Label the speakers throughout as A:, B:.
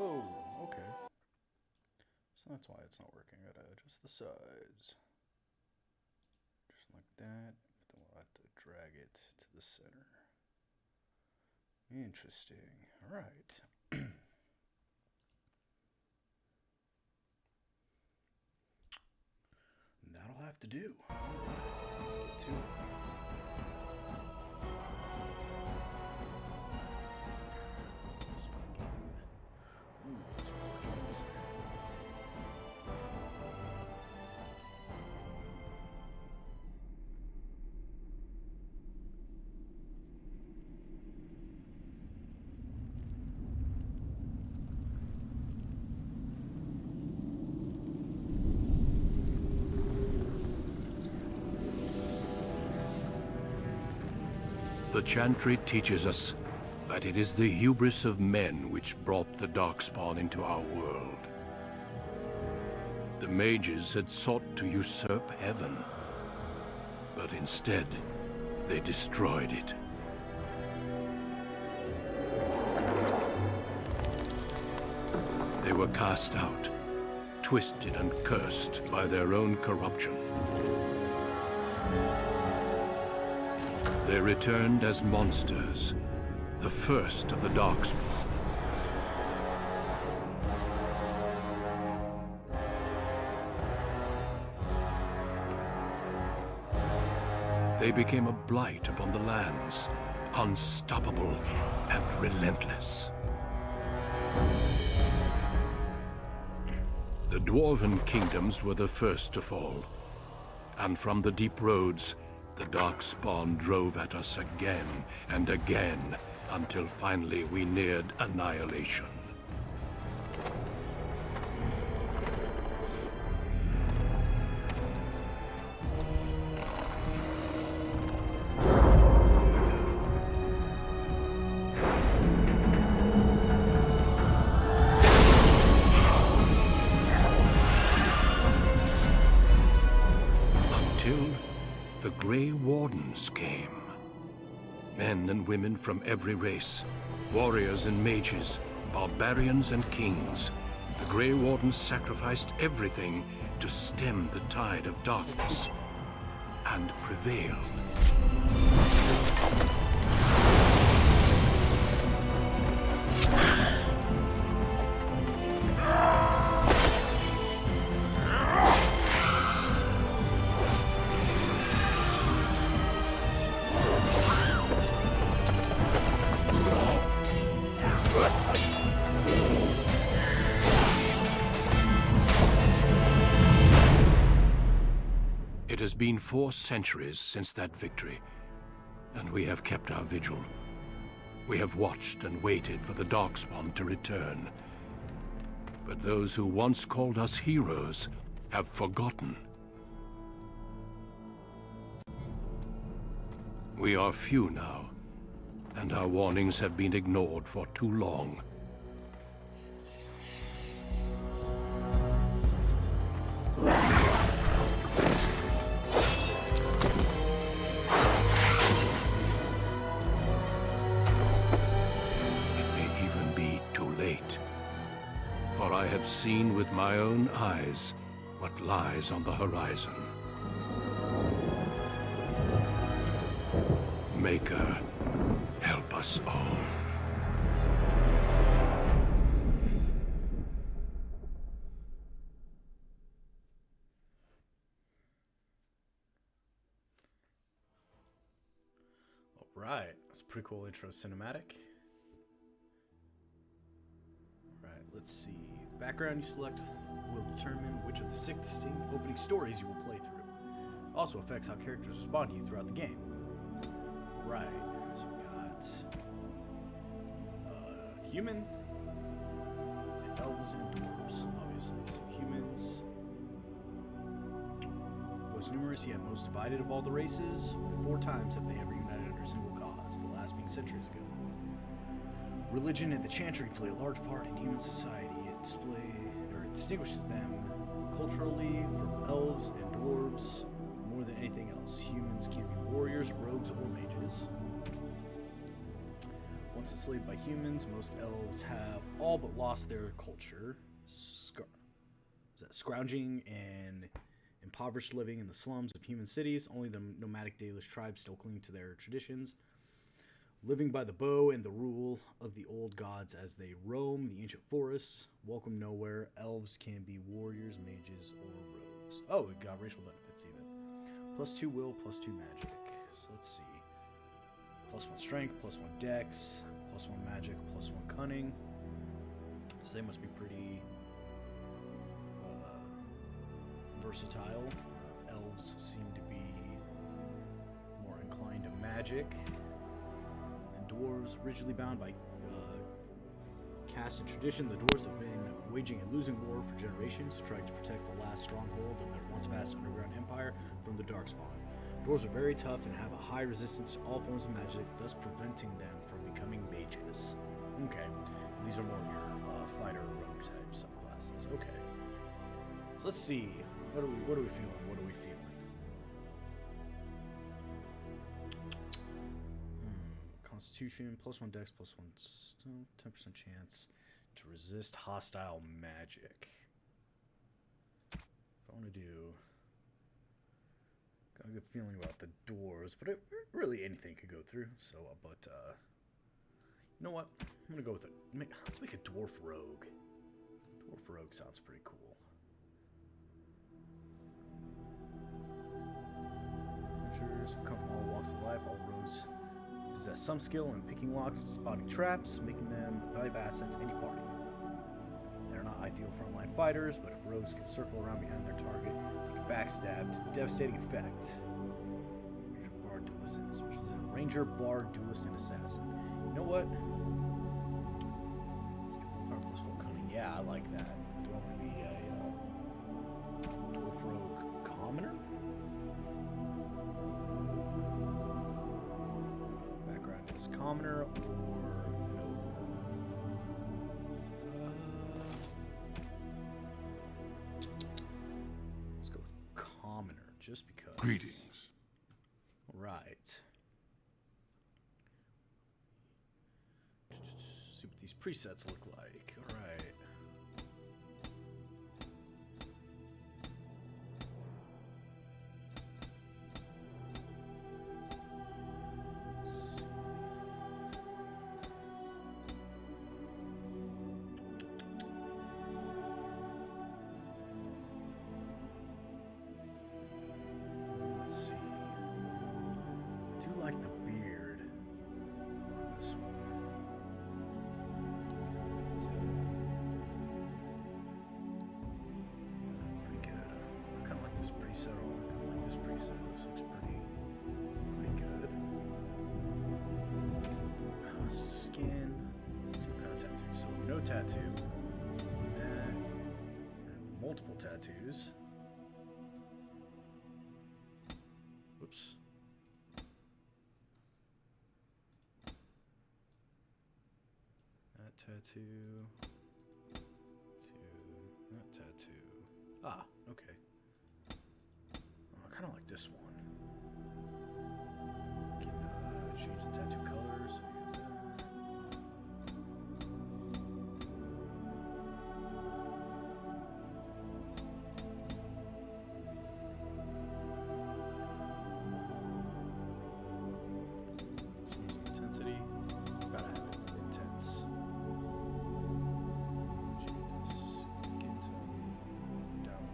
A: Oh, okay. So that's why it's not working. I gotta adjust the size. Just like that. Then we'll have to drag it to the center. Interesting. Alright. That'll have to do. Let's get to it. Ooh, some origins.
B: The Chantry teaches us that it is the hubris of men which brought the Darkspawn into our world. The mages had sought to usurp heaven, but instead, they destroyed it. They were cast out, twisted and cursed by their own corruption. They returned as monsters, the first of the Darkspawn. They became a blight upon the lands, unstoppable and relentless. The Dwarven kingdoms were the first to fall, and from the deep roads, the Darkspawn drove at us again and again, until finally we neared annihilation. The Grey Wardens came. Men and women from every race, warriors and mages, barbarians and kings. The Grey Wardens sacrificed everything to stem the tide of darkness, and prevailed. It has been 4 centuries since that victory, and we have kept our vigil. We have watched and waited for the Darkspawn to return. But those who once called us heroes have forgotten. We are few now, and our warnings have been ignored for too long. For I have seen with my own eyes what lies on the horizon. Maker, help us all.
A: All right, that's a pretty cool intro cinematic. Let's see. The background you select will determine which of the 6 distinct opening stories you will play through. Also affects how characters respond to you throughout the game. Right. So we got human, and elves and dwarves, obviously. So humans, most numerous yet most divided of all the races. 4 times have they ever united under a single cause, the last being centuries ago. Religion and the Chantry play a large part in human society. It distinguishes them culturally from elves and dwarves. More than anything else, humans can be warriors, rogues, or mages. Once enslaved by humans, most elves have all but lost their culture, scrounging and impoverished living in the slums of human cities. Only the nomadic Dalish tribes still cling to their traditions, living by the bow and the rule of the old gods as they roam the ancient forests. Welcome nowhere. Elves can be warriors, mages, or rogues. Oh, it got racial benefits even. +2 will, +2 magic. So let's see. +1 strength, +1 dex, +1 magic, +1 cunning. So they must be pretty versatile. Elves seem to be more inclined to magic. And dwarves, rigidly bound by caste and tradition, the dwarves have been waging a losing war for generations, trying to protect the last stronghold of their once vast underground empire from the Darkspawn. Dwarves are very tough and have a high resistance to all forms of magic, thus preventing them from becoming mages. Okay, these are more your fighter rogue type subclasses. Okay, so let's see. What are we feeling? What are we feeling? Constitution, +1 dex, +1 10% chance to resist hostile magic. If I want to do, got a good feeling about the dwarves, but really anything could go through. So, but you know what? I'm gonna go with it. Let's make a dwarf rogue. Dwarf rogue sounds pretty cool. Adventurers who come from all walks of life. All rogues possess some skill in picking locks and spotting traps, making them a valuable asset to any party. They're not ideal frontline fighters, but if rogues can circle around behind their target, they can backstab to devastating effect. Bard, duelist, and specialist in ranger, bard, duelist, and assassin. You know what? Let's do +4 cunning. Yeah, I like that. Do I want to be a dwarf rogue commoner? Background is commoner or noble. Let's go with commoner, just because.
C: Greetings.
A: All right. See what these presets look like. All right. Let's see. I do like the beard on this one. Pretty good. I kind of like this preset. I kind of like this preset. This looks pretty good. Skin. Let's see what kind of tattoo. So no tattoo. And multiple tattoos. Whoops. That tattoo. To that tattoo. Ah, okay. Oh, I kind of like this one. Can change the tattoo colors. Intensity. Gotta have it intense. Get down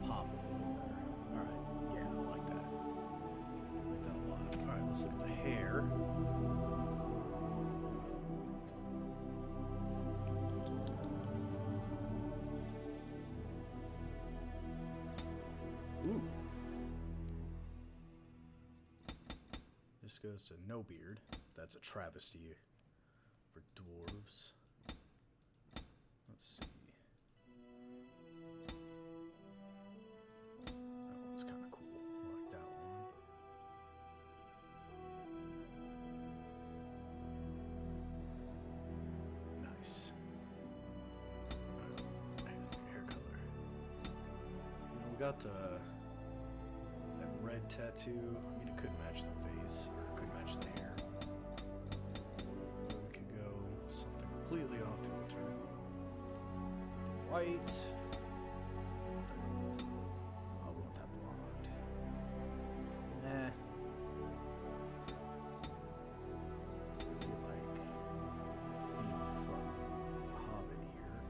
A: pop a little there. Alright, yeah, I like that. I like that a lot. Alright, let's look at the hair. Ooh. This goes to no beard. That's a travesty for dwarves. Let's see. That one's kind of cool. I like that one. Nice. Hair color. We got that red tattoo. I mean, it could match the face, or it could match the hair. We could completely off filter. White. Oh, we want that blonde. Nah. I feel like Phoebe from The Hobbit here.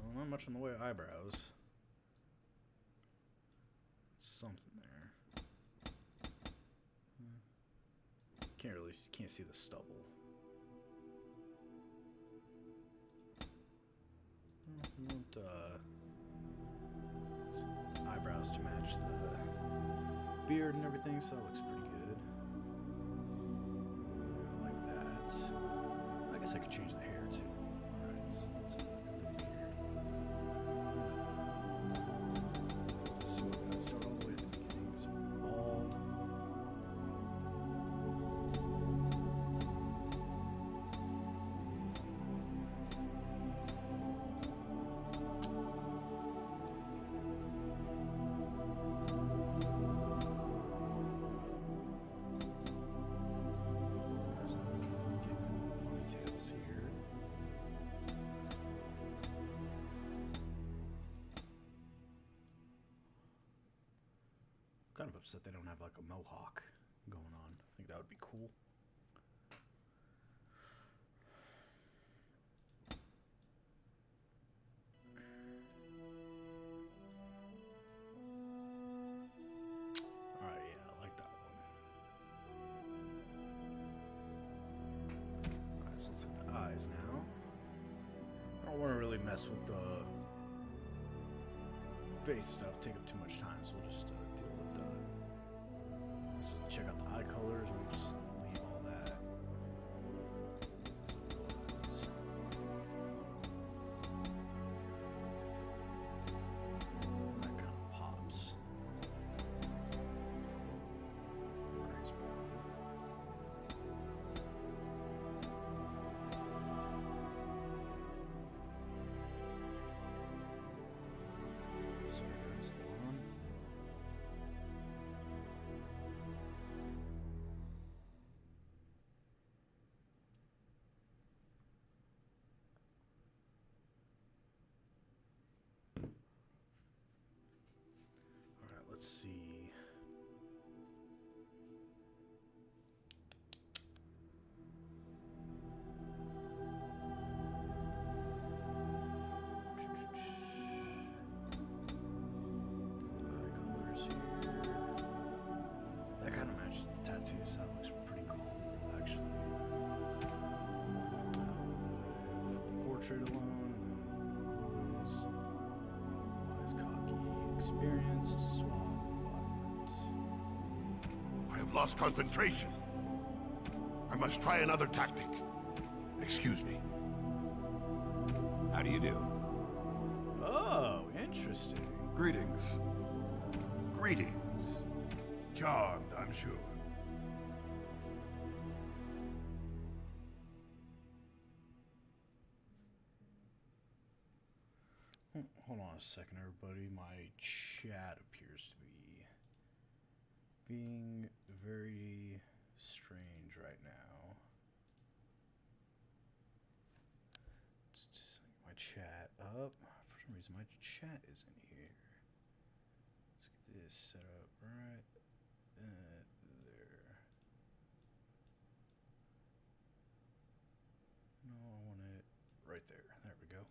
A: Well, not much in the way of eyebrows. Something there. Can't see the stubble. We want some eyebrows to match the beard and everything, so that looks pretty good. Like that. I guess I could change the hair too. Alright, so let's get the beard. So we gotta start all the way at the beginning. So bald. There's the ponytails here. Kind of upset they don't have like a mohawk going on. I think that would be cool. Alright, yeah, I like that one. Alright, so let's look at the eyes now. I don't want to really mess with the face stuff, take up too much time, so we'll just deal with the... Let's check out the eye colors, and we'll just leave all that as it was. So that kind of pops. Gray's pretty cool. So there's one. Alright, let's see. Eye colors here. That kind of matches the tattoo, so that looks pretty cool, actually. The portrait alone, and wise, cocky, experienced, suave, violent.
C: I have lost concentration. I must try another tactic. Excuse me. How do you do?
A: Oh, interesting.
D: Greetings.
C: Greetings. Charmed, I'm sure.
A: Hold on a second, everybody. My chat appears to be being very strange right now. Let's just get my chat up. For some reason, my chat isn't here. Let's get this set up right there. No, I want it right there. There we go.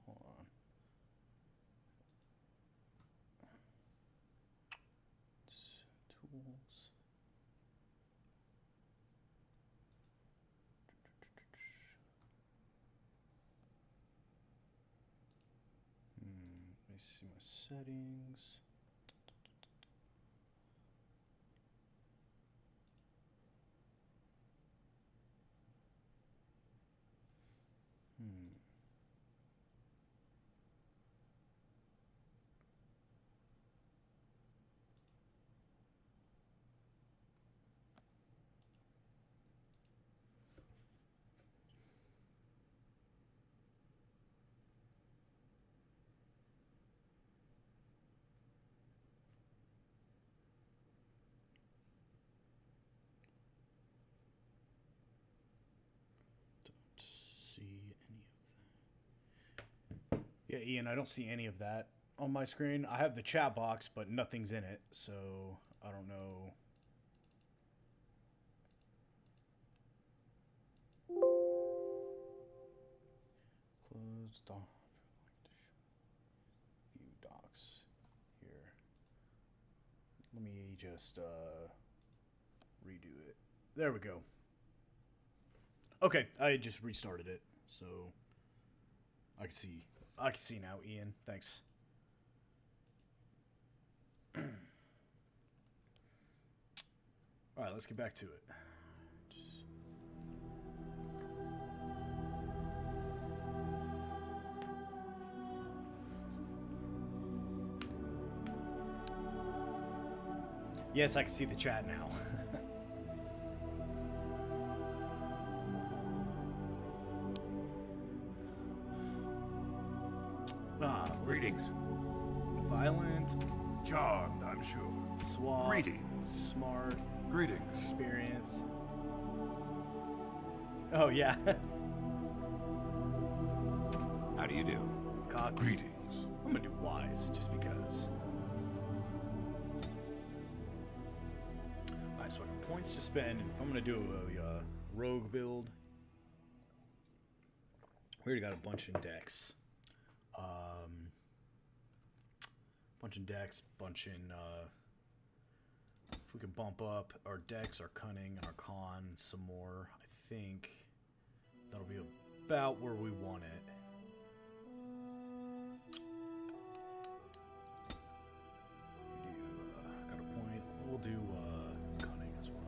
A: Hold on. Tools. Let me see my settings. Yeah, Ian, I don't see any of that on my screen. I have the chat box, but nothing's in it, so I don't know. Close doc. View docs here. Let me just redo it. There we go. Okay, I just restarted it, so I can see. I can see now, Ian. Thanks. All right, let's get back to it. Yes, I can see the chat now.
C: Greetings.
A: Violent,
C: Charmed, I'm sure.
A: suave,
C: Greetings.
A: smart,
C: Greetings.
A: experienced. Oh yeah.
C: How do you do?
A: Cocky.
C: Greetings.
A: I'm gonna do wise just because. Alright, so I got points to spend, and if I'm gonna do a rogue build, we already got a bunch in decks. Bunch in decks, bunch in, if we can bump up our decks, our cunning, and our con some more, I think that'll be about where we want it. Got a point. We'll do cunning as well.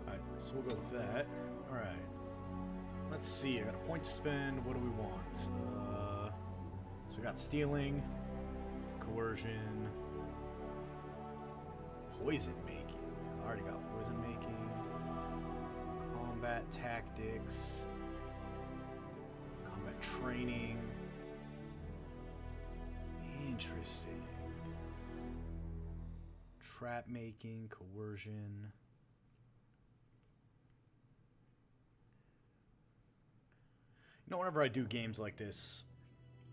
A: Alright, so we'll go with that. Alright. Let's see. I got a point to spend. What do we want? So we got stealing, coercion, poison making. I already got poison making. Combat tactics. Combat training. Interesting. Trap making, coercion. You know, whenever I do games like this,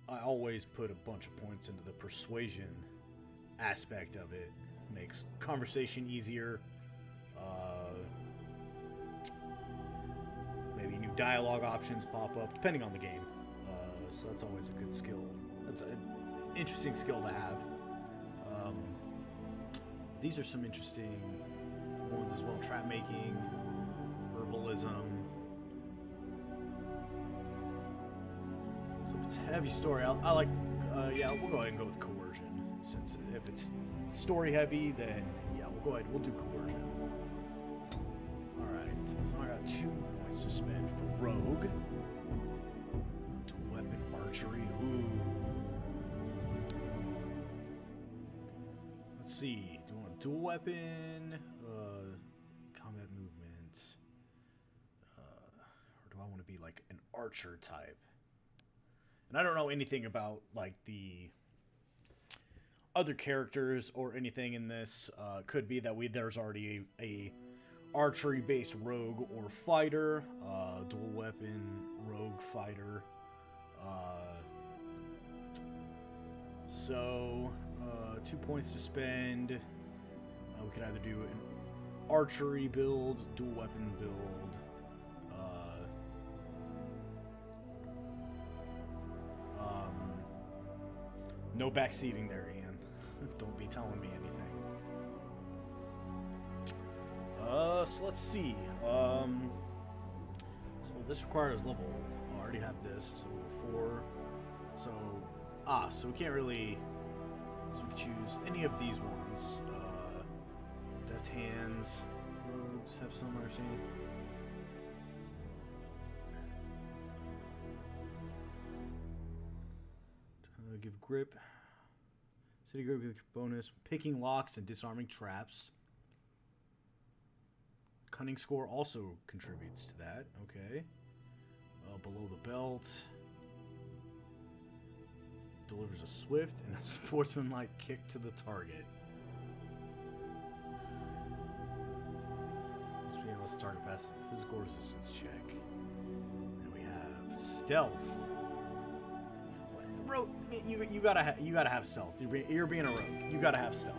A: I always put a bunch of points into the persuasion aspect of it. Makes conversation easier. Maybe new dialogue options pop up, depending on the game. So that's always a good skill. That's an interesting skill to have. These are some interesting ones as well. Trap making, herbalism. So if it's a heavy story, I like, yeah, we'll go ahead and go with coercion. Since if it's story heavy, then yeah, we'll go ahead, we'll do coercion. Alright, so I got 2 points to spend for rogue. To weapon archery, ooh. Let's see, do you want a dual weapon? Combat movement. Or do I want to be like an archer type? And I don't know anything about like the other characters or anything in this. Could be that there's already a archery based rogue or fighter, dual weapon rogue fighter. So 2 points to spend. We could either do an archery build, dual weapon build. No backseating there, Ian. Don't be telling me anything. So let's see. So this requires level. I already have this. It's level 4. So we can't really. So we can choose any of these ones. Deft hands. Rogues have some understanding. Give grip. City grip with bonus. Picking locks and disarming traps. Cunning score also contributes to that. Okay. Below the belt. delivers a swift and a sportsmanlike kick to the target. Must be able to target passive physical resistance check. And we have stealth. Bro, you gotta have stealth. You're being a rogue. You gotta have stealth.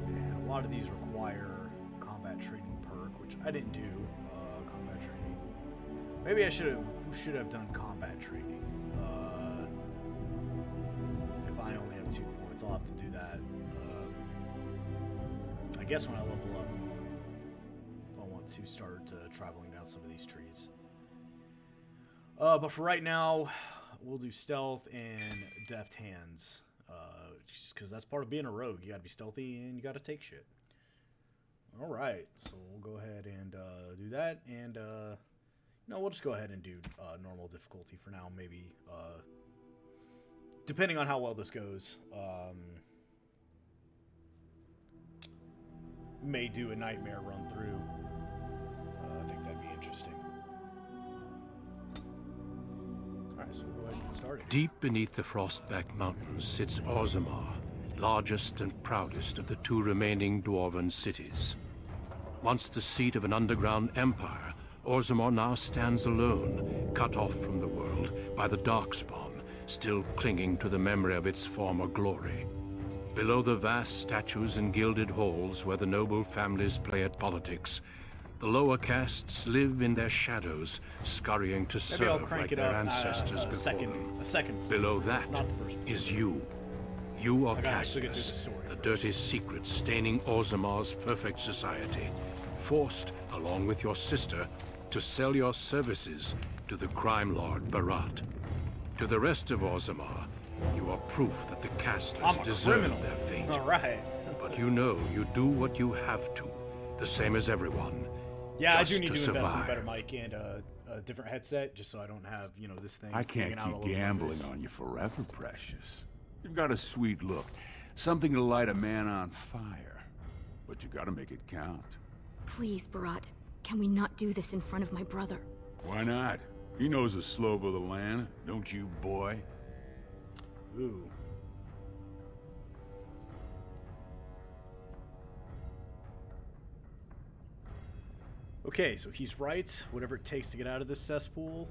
A: And a lot of these require combat training perk, which I didn't do. Combat training. Maybe I should have done combat training. If I only have 2 points, I'll have to do that. I guess when I level up. To start traveling down some of these trees. But for right now, we'll do stealth and deft hands. Just because that's part of being a rogue. You gotta be stealthy and you gotta take shit. Alright, so we'll go ahead and do that. And, we'll just go ahead and do normal difficulty for now. Maybe, depending on how well this goes, may do a nightmare run through. I think that'd be interesting. Alright, so we'll go ahead and get started.
B: Deep beneath the Frostback Mountains sits Orzammar, largest and proudest of the 2 remaining dwarven cities. Once the seat of an underground empire, Orzammar now stands alone, cut off from the world by the Darkspawn, still clinging to the memory of its former glory. Below the vast statues and gilded halls where the noble families play at politics, the lower castes live in their shadows, scurrying to serve like their ancestors before them.
A: A second.
B: Below that is you. You are
A: Castus,
B: the dirty secret staining Orzammar's perfect society, forced, along with your sister, to sell your services to the crime lord Barat. To the rest of Orzammar, you are proof that the castless deserve their fate.
A: All right.
B: But you know you do what you have to, the same as everyone.
A: Yeah, I do need to invest in a better mic and a different headset, just so I don't have, this thing.
D: I can't keep gambling on you forever, Precious. You've got a sweet look, something to light a man on fire. But you gotta make it count.
E: Please, Barat, can we not do this in front of my brother?
D: Why not? He knows the slope of the land, don't you, boy?
A: Ooh. Okay, so he's right. Whatever it takes to get out of this cesspool.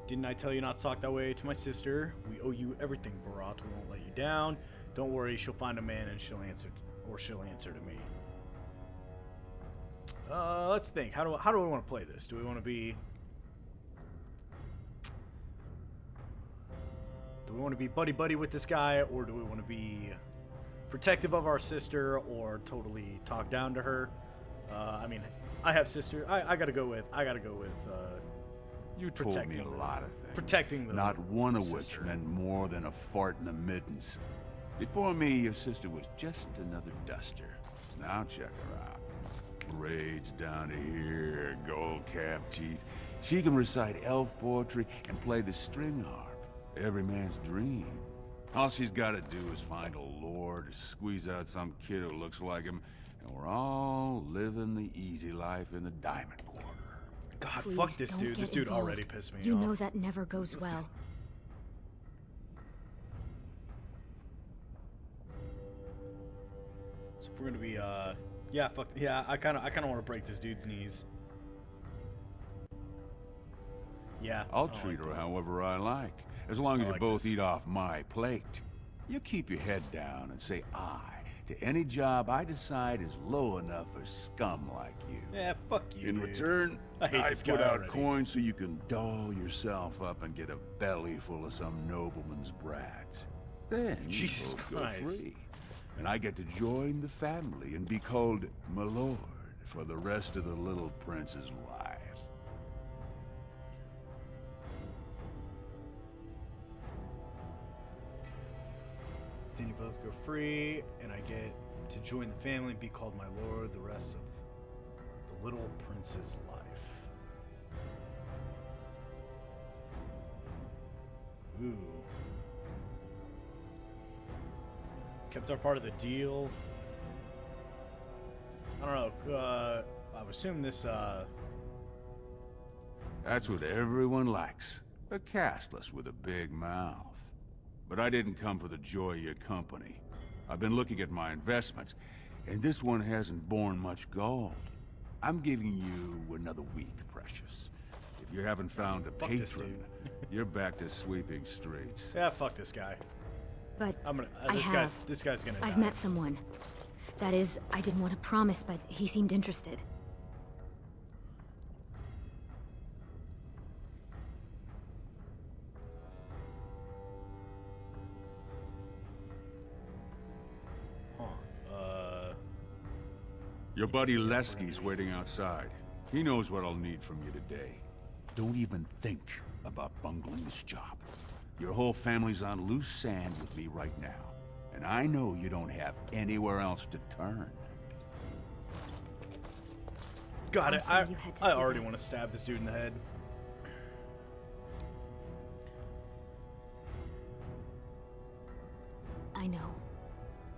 A: Didn't I tell you not to talk that way to my sister? We owe you everything, Barat. We won't let you down. Don't worry, she'll find a man and she'll answer to me. Let's think. How do we want to play this? Do we want to be buddy with this guy, or do we want to be protective of our sister, or totally talk down to her? I mean, I have sister. I gotta go with.
D: You told me a lot of things.
A: Protecting the
D: Not one of
A: sister.
D: which meant more than a fart in the middens. Before me, your sister was just another duster. Now check her out. Braids down to here, gold cap teeth. She can recite elf poetry and play the string harp. Every man's dream. All she's gotta do is find a lord, squeeze out some kid who looks like him, and we're all living the easy life in the Diamond Quarter.
A: God,
E: Please,
A: fuck this
E: don't
A: dude. This
E: get
A: dude already
E: involved.
A: pissed me
E: You
A: off.
E: know that never goes well.
A: So if we're gonna be, yeah, fuck, yeah, I kind of want to break this dude's knees. Yeah.
D: I'll treat her however I like, as long as you
A: like
D: both
A: this.
D: eat off my plate. You keep your head down and say aye to any job I decide is low enough for scum like you.
A: Yeah, fuck you.
D: In
A: dude.
D: return,
A: I hate this
D: put
A: guy
D: out
A: already.
D: coins so you can doll yourself up and get a belly full of some nobleman's brats. Then you
A: Jesus
D: both go
A: Christ.
D: free. And I get to join the family and be called my lord for the rest of the little prince's life.
A: Then you both go free, and I get to join the family and be called my lord the rest of the little prince's life. Ooh. Kept our part of the deal. I don't know. I would assume this,
D: That's what everyone likes. A castless with a big mouth. But I didn't come for the joy of your company. I've been looking at my investments, and this one hasn't borne much gold. I'm giving you another week, Precious. If you haven't found a
A: Fuck this
D: patron, you're back to sweeping streets.
A: yeah, fuck this guy.
E: But
A: I'm gonna,
E: I have.
A: this guy's gonna
E: I've
A: die.
E: met someone. That is, I didn't want to promise, but he seemed interested.
D: Your buddy Lesky's waiting outside. He knows what I'll need from you today. Don't even think about bungling this job. Your whole family's on loose sand with me right now. And I know you don't have anywhere else to turn.
A: God,
E: I'm sorry you had to
A: I
E: see
A: already
E: that.
A: want to stab this dude in the head.
E: I know.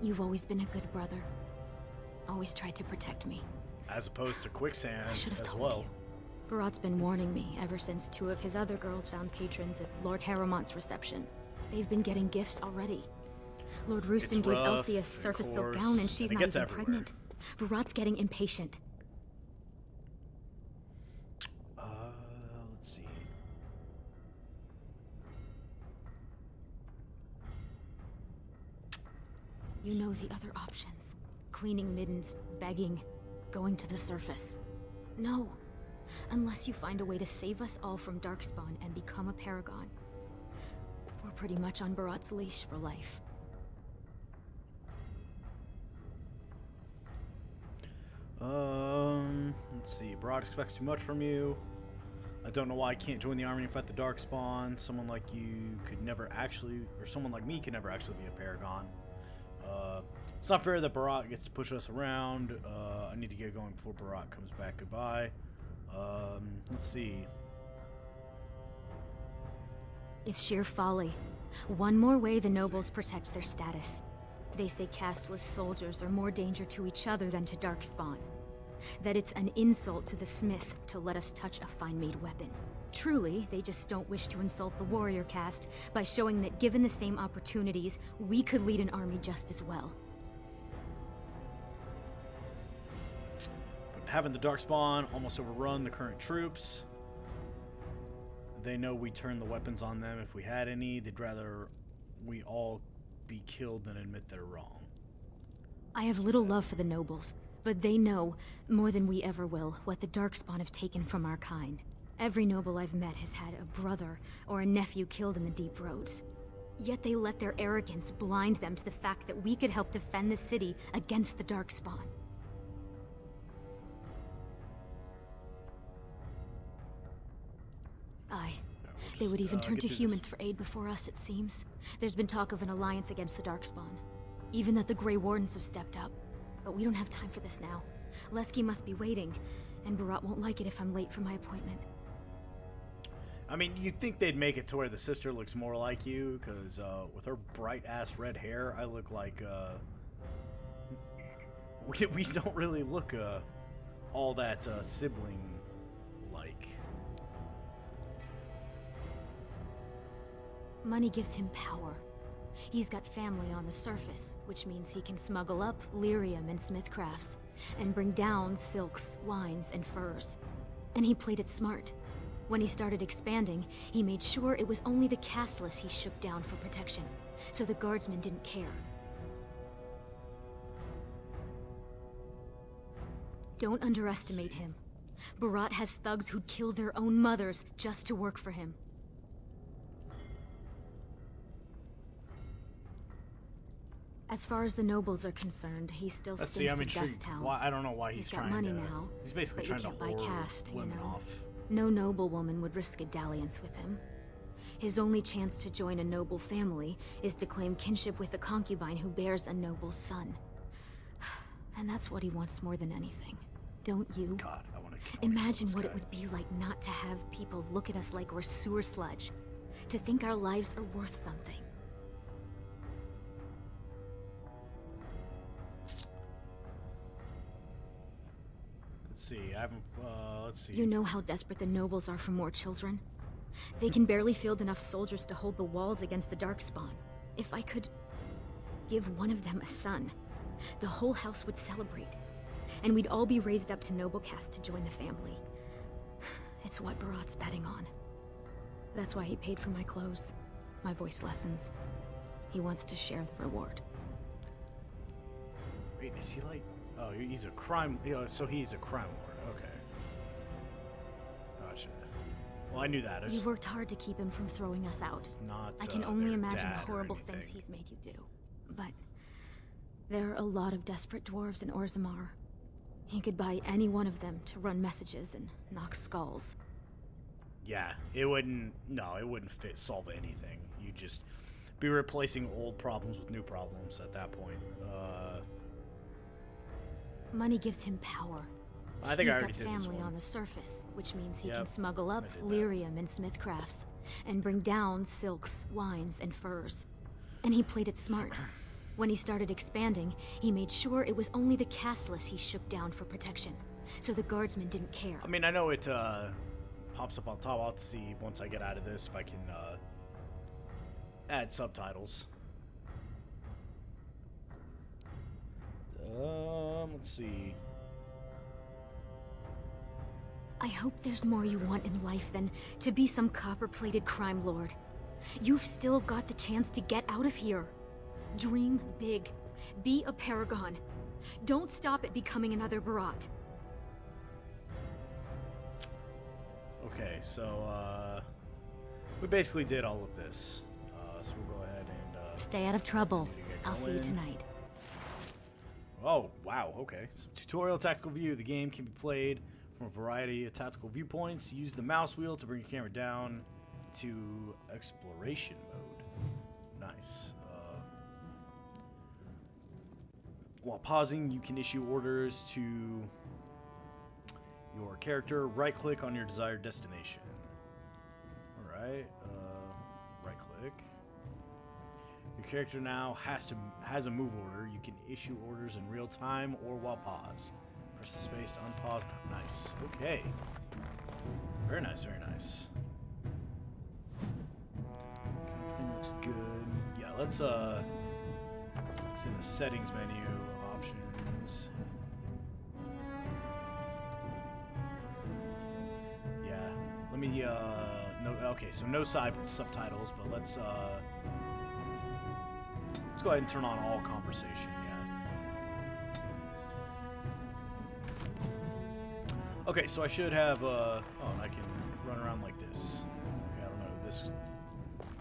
E: You've always been a good brother. Always tried to protect me.
A: As opposed to quicksand
E: I should have
A: as
E: told
A: well.
E: you. Barat's been warning me ever since 2 of his other girls found patrons at Lord Harrowmont's reception. They've been getting gifts already. Lord Rooston
A: It's
E: gave
A: rough,
E: Elsie a
A: and
E: surface silk
A: coarse,
E: gown and she's
A: and it
E: not
A: gets
E: even
A: everywhere.
E: pregnant. Barat's getting impatient.
A: Let's see.
E: You know the other options. Cleaning middens, begging, going to the surface. No. Unless you find a way to save us all from Darkspawn and become a Paragon. We're pretty much on Barat's leash for life.
A: Let's see. Barat expects too much from you. I don't know why I can't join the army and fight the Darkspawn. Someone like you could never actually, or someone like me could never actually be a Paragon. It's not fair that Barat gets to push us around. I need to get going before Barat comes back. Goodbye. Let's see.
E: It's sheer folly. One more way the nobles protect their status. They say casteless soldiers are more danger to each other than to Darkspawn. That it's an insult to the Smith to let us touch a fine-made weapon. Truly, they just don't wish to insult the warrior caste by showing that given the same opportunities, we could lead an army just as well.
A: But having the Darkspawn almost overrun the current troops, they know we turn the weapons on them if we had any. They'd rather we all be killed than admit they're wrong.
E: I have little love for the nobles, but they know, more than we ever will, what the Darkspawn have taken from our kind. Every noble I've met has had a brother or a nephew killed in the Deep Roads. Yet they let their arrogance blind them to the fact that we could help defend the city against the Darkspawn. Aye. They would even turn to humans for aid before us, it seems. There's been talk of an alliance against the Darkspawn. Even that the Grey Wardens have stepped up. But we don't have time for this now. Lesky must be waiting, and Barat won't like it if I'm late for my appointment.
A: I mean, you'd think they'd make it to where the sister looks more like you, because with her bright-ass red hair, I look like, we don't really look all that sibling-like.
E: Money gives him power. He's got family on the surface, which means he can smuggle up lyrium and smithcrafts, and bring down silks, wines, and furs. And he played it smart. When he started expanding, he made sure it was only the casteless he shook down for protection, so the guardsmen didn't care. Don't underestimate him. Barat has thugs who'd kill their own mothers just to work for him. As far as the nobles are concerned, he still
A: Let's
E: stinks
A: see, I'm
E: to
A: intrigued.
E: dust town.
A: Why, I don't know why he's
E: He's got
A: trying
E: money
A: to...
E: now,
A: He's basically
E: but you
A: trying to
E: can't buy
A: whore
E: caste, you
A: women
E: know.
A: off.
E: No noblewoman would risk a dalliance with him. His only chance to join a noble family is to claim kinship with a concubine who bears a noble son. And that's what he wants more than anything. Don't you?
A: God, I want to
E: Imagine what it would be like not to have people look at us like we're sewer sludge. To think our lives are worth something.
A: Let's see. I haven't. Let's see.
E: You know how desperate the nobles are for more children? They can barely field enough soldiers to hold the walls against the Darkspawn. If I could give one of them a son, the whole house would celebrate. And we'd all be raised up to noble caste to join the family. It's what Barat's betting on. That's why he paid for my clothes, my voice lessons. He wants to share the reward.
A: Wait, is he like... Oh, he's a crime... so he's a crime lord. Okay. Gotcha. Well, I knew that.
E: You worked hard to keep him from throwing us out.
A: It's not,
E: I can only
A: their
E: imagine the
A: dad or
E: horrible things
A: anything.
E: he's made you do. But there are a lot of desperate dwarves in Orzammar. He could buy any one of them to run messages and knock skulls.
A: Yeah, it wouldn't... No, it wouldn't solve anything. You'd just be replacing old problems with new problems at that point.
E: Money gives him power.
A: I think
E: He's
A: I already
E: got
A: did this
E: family
A: one.
E: on the surface, which means he
A: Yep,
E: can smuggle up
A: I did that.
E: lyrium and smithcrafts, and bring down silks, wines, and furs. And he played it smart. When he started expanding, he made sure it was only the casteless he shook down for protection, so the guardsmen didn't care.
A: I mean, I know it pops up on top. I'll have to see once I get out of this if I can add subtitles. Let's see.
E: I hope there's more you want in life than to be some copper-plated crime lord. You've still got the chance to get out of here. Dream big. Be a paragon. Don't stop at becoming another Barat.
A: Okay, so we basically did all of this. So we'll go ahead and
E: Stay out of trouble.
A: need to get
E: I'll see you
A: going.
E: tonight.
A: Oh, wow, okay. So tutorial tactical view. The game can be played from a variety of tactical viewpoints. Use the mouse wheel to bring your camera down to exploration mode. Nice. While pausing, you can issue orders to your character. Right-click on your desired destination. Alright, right-click. Your character now has a move order. You can issue orders in real time or while pause. Press the space to unpause now. Nice. Okay. Very nice, very nice. Everything looks good. Yeah, let's it's in the settings menu, options. Yeah. Let me no okay, so no subtitles, but let's go ahead and turn on all conversation, yeah. Okay, so I should have, oh, and I can run around like this. Okay, I don't know who this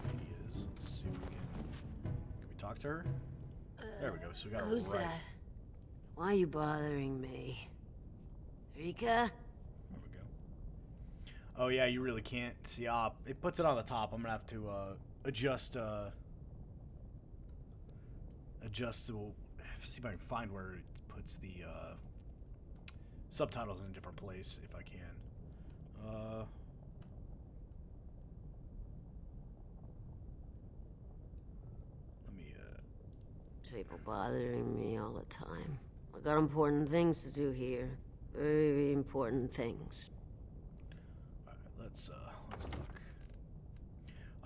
A: lady is. Let's see if we can we talk to her? There we go, so we got her
F: Who's
A: right.
F: that? Why are you bothering me? Rika?
A: There we go. Oh yeah, you really can't see, it puts it on the top. I'm gonna have to, adjust to see if I can find where it puts the subtitles in a different place if I can. Let me
F: People bothering me all the time. I got important things to do here. Very important things.
A: alright, let's talk.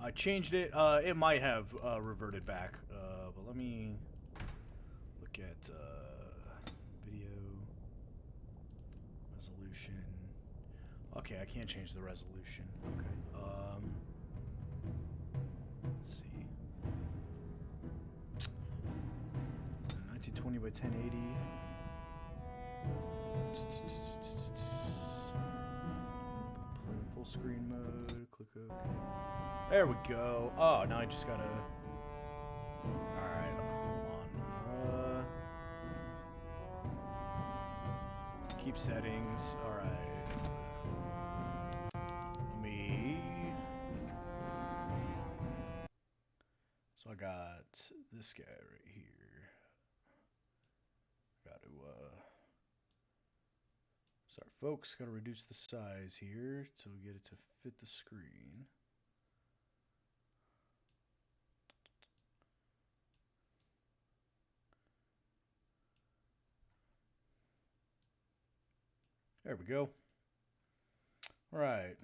A: I changed it. It might have reverted back, but let me look at video resolution. Okay, I can't change the resolution. Okay. Let's see. 1920 by 1080. Full screen mode. Click OK. There we go. Oh, now I just gotta. Alright, hold on. Keep settings. Alright. Let me. So I got this guy right here. Got to, sorry folks, got to reduce the size here to get it to fit the screen. There we go. All right.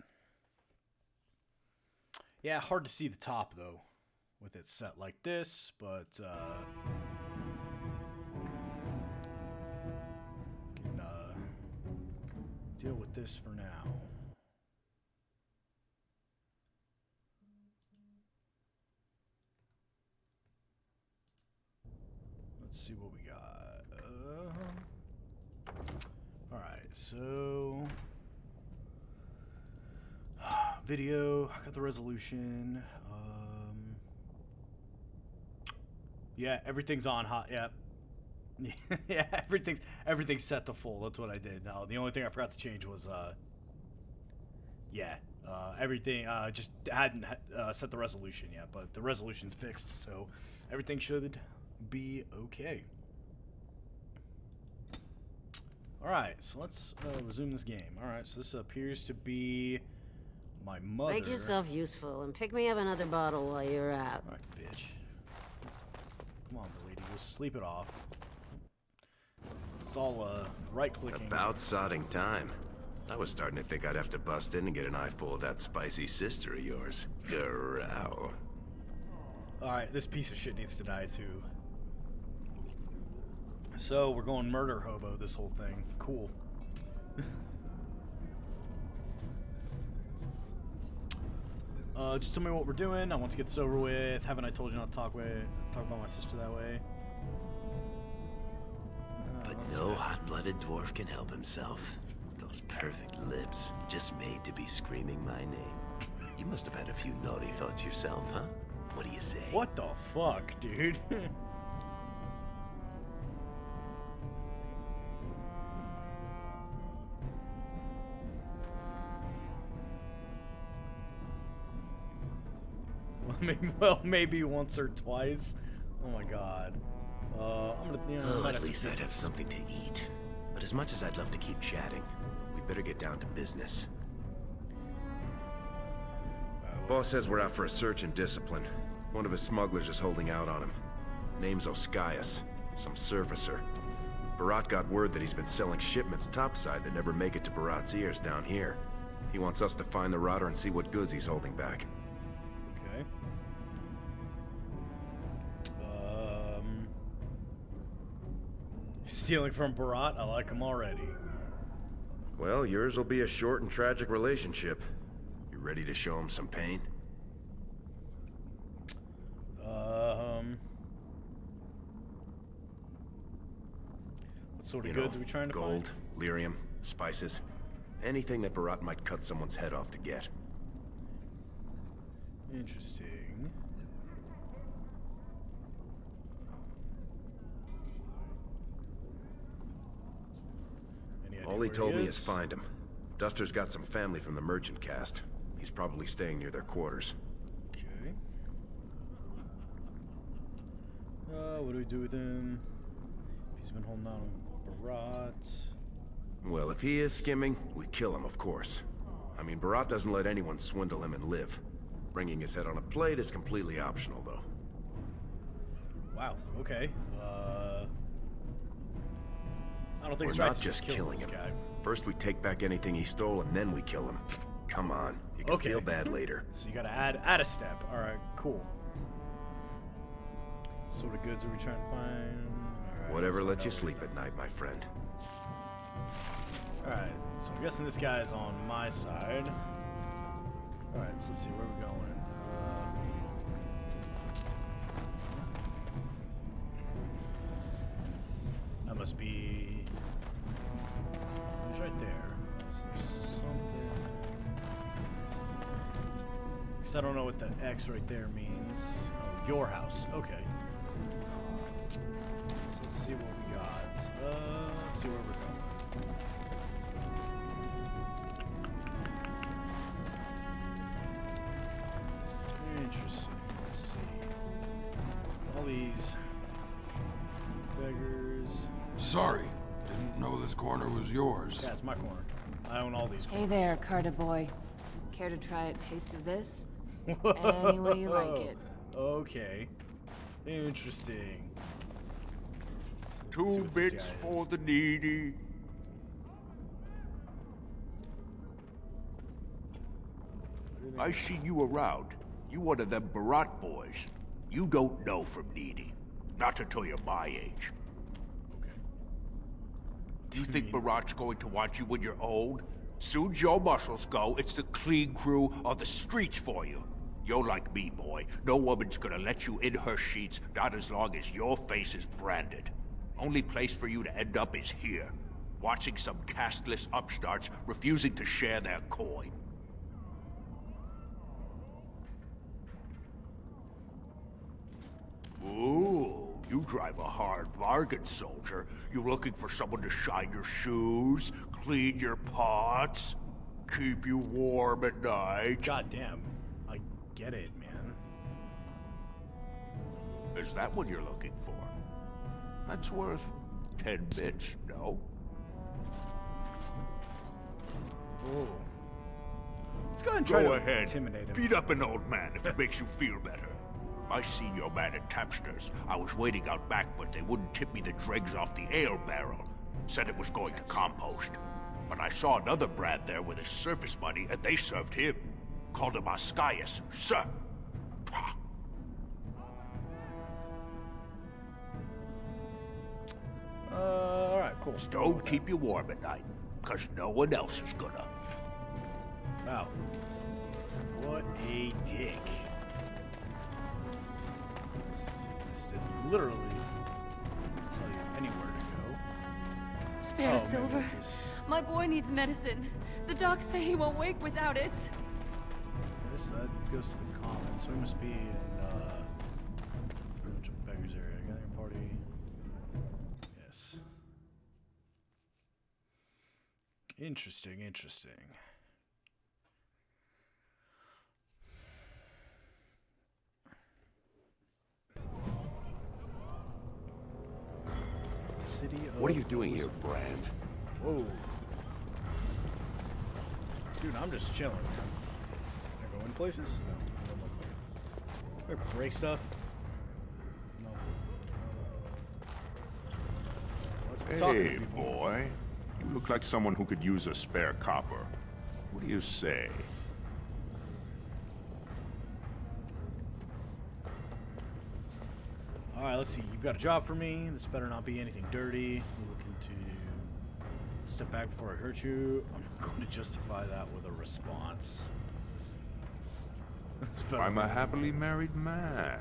A: Yeah, hard to see the top though, with it set like this, but can deal with this for now. Let's see what we got. All right, so video. I got the resolution. Yeah, everything's on hot. Yeah, yeah, everything's set to full. That's what I did. Now the only thing I forgot to change was everything. Just hadn't set the resolution yet, but the resolution's fixed, so everything should be okay. Alright, so let's resume this game. Alright, so this appears to be my mother.
F: Make yourself useful and pick me up another bottle while you're out.
A: Alright, bitch. Come on, lady, go sleep it off. It's all right-clicking.
G: About sodding time. I was starting to think I'd have to bust in and get an eyeful of that spicy sister of yours. Growl.
A: Alright, this piece of shit needs to die too. So, we're going murder hobo this whole thing. Cool. Just tell me what we're doing. I want to get this over with. Haven't I told you not to talk about my sister that way?
G: But no hot-blooded dwarf can help himself. Those perfect lips, just made to be screaming my name. You must have had a few naughty thoughts yourself, huh? What do you say?
A: What the fuck, dude? Maybe once or twice. Oh my god. I'm gonna.
G: At least I'd have something to eat. But as much as I'd love to keep chatting, we better get down to business. Boss says we're out for a search and discipline. One of his smugglers is holding out on him. Name's Oskias, some surfacer. Barat got word that he's been selling shipments topside that never make it to Barat's ears down here. He wants us to find the rotter and see what goods he's holding back.
A: Okay. Stealing from Barat? I like him already.
G: Well, yours will be a short and tragic relationship. You ready to show him some pain?
A: What sort of goods are we trying to
G: gold,
A: find?
G: lyrium, spices. Anything that Barat might cut someone's head off to get.
A: Interesting. Any idea
G: All he
A: where
G: told me
A: is
G: is find him. Duster's got some family from the merchant caste. He's probably staying near their quarters.
A: Okay. What do we do with him? If he's been holding out on Barat.
G: Well, if he is skimming, we kill him, of course. I mean, Barat doesn't let anyone swindle him and live. Bringing his head on a plate is completely optional, though.
A: Wow, okay. I don't think
G: We're
A: it's right
G: not
A: to
G: just killing
A: this
G: him.
A: guy.
G: First we take back anything he stole, and then we kill him. Come on, you can
A: Okay.
G: feel bad later.
A: So you gotta add a step. Alright, cool. What sort of goods are we trying to find? All right,
G: Whatever
A: let's
G: lets you
A: find out
G: sleep
A: what
G: at night, my friend.
A: Alright, so I'm guessing this guy is on my side. Alright, so let's see, where are we going? That must be... He's right there. So there's something... Because I don't know what the X right there means. Oh, your house. Okay. So let's see what we got. Let's see where we're going. Interesting. Let's see. All these beggars.
H: Sorry, didn't know this corner was yours.
A: Yeah, it's my corner. I own all these
I: Hey
A: corners.
I: there, Carter boy. Care to try a taste of this? Any way you like it.
A: Okay. Interesting. Let's see
D: Two
A: what this
D: bits
A: guy
D: for
A: is.
D: the needy. I seen you around. You one of them Barat boys. You don't know from needy. Not until you're my age.
A: Okay.
D: Do you think Barat's going to want you when you're old? Soon's your muscles go, it's the clean crew on the streets for you. You're like me, boy. No woman's gonna let you in her sheets, not as long as your face is branded. Only place for you to end up is here, watching some casteless upstarts refusing to share their coin. Ooh, you drive a hard bargain, soldier. You looking for someone to shine your shoes, clean your pots, keep you warm at night?
A: God damn. I get it, man.
D: Is that what you're looking for? That's worth 10 bits, no?
A: Whoa. Let's go ahead and try
D: Go
A: to
D: ahead.
A: intimidate him.
D: Beat up an old man if it makes you feel better. I seen your man at Tapster's. I was waiting out back, but they wouldn't tip me the dregs off the ale barrel. Said it was going to compost. But I saw another Brad there with his surface money, and they served him. Called him Ascaius, sir. Pah.
A: Alright, cool.
D: Don't keep you warm at night, because no one else is gonna.
A: Wow. What a dick. Let's see, this didn't literally tell you anywhere to go.
J: Spare
A: Oh, maybe
J: Silver.
A: it's just-
J: My boy needs medicine. The docs say he won't wake without it.
A: This goes to the common, so we must be in pretty much a beggar's area. Gathering party. Yes. Interesting, interesting. City of
C: What are you doing here, Brand?
A: Whoa. Dude, I'm just chilling. Can I go in places? No, I don't look like it. Break stuff? No. Let's be talking to
C: Hey,
A: people.
C: boy. You look like someone who could use a spare copper. What do you say?
A: Alright, let's see. You've got a job for me. This better not be anything dirty. We're looking to step back before I hurt you. I'm not going to justify that with a response. This better
C: I'm a
A: not-
C: happily married man.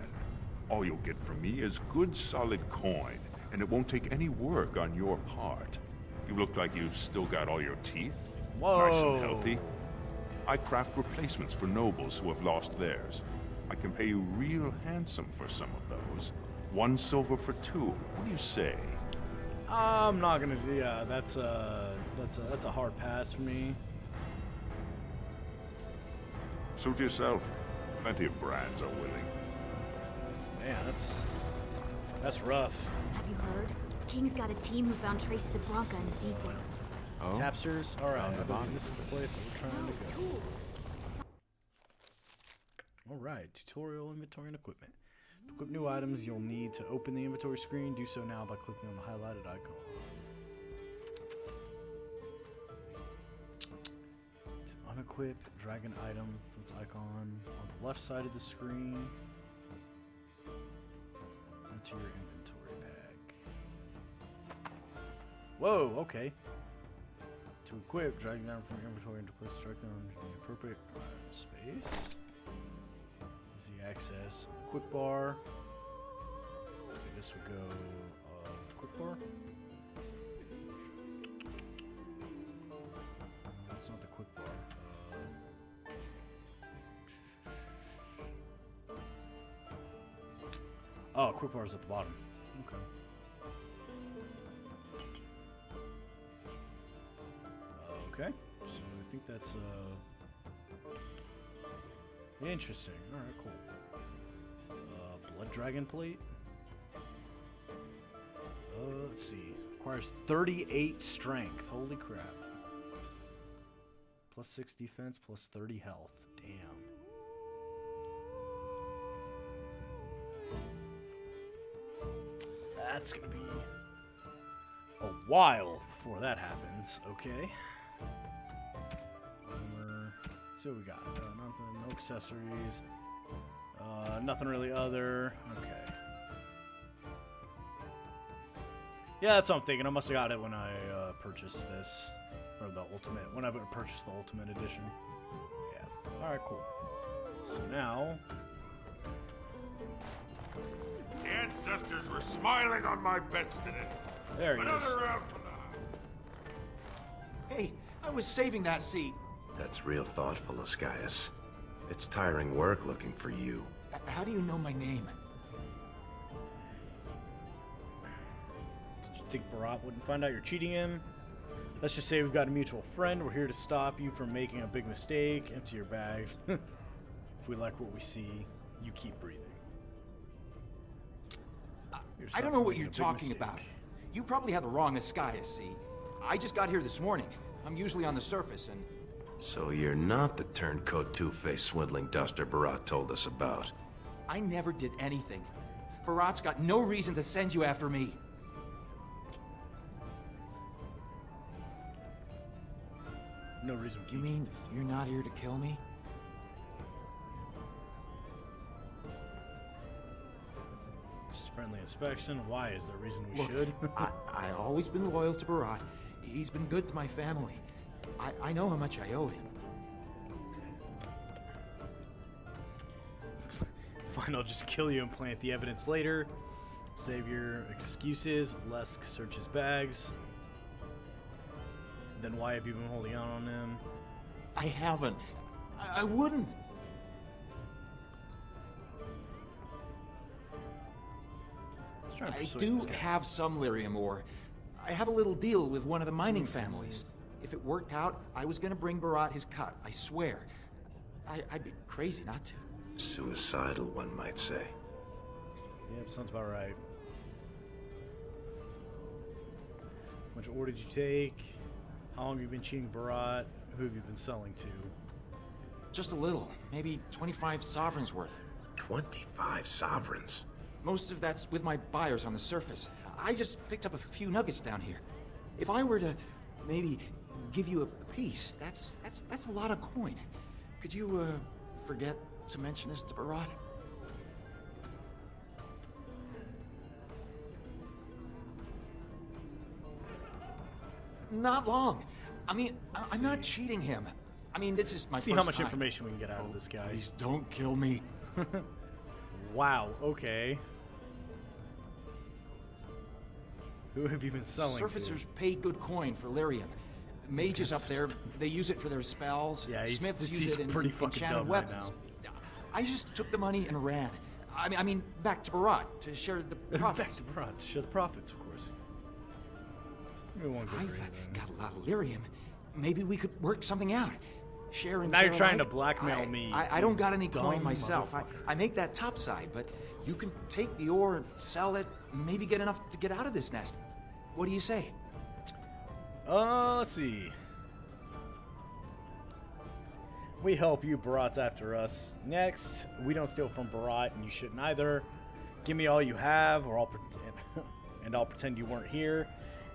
C: All you'll get from me is good solid coin, and it won't take any work on your part. You look like you've still got all your teeth.
A: Whoa.
C: Nice and healthy. I craft replacements for nobles who have lost theirs. I can pay you real handsome for some of those. 1 silver for 2. What do you say?
A: I'm not gonna do. Yeah, that's a hard pass for me.
C: Suit yourself. Plenty of brands are willing.
A: Man, that's rough.
E: Have you heard? King's got a team who found traces of Bronca in the deep woods.
H: Oh?
A: Tapsters. All right, I believe this is the place that we're trying to go.
E: Tools.
A: All right, tutorial inventory and equipment. To equip new items, you'll need to open the inventory screen. Do so now by clicking on the highlighted icon. To unequip, drag an item from its icon on the left side of the screen onto your inventory bag. Whoa, okay. To equip, drag down from your inventory into place directly on the appropriate space. Easy access on the quick bar. Okay, this would go quick bar. It's not the quick bar. Oh, quick bar is at the bottom. Okay. Okay, so I think that's interesting. All right, cool. Blood dragon plate. Let's see. Requires 38 strength. Holy crap. Plus 6 defense, plus 30 health. Damn. That's gonna be a while before that happens. Okay. Armor. So we got nothing, no accessories, nothing really other. Okay. Yeah, that's what I'm thinking. I must have got it when I purchased this, or the ultimate. When I purchased the ultimate edition. Yeah. All right, cool. So now.
C: The ancestors were smiling on my beds today.
A: There he is.
C: Another round for the
K: Hey, I was saving that seat.
G: That's real thoughtful, Oscius. It's tiring work looking for you.
K: How do you know my name?
A: Did you think Barat wouldn't find out you're cheating him? Let's just say we've got a mutual friend. We're here to stop you from making a big mistake. Empty your bags. If we like what we see, you keep breathing.
K: I don't know what you're talking about. You probably have the wrong Oscius, see? I just got here this morning. I'm usually on the surface, and...
G: So you're not the turncoat two-faced swindling duster Barat told us about.
K: I never did anything. Barat's got no reason to send you after me.
A: No reason.
K: You mean you're not here to kill me?
A: Just friendly inspection. Why? Is there a reason we
K: Look,
A: should?
K: I always been loyal to Barat. He's been good to my family. I know how much I owe him.
A: Fine, I'll just kill you and plant the evidence later. Save your excuses. Lesk searches bags. Then why have you been holding out on him?
K: I haven't. I wouldn't. I do have some lyrium ore. I have a little deal with one of the mining families. If it worked out, I was gonna bring Barat his cut, I swear. I'd be crazy not to.
G: Suicidal, one might say.
A: Yep, sounds about right. How much ore did you take? How long have you been cheating Barat? Who have you been selling to?
K: Just a little, maybe 25 sovereigns worth.
G: 25 sovereigns?
K: Most of that's with my buyers on the surface. I just picked up a few nuggets down here. If I were to maybe give you a piece, that's a lot of coin. Could you forget to mention this to Barat? Not long. I mean, I'm not cheating him. I mean, this is my
A: See
K: first
A: how much
K: time.
A: information we can get out of this guy.
K: Please don't kill me.
A: Wow, okay. Who have you been selling
K: Surfacers pay good coin for lyrium. Mages up there, they use it for their spells.
A: Yeah,
K: Smiths
A: he's
K: use it in
A: pretty fucking
K: enchanted
A: dumb right
K: weapons. I just took the money and ran. I mean, back to Barat to share the
A: Back
K: profits.
A: to Barat to share the profits, of course. Give me one good
K: I've
A: reason.
K: got a lot of lyrium. Maybe we could work something out. Share and
A: Now you're
K: share
A: trying to
K: alike.
A: blackmail me,
K: I don't got any
A: dumb
K: coin myself.
A: motherfucker.
K: I make that topside, but you can take the ore, sell it, maybe get enough to get out of this nest. What do you say?
A: Let's see. We help you, Barat's after us. Next, we don't steal from Barat, and you shouldn't either. Give me all you have, or I'll pretend, and I'll pretend you weren't here.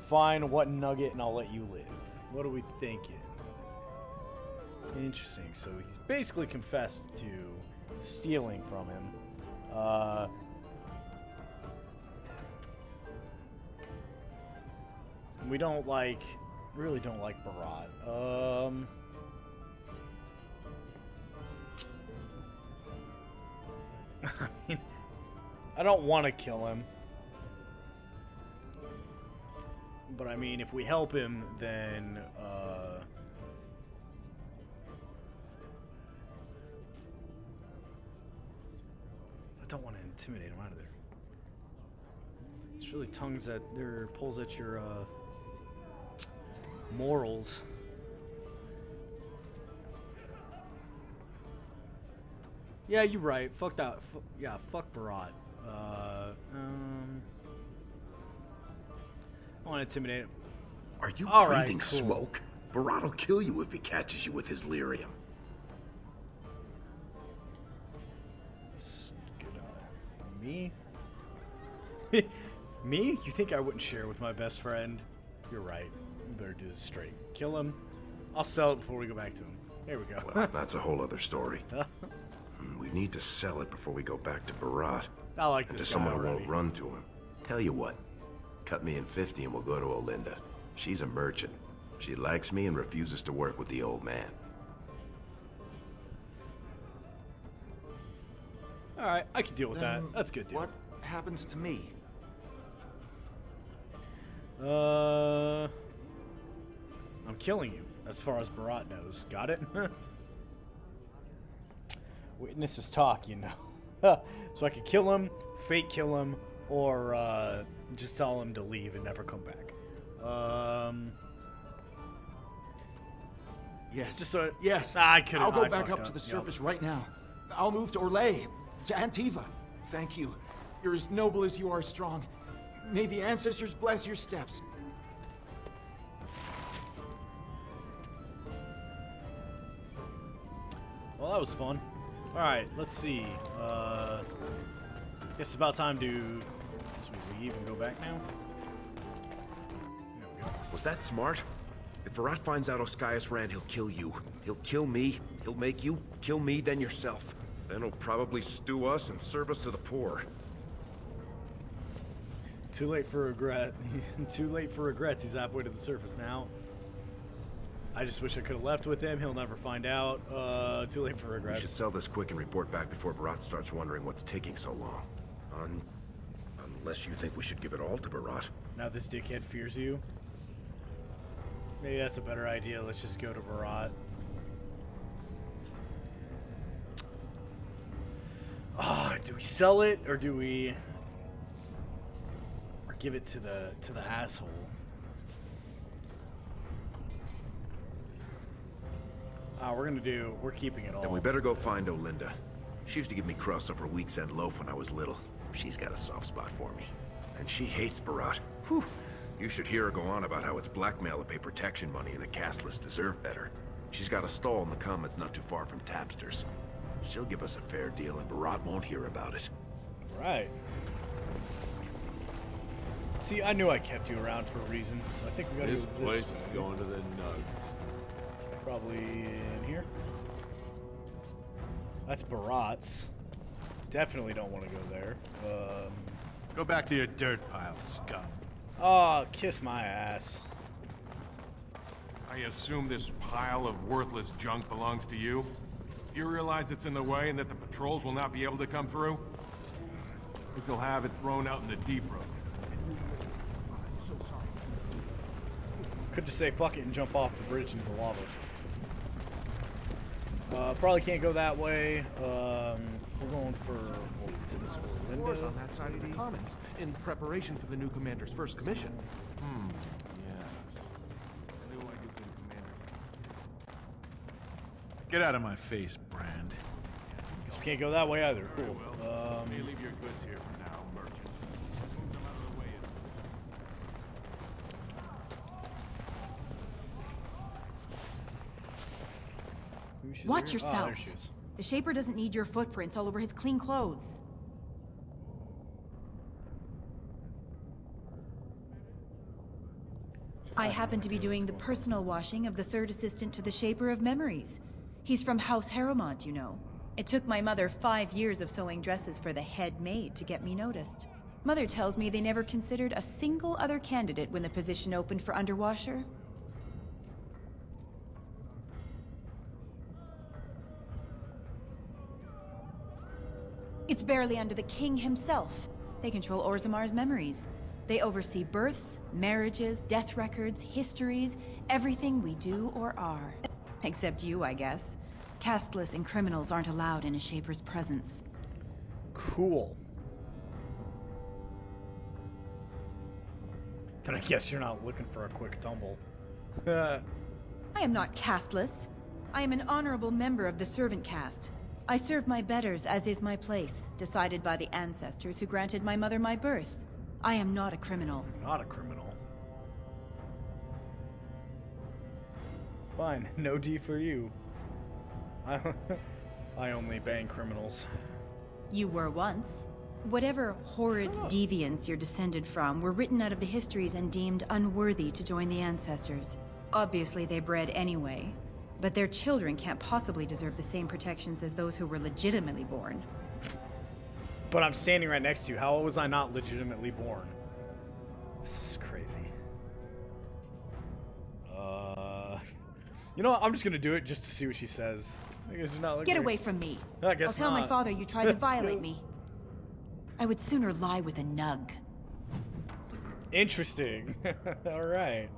A: Find what nugget, and I'll let you live. What are we thinking? Interesting. So he's basically confessed to stealing from him. We don't really don't like Barat. I mean, I don't want to kill him. But I mean, if we help him, then, I don't want to intimidate him either. It's really pulls at your, morals. Yeah, you're right. Fuck that. Yeah, fuck Barat. I want to intimidate him.
C: Are you
A: All right,
C: breathing
A: cool.
C: smoke? Barat will kill you if he catches you with his lyrium.
A: Me? Me? You think I wouldn't share with my best friend? You're right. We better do this straight. Kill him. I'll sell it before we go back to him. There we go.
G: Well, that's a whole other story. We need to sell it before we go back to Barat.
A: I like
G: And
A: this
G: to
A: guy
G: someone who
A: already.
G: won't run to him. Tell you what, cut me in 50 and we'll go to Olinda. She's a merchant. She likes me and refuses to work with the old man.
A: Alright, I can deal with that.
K: Then
A: That's a good deal.
K: What happens to me?
A: I'm killing you, as far as Barat knows. Got it? Witnesses talk, you know. So I could kill him, fake kill him, or just tell him to leave and never come back.
K: Yes.
A: Just so
K: yes.
A: I could.
K: I'll go back up to the surface right now. I'll move to Orlais, to Antiva. Thank you. You're as noble as you are strong. May the ancestors bless your steps.
A: Well, that was fun. All right, let's see. Guess it's about time to. Guess we leave and go back now. There we go.
G: Was that smart? If Barat finds out Oscaius ran, he'll kill you. He'll kill me. He'll make you kill me, then yourself. Then he'll probably stew us and serve us to the poor.
A: Too late for regret. Too late for regrets. He's halfway to the surface now. I just wish I could have left with him. He'll never find out. Too late for
G: We should
A: regrets.
G: sell this quick and report back before Barat starts wondering what's taking so long. Unless you think we should give it all to Barat.
A: Now this dickhead fears you. Maybe that's a better idea. Let's just go to Barat. Ah, do we sell it or do we or give it to the asshole? We're keeping it all.
G: Then we better go find Olinda. She used to give me crusts over week's end loaf when I was little. She's got a soft spot for me. And she hates Barat. Whew. You should hear her go on about how it's blackmail to pay protection money and the castless deserve better. She's got a stall in the commons not too far from Tapster's. She'll give us a fair deal and Barat won't hear about it.
A: Right. See, I knew I kept you around for a reason, so I think we gotta
H: This
A: go
H: place
A: this
H: is
A: way.
H: going to the nugs.
A: Probably in here. That's Barat's. Definitely don't want to go there.
L: Go back to your dirt pile, scum.
A: Oh, kiss my ass.
M: I assume this pile of worthless junk belongs to you? You realize it's in the way and that the patrols will not be able to come through? If you'll have it thrown out in the deep road. So sorry.
A: Could just say fuck it and jump off the bridge into the lava. Probably can't go that way. We're going to this
L: Wars
A: window.
L: on that side of the commons in preparation for the new commander's first commission.
M: Yes. I knew I could be commander.
L: Get out of my face, Brand.
A: Guess we can't go that way either. Cool.
M: May leave your goods here for now, merchant. Move them out of the way.
A: Who should
N: Watch
A: there- Oh,
N: yourself.
A: there she is.
N: The Shaper doesn't need your footprints all over his clean clothes. I happen to be doing the personal washing of the third assistant to the Shaper of Memories. He's from House Harrowmont, you know. It took my mother 5 years of sewing dresses for the head maid to get me noticed. Mother tells me they never considered a single other candidate when the position opened for underwasher. It's barely under the king himself. They control Orzamar's memories. They oversee births, marriages, death records, histories, everything we do or are. Except you, I guess. Castless and criminals aren't allowed in a Shaper's presence.
A: Cool. Then I guess you're not looking for a quick tumble.
N: I am not castless. I am an honorable member of the servant caste. I serve my betters as is my place, decided by the ancestors who granted my mother my birth. I am not a criminal.
A: Not a criminal. Fine, no D for you. I only bang criminals.
N: You were once. Whatever horrid deviants you're descended from were written out of the histories and deemed unworthy to join the ancestors. Obviously they bred anyway. But their children can't possibly deserve the same protections as those who were legitimately born.
A: But I'm standing right next to you. How was I not legitimately born? This is crazy. You know what? I'm just gonna do it just to see what she says. I guess she's not looking.
N: Get away from me.
A: I guess
N: I'll tell
A: not.
N: my father you tried to violate me. I would sooner lie with a nug.
A: Interesting. All right.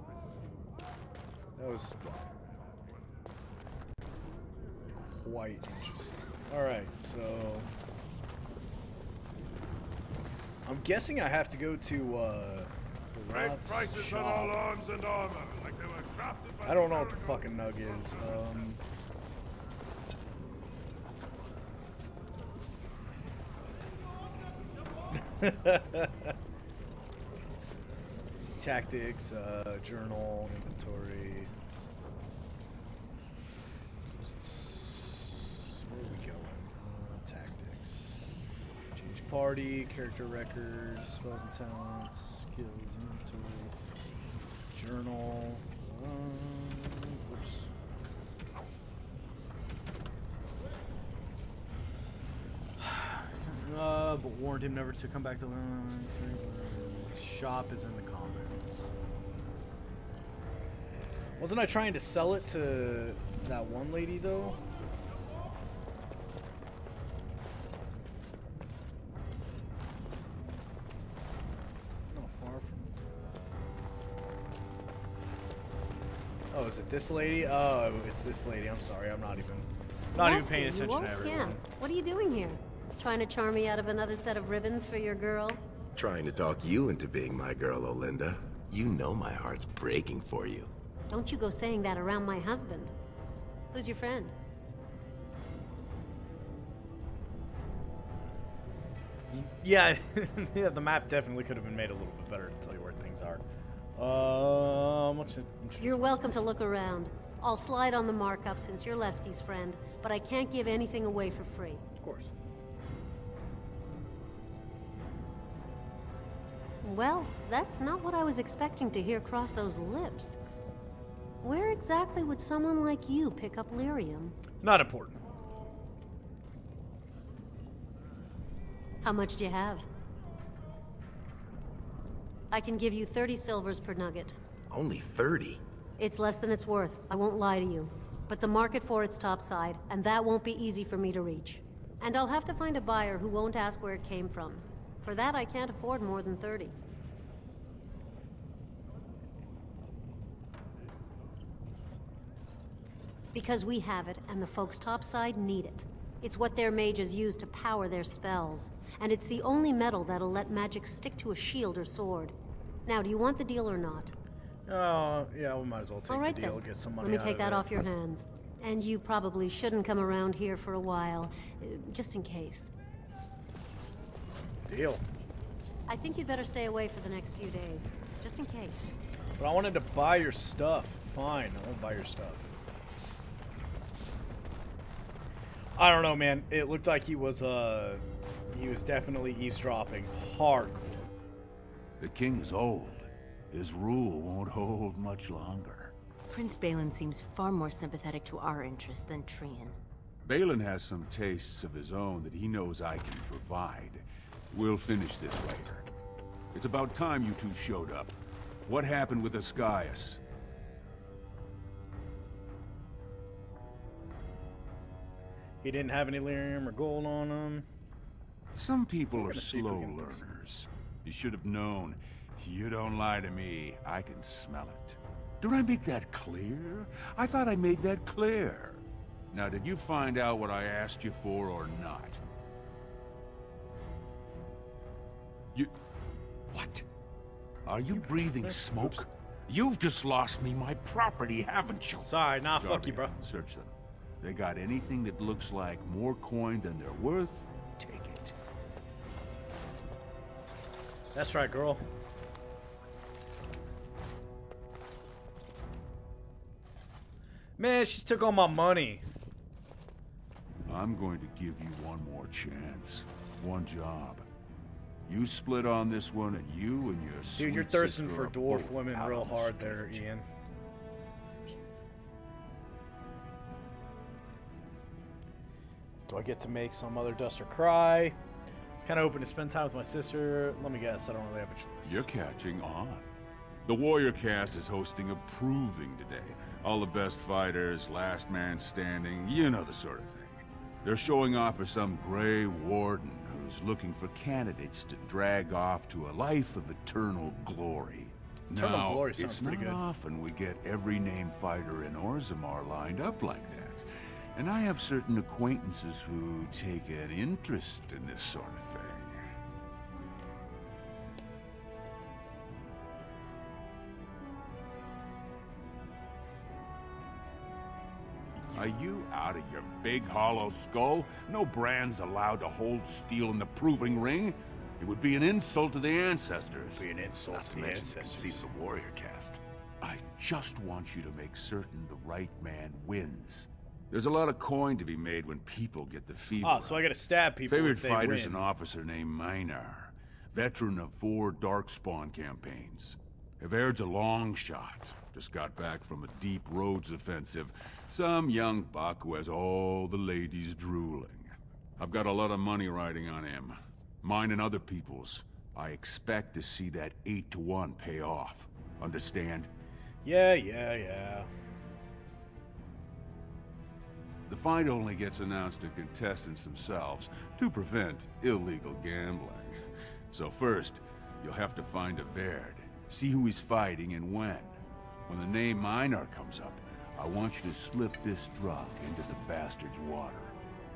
A: That was quite interesting. All right, so I'm guessing I have to go to Barat's
C: Prices on all arms and armor, like they were crafted by
A: I don't know what the fucking nug is. See, tactics, journal, inventory. Where are we going? Tactics. Change party, character records, spells and talents, skills, inventory, journal. Whoops. But warned him never to come back to shop is in the comments. Wasn't I trying to sell it to that one lady though? Not far from. Oh, is it this lady? Oh, it's this lady. I'm sorry. I'm not even paying attention to everyone.
F: What are you doing here? Trying to charm me out of another set of ribbons for your girl?
G: Trying to talk you into being my girl, Olinda. You know my heart's breaking for you.
F: Don't you go saying that around my husband. Who's your friend?
A: Yeah, yeah, the map definitely could have been made a little bit better to tell you where things are. What's it?
F: You're welcome to look around. I'll slide on the markup since you're Leski's friend, but I can't give anything away for free.
A: Of course.
F: Well, that's not what I was expecting to hear cross those lips. Where exactly would someone like you pick up lyrium?
A: Not important.
F: How much do you have? I can give you 30 silvers per nugget.
G: Only 30?
F: It's less than it's worth, I won't lie to you. But the market for it's topside, and that won't be easy for me to reach. And I'll have to find a buyer who won't ask where it came from. For that, I can't afford more than 30. Because we have it, and the folks topside need it. It's what their mages use to power their spells. And it's the only metal that'll let magic stick to a shield or sword. Now, do you want the deal or not?
A: Oh, yeah, we might as well take
F: All right,
A: the deal,
F: then.
A: get some money
F: Let me
A: out
F: take
A: of
F: that
A: it.
F: off your hands. And you probably shouldn't come around here for a while, just in case.
A: Deal.
F: I think you'd better stay away for the next few days, just in case.
A: But I wanted to buy your stuff. Fine, I won't buy your stuff. I don't know, man. It looked like he was definitely eavesdropping hardcore.
D: The king is old. His rule won't hold much longer.
J: Prince Balin seems far more sympathetic to our interests than Trian.
D: Balin has some tastes of his own that he knows I can provide. We'll finish this later. It's about time you two showed up. What happened with Ascaius?
A: He didn't have any lyrium or gold on him.
D: Some people
A: So we're
D: are
A: gonna see if we
D: slow
A: can-
D: learners. You should have known. You don't lie to me. I can smell it. Did I make that clear? I thought I made that clear. Now, did you find out what I asked you for or not? You... What? Are you breathing smoke?
A: Oops.
D: You've just lost me my property, haven't you?
A: Sorry, nah, fuck you, bro.
D: Search them. They got anything that looks like more coin than they're worth, take it.
A: That's right, girl. Man, she took all my money.
D: I'm going to give you one more chance. One job. You split on this one, and you and your sweet
A: Dude, you're thirsting
D: sister
A: for
D: are
A: dwarf
D: both
A: women
D: out
A: real
D: on the
A: hard there,
D: street.
A: Ian. Do I get to make some other duster cry? I was kind of hoping to spend time with my sister. Let me guess, I don't really have a choice.
D: You're catching on. The Warrior Cast is hosting a proving today. All the best fighters, last man standing, you know the sort of thing. They're showing off for some Grey Warden who's looking for candidates to drag off to a life of eternal glory.
A: Eternal glory sounds
D: it's
A: pretty
D: not
A: good.
D: often we get every named fighter in Orzammar lined up like that. And I have certain acquaintances who take an interest in this sort of thing. Are you out of your big hollow skull? No brand's allowed to hold steel in the proving ring. It would be an insult to the ancestors.
A: Be an insult
D: Not
A: to the
D: mention
A: ancestors.
D: conceit the Warrior Cast. I just want you to make certain the right man wins. There's a lot of coin to be made when people get the fever.
A: Ah, so I gotta stab people
D: Favorite
A: if they
D: fighter's
A: win.
D: an officer named Minar, veteran of 4 Darkspawn campaigns. Everd's a long shot. Just got back from a deep Rhodes offensive. Some young buck who has all the ladies drooling. I've got a lot of money riding on him. Mine and other people's. I expect to see that 8-to-1 pay off. Understand?
A: Yeah.
D: The fight only gets announced to contestants themselves to prevent illegal gambling. So first, you'll have to find Everd, see who he's fighting and when. When the name Minar comes up, I want you to slip this drug into the bastard's water.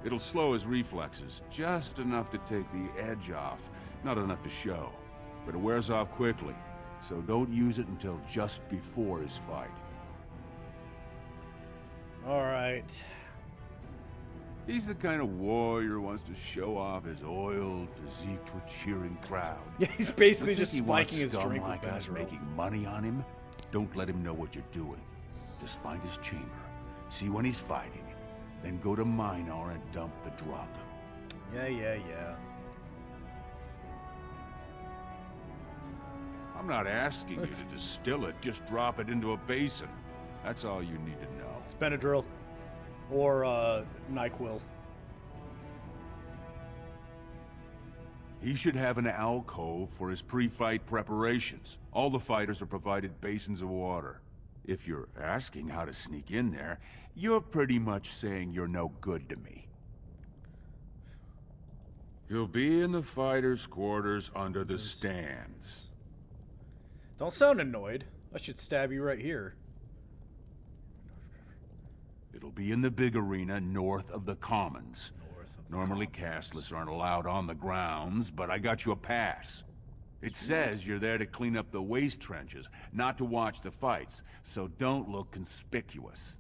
D: It'll slow his reflexes, just enough to take the edge off, not enough to show. But it wears off quickly, so don't use it until just before his fight.
A: Alright.
D: He's the kind of warrior who wants to show off his oiled physique to a cheering crowd.
A: Yeah, he's basically
D: You think
A: just
D: he wants
A: spiking his
D: scum
A: drink with
D: like us
A: Benadryl.
D: making money on him? Don't let him know what you're doing. Just find his chamber, see when he's fighting, then go to Minar and dump the drug.
A: Yeah.
D: I'm not asking you to distill it, just drop it into a basin. That's all you need to know.
A: It's Benadryl. Or, NyQuil.
D: He should have an alcove for his pre-fight preparations. All the fighters are provided basins of water. If you're asking how to sneak in there, you're pretty much saying you're no good to me. You'll be in the fighters' quarters under the stands.
A: Don't sound annoyed. I should stab you right here.
D: It'll be in the big arena north of the Commons. Normally castless aren't allowed on the grounds, but I got you a pass. It says you're there to clean up the waste trenches, not to watch the fights, so don't look conspicuous.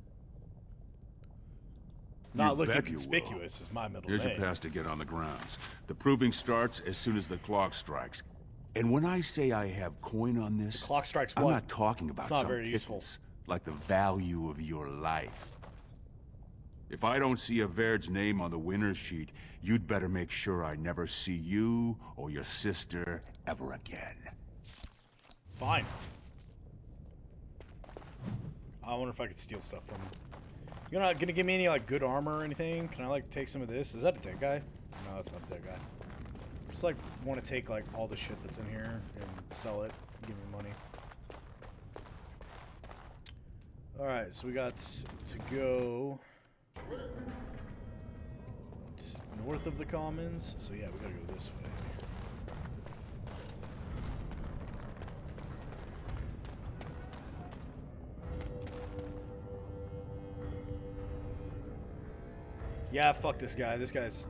A: Not
D: You
A: looking
D: bet you will.
A: conspicuous is my middle
D: Here's
A: name.
D: your pass to get on the grounds. The proving starts as soon as the clock strikes. And when I say I have coin on this,
A: The clock strikes
D: I'm
A: what?
D: not talking about
A: It's not
D: some
A: very useful.
D: pittance, like the value of your life. If I don't see Everd's name on the winner's sheet, you'd better make sure I never see you or your sister ever again.
A: Fine. I wonder if I could steal stuff from him. You're not gonna give me any, like, good armor or anything? Can I, like, take some of this? Is that a dead guy? No, that's not a dead guy. Just, like, want to take, like, all the shit that's in here and sell it. Give me money. Alright, so we got to go north of the Commons. So, yeah, we gotta go this way. Yeah, fuck this guy. This guy's...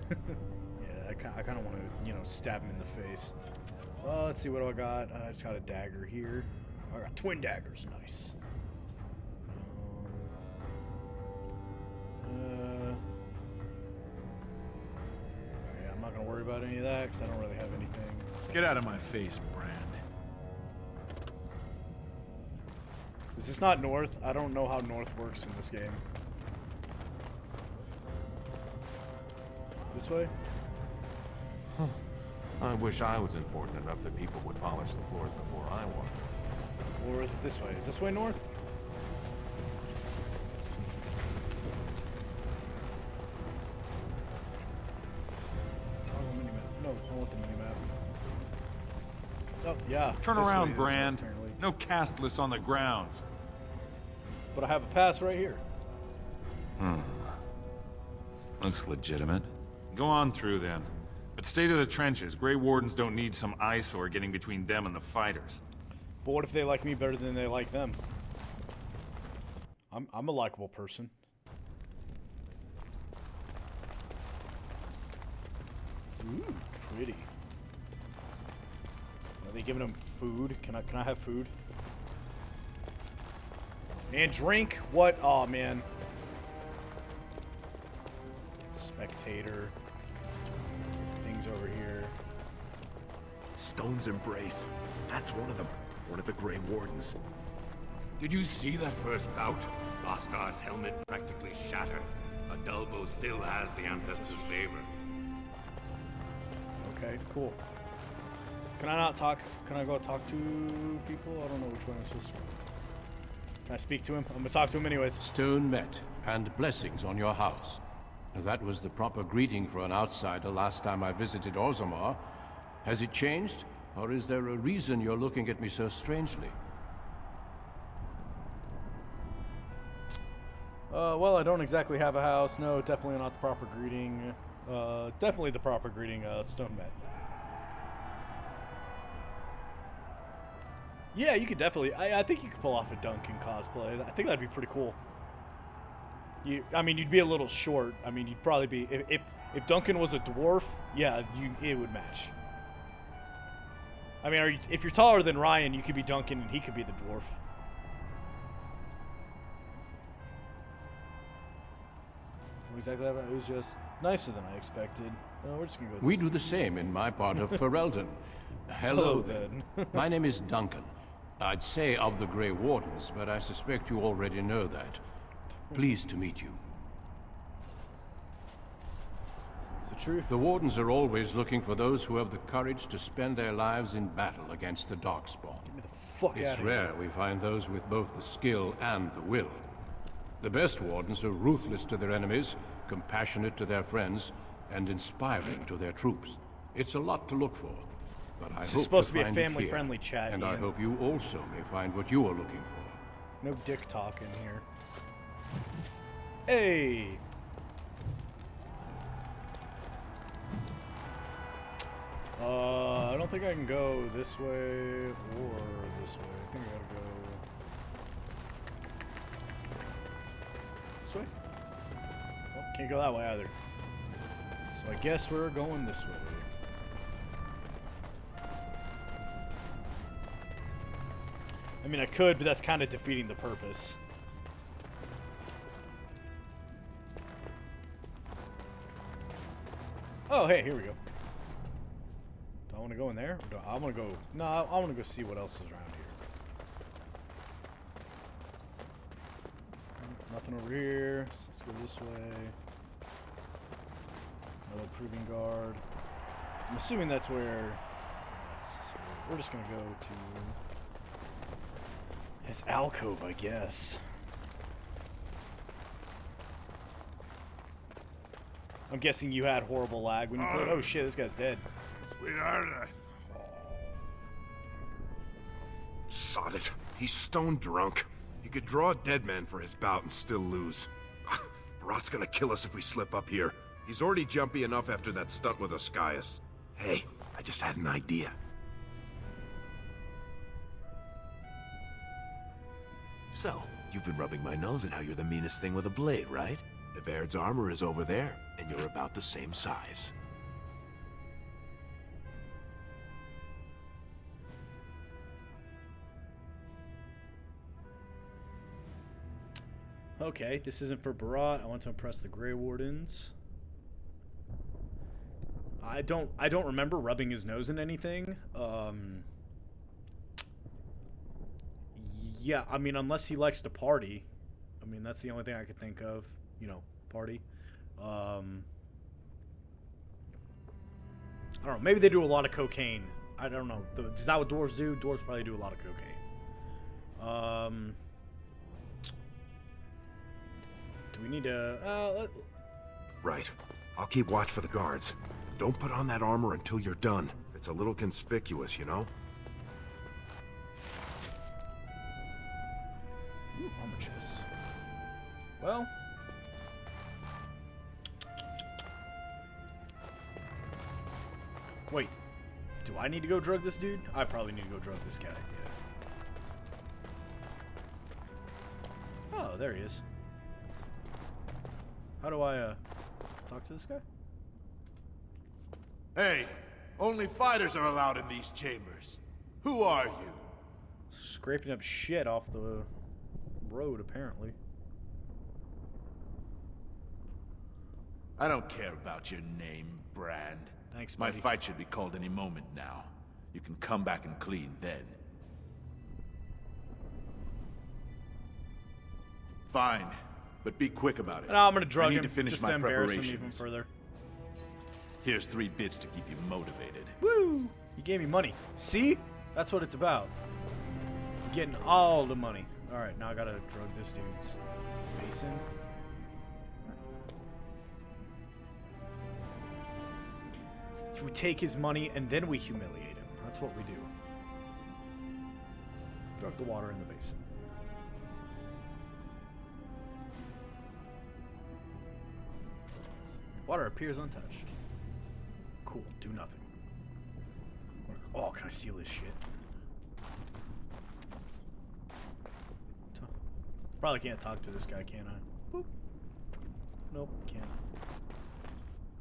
A: yeah, I kind of want to, you know, stab him in the face. Let's see, what do I got? I just got a dagger here. I got twin daggers. Nice. Alright, I'm not going to worry about any of that because I don't really have anything. So
L: Get out of my face, Brand.
A: Is this not north? I don't know how north works in this game. This way?
O: I wish I was important enough that people would polish the floors before I walked.
A: Or is it this way? Is this way north? Yeah.
L: Turn
A: this way
L: around,
A: this way,
L: Brand.
A: apparently.
L: No castless on the grounds.
A: But I have a pass right here.
L: Looks legitimate. Go on through then. But stay to the trenches. Grey Wardens don't need some eyesore getting between them and the fighters.
A: But what if they like me better than they like them? I'm a likable person. Ooh, pretty. Are they giving them food? Can I have food? And drink? What? Oh man. Spectator. Things over here.
G: Stone's Embrace. That's one of them. One of the Grey Wardens.
B: Did you see that first bout? Lostar's helmet practically shattered. Adalbo still has the Ancestors' favor.
A: Okay, cool. Can I not talk? Can I go talk to people? I don't know which one I'm supposed to. Can I speak to him? I'm gonna talk to him anyways.
B: Stone met, and blessings on your house. That was the proper greeting for an outsider last time I visited Orzammar. Has it changed? Or is there a reason you're looking at me so strangely?
A: Well, I don't exactly have a house. No, definitely not the proper greeting. Definitely the proper greeting, Stone met. Yeah, you could definitely. I think you could pull off a Duncan cosplay. I think that'd be pretty cool. I mean, you'd be a little short. I mean, you'd probably be if Duncan was a dwarf. Yeah, it would match. I mean, if you're taller than Ryan, you could be Duncan and he could be the dwarf. Exactly. It was just nicer than I expected. We're just gonna go.
B: We do the same in my part of Ferelden. Hello then. My name is Duncan. I'd say of the Grey Wardens, but I suspect you already know that. Pleased to meet you.
A: Is it true?
B: The Wardens are always looking for those who have the courage to spend their lives in battle against the Darkspawn.
A: Get me the fuck out
B: It's
A: of here.
B: rare we find those with both the skill and the will. The best Wardens are ruthless to their enemies, compassionate to their friends, and inspiring to their troops. It's a lot to look for, but I
A: This is
B: hope
A: supposed to be a
B: find it
A: family-friendly
B: here,
A: chat,
B: and I
A: Ian.
B: hope you also may find what you are looking for.
A: No dick talk in here. Hey. I don't think I can go this way or this way. I think I gotta go this way. Oh, can't go that way either. So I guess we're going this way. I mean, I could, but that's kind of defeating the purpose. Oh, hey, here we go. Do I want to go in there? Or do I want to go... No, I want to go see what else is around here. Nothing over here. So let's go this way. Another proving guard. I'm assuming that's where... So we're just going to go to... his alcove, I guess. I'm guessing you had horrible lag when you played. Oh shit, this guy's dead.
C: Sweetheart,
G: Sod it. He's stone drunk. He could draw a dead man for his bout and still lose. Barat's gonna kill us if we slip up here. He's already jumpy enough after that stunt with Oscius. Hey, I just had an idea. So, you've been rubbing my nose in how you're the meanest thing with a blade, right? Bavaird's armor is over there, and you're about the same size.
A: Okay, this isn't for Barat. I want to impress the Grey Wardens. I don't remember rubbing his nose in anything. Yeah, I mean, unless he likes to party. I mean, that's the only thing I could think of. You know, party. I don't know. Maybe they do a lot of cocaine. I don't know. Is that what dwarves do? Dwarves probably do a lot of cocaine. Do we need to...
G: Right. I'll keep watch for the guards. Don't put on that armor until you're done. It's a little conspicuous, you know?
A: Well. Wait. Do I need to go drug this dude? I probably need to go drug this guy. Yeah. Oh, there he is. How do I, talk to this guy?
C: Hey, only fighters are allowed in these chambers. Who are you?
A: Scraping up shit off the road, apparently.
C: I don't care about your name, Brand.
A: Thanks,
C: My
A: buddy.
C: fight should be called any moment now. You can come back and clean then. Fine, but be quick about it.
A: No, I'm gonna drug
C: I need
A: him
C: to finish
A: just
C: my
A: to embarrass him even
C: preparations.
A: further.
C: Here's 3 bits to keep you motivated.
A: Woo! He gave me money. See? That's what it's about. Getting all the money. Alright, now I gotta drug this dude's face in. We take his money and then we humiliate him. That's what we do. Drug the water in the basin. Water appears untouched. Cool, do nothing. Oh, can I steal his shit? Probably can't talk to this guy, can I? Boop. Nope, can't.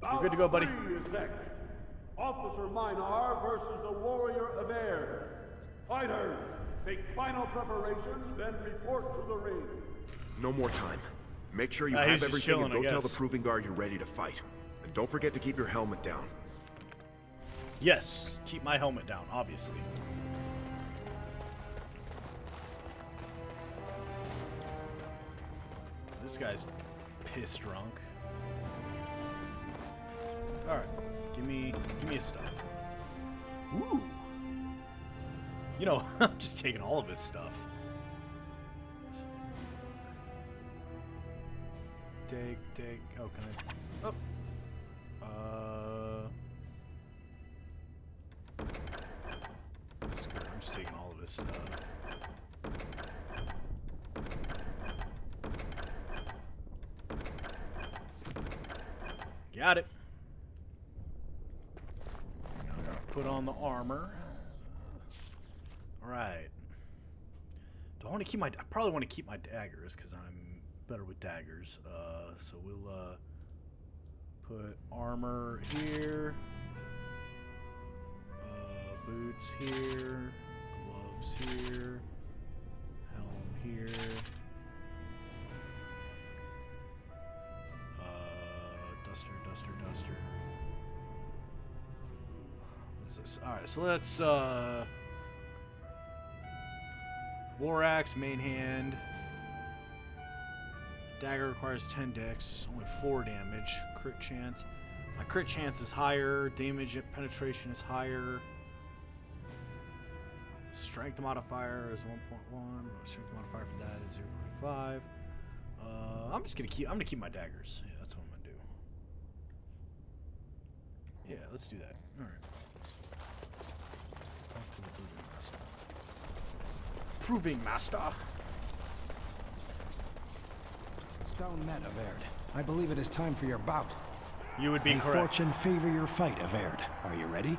A: You're good to go, buddy.
P: Is next. Officer Minar versus the Warrior of Air. Fighters, make final preparations, then report to the ring.
G: No more time. Make sure you
A: he's
G: have
A: just
G: everything
A: chilling,
G: and go
A: I
G: tell the
A: guess.
G: Proving Guard you're ready to fight. And don't forget to keep your helmet down.
A: Yes, keep my helmet down, obviously. This guy's pissed drunk. Alright, give me his stuff. Ooh. You know, I'm just taking all of his stuff. Take. Oh, can I? Oh. Screw it, I'm just taking all of his stuff. Got it. Now I gotta put on the armor. Alright. Do I want to keep my... I probably want to keep my daggers, because I'm better with daggers. So we'll, put armor here. Boots here. Gloves here. Helm here. Duster. What is this? Alright, so let's, War Axe, main hand. Dagger requires 10 dex, only 4 damage. Crit chance. My crit chance is higher. Damage and penetration is higher. Strength modifier is 1.1. Strength modifier for that is 0.5. I'm gonna keep my daggers. Yeah, that's what I'm gonna do. Yeah, let's do that. Alright. Talk to the Proving Master. Proving Master?
Q: Stone men, Averd. I believe it is time for your bout.
A: You would be
Q: May
A: correct.
Q: fortune favor your fight, Averd. Are you ready?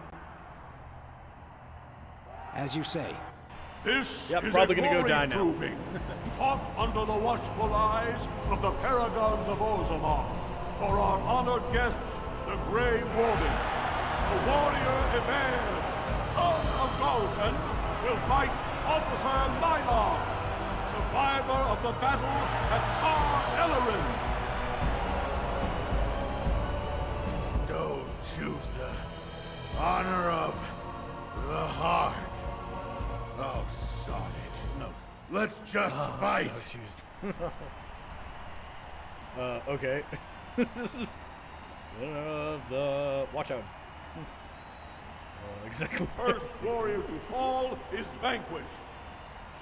Q: As you say.
P: This
A: Yep,
P: is
A: probably
P: a
A: gonna go
P: glory
A: down now.
P: proving, fought under the watchful eyes of the paragons of Orzammar. For our honored guests, the Grey Warden, the warrior Evair, son of Galton, will fight Officer Minar, survivor of the battle at Tar Ellerin.
C: Don't choose the honor of the heart. Oh, sod it.
A: No.
C: Let's just fight.
A: Okay. This is the watch out. Exactly.
P: First warrior to fall is vanquished.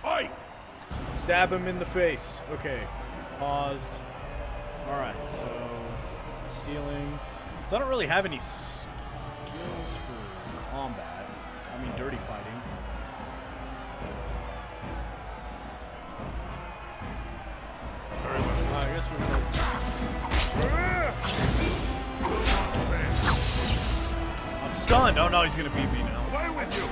P: Fight!
A: Stab him in the face. Okay. Paused. Alright, so stealing. So I don't really have any skills for combat. I mean dirty fighting. guess we're gonna... I'm stunned. Oh no, he's gonna beat me now.
C: Away with you!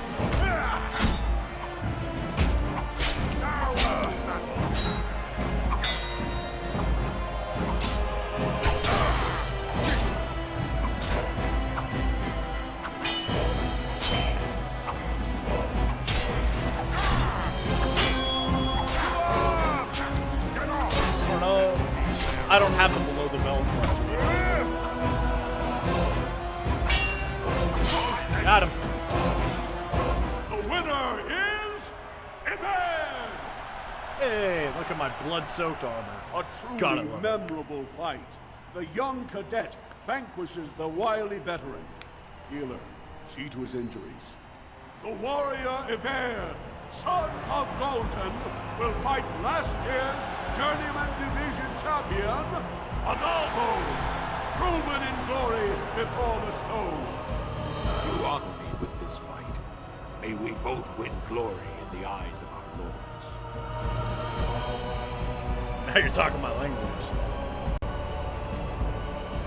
A: I don't have them below the belt. Got him.
P: The winner is Evan!
A: Hey, look at my blood-soaked armor.
P: A truly memorable fight. The young cadet vanquishes the wily veteran. Healer, see to his injuries. The warrior Evan, son of Galton, will fight last year's Journeyman Division champion, Adalbo, proven in glory before the stone.
B: You honor me with this fight. May we both win glory in the eyes of our lords.
A: Now you're talking my language.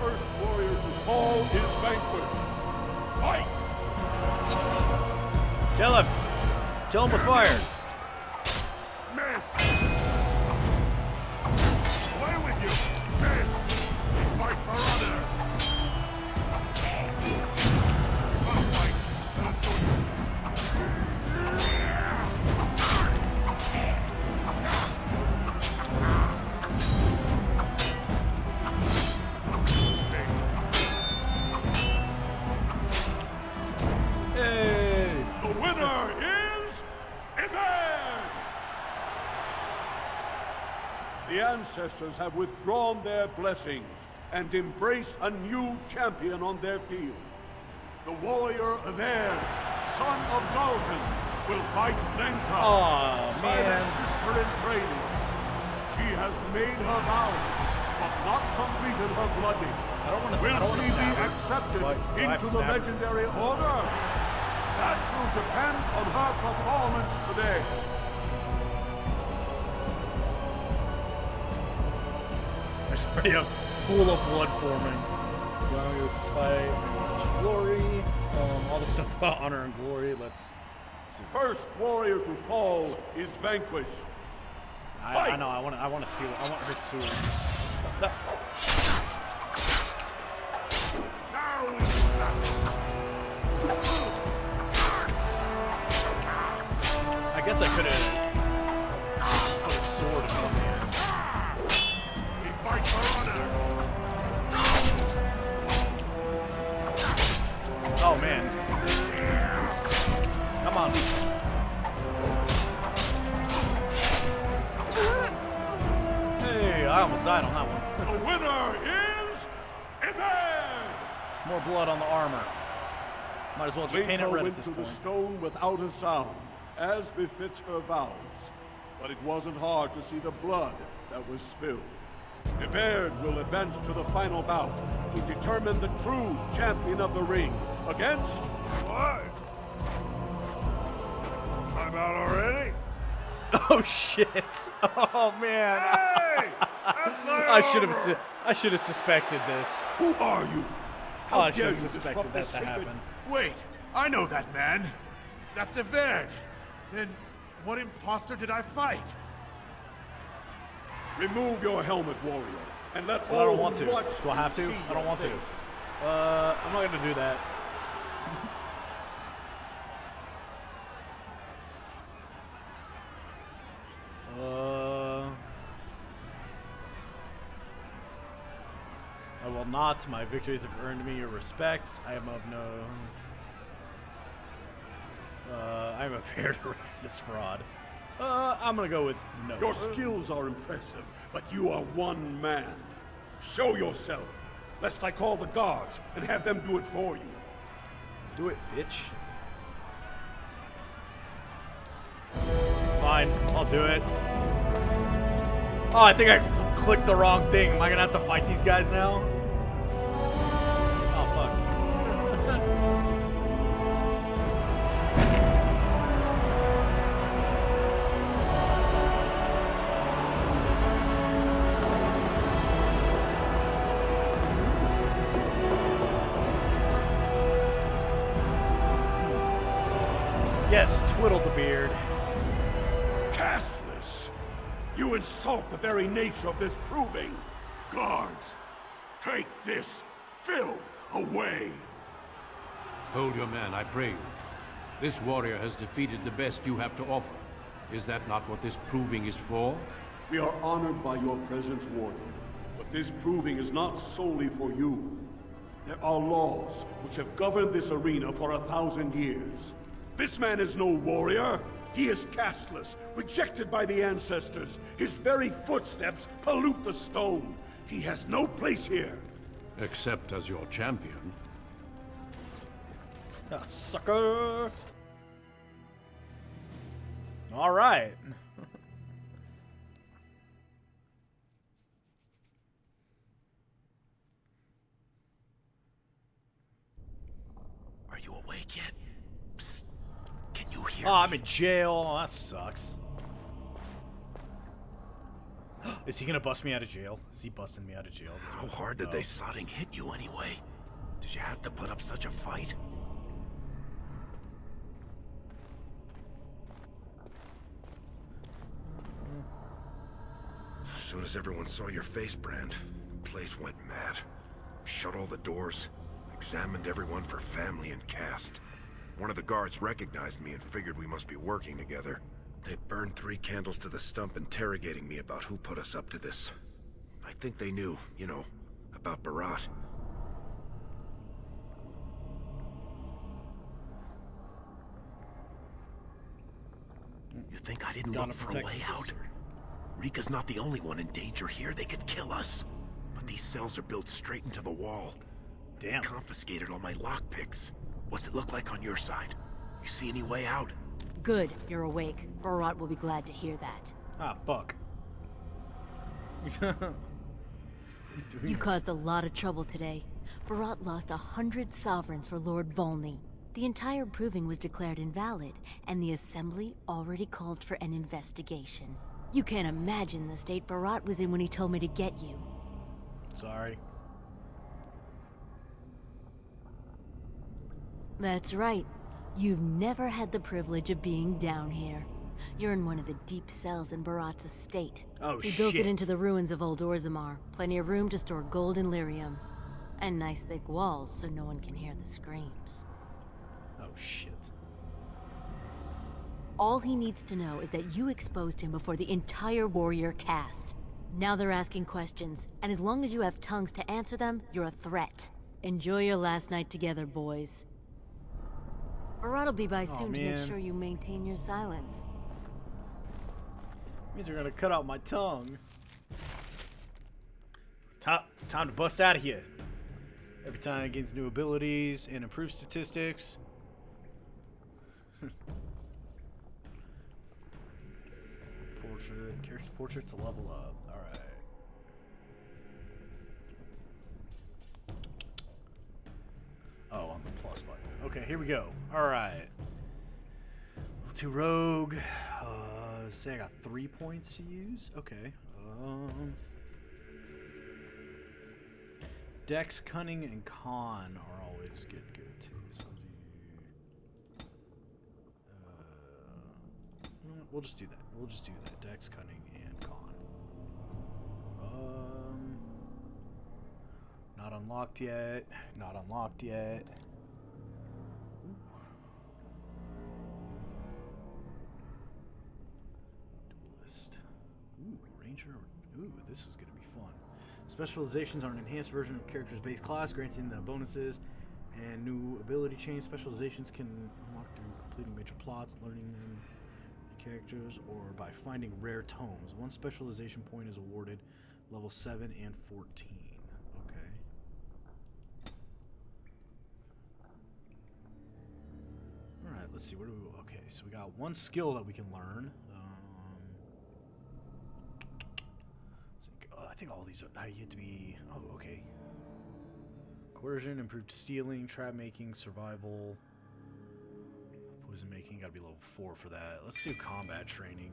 P: First warrior to fall is vanquished. Fight!
A: Kill him! Kill him with fire!
C: Miss! Away with you! Miss! Fight for honor!
A: Hey!
P: The winner is Evan! The ancestors have withdrawn their blessings and embrace a new champion on their field. The warrior Evan, son of Galton, will fight Lenka, Simon's sister in training. She has made her vows, but not completed her blooding. Will she be accepted into the legendary order? That will depend on her performance today.
A: There's already a pool of blood forming. Going with this fight, glory, all the stuff about honor and glory. Let's see.
P: First warrior to fall is vanquished.
A: I know. I want to steal. I want her sword. I guess I could have put a sword in her hand.
C: We fight for honor!
A: Oh man. Come on. Hey, I almost died on that one.
P: The winner is Evan!
A: More blood on the armor. Might as well just paint it red at this
P: went to
A: point.
P: the stone without a sound, as befits her vows. But it wasn't hard to see the blood that was spilled. Everd will advance to the final bout to determine the true champion of the ring against...
C: What? I'm out already?
A: Oh shit! Oh man!
C: Hey! That's my
A: I should have suspected this.
P: Who are you?
A: Oh, I should have suspected that to happen.
C: Wait, I know that man. That's Everd. Then what imposter did I fight?
P: Remove your helmet, warrior, and let
A: Well, I
P: all
A: don't want
P: who
A: to.
P: watch
A: Do I have to?
P: see
A: I don't
P: your
A: want to.
P: face.
A: I'm not gonna do that. I will not. My victories have earned me your respect. I am of no... I am afraid to risk this fraud. I'm gonna go with no.
P: Your skills are impressive, but you are one man. Show yourself, lest I call the guards and have them do it for you.
A: Do it, bitch. Fine, I'll do it. Oh, I think I clicked the wrong thing. Am I gonna have to fight these guys now? Oh, fuck. Yes, twiddle the beard.
P: Castless! You insult the very nature of this proving! Guards, take this filth away!
B: Hold your man, I pray you. This warrior has defeated the best you have to offer. Is that not what this proving is for?
P: We are honored by your presence, Warden. But this proving is not solely for you. There are laws which have governed this arena for 1,000 years. This man is no warrior. He is castless, rejected by the ancestors. His very footsteps pollute the stone. He has no place here.
B: Except as your champion.
A: Ah, sucker! All right.
G: Are you awake yet? Psst. Can you hear
A: Oh,
G: me?
A: I'm in jail. Oh, that sucks. Is he gonna bust me out of jail? Is he busting me out of jail?
G: How hard did they sodding hit you anyway? Did you have to put up such a fight? As soon as everyone saw your face, Brand, the place went mad. Shut all the doors, examined everyone for family and caste. One of the guards recognized me and figured we must be working together. They burned 3 candles to the stump interrogating me about who put us up to this. I think they knew, you know, about Barat. You think I didn't look for a way out? Rika's not the only one in danger here. They could kill us. But these cells are built straight into the wall.
A: Damn.
G: They confiscated all my lockpicks. What's it look like on your side? You see any way out?
I: Good, you're awake. Barat will be glad to hear that.
A: Ah, fuck.
I: You caused a lot of trouble today. Barat lost 100 sovereigns for Lord Volney. The entire proving was declared invalid, and the Assembly already called for an investigation. You can't imagine the state Barat was in when he told me to get you.
A: Sorry.
I: That's right. You've never had the privilege of being down here. You're in one of the deep cells in Barat's estate.
A: Oh,
I: We
A: shit.
I: built it into the ruins of Old Orzammar. Plenty of room to store gold and lyrium. And nice thick walls so no one can hear the screams.
A: Oh, shit.
I: All he needs to know is that you exposed him before the entire warrior caste. Now they're asking questions, and as long as you have tongues to answer them, you're a threat. Enjoy your last night together, boys. Barat will be by soon to make
A: man.
I: sure you maintain your silence.
A: Means they're gonna cut out my tongue. Time to bust out of here. Every time it gains new abilities and improves statistics. Portrait, character portrait to level up. Alright. Oh, on the plus button. Okay, here we go. Alright. To rogue. Say I got 3 points to use. Okay. Dex, cunning, and con are always good too. So we'll just do that. We'll just do that. Dex, cunning, and con. Not unlocked yet. Not unlocked yet. Duelist. Ooh, ranger. Ooh, this is gonna be fun. Specializations are an enhanced version of character's base class, granting the bonuses and new ability chains. Specializations can unlock through completing major plots, learning them characters, or by finding rare tomes. 1 specialization point is awarded level 7 and 14. Okay. Alright, let's see. Where do we... Okay, so we got 1 skill that we can learn. I think all these are... I get to be... Oh, okay. Coercion, improved stealing, trap making, survival... Poison making, gotta be level 4 for that. Let's do combat training.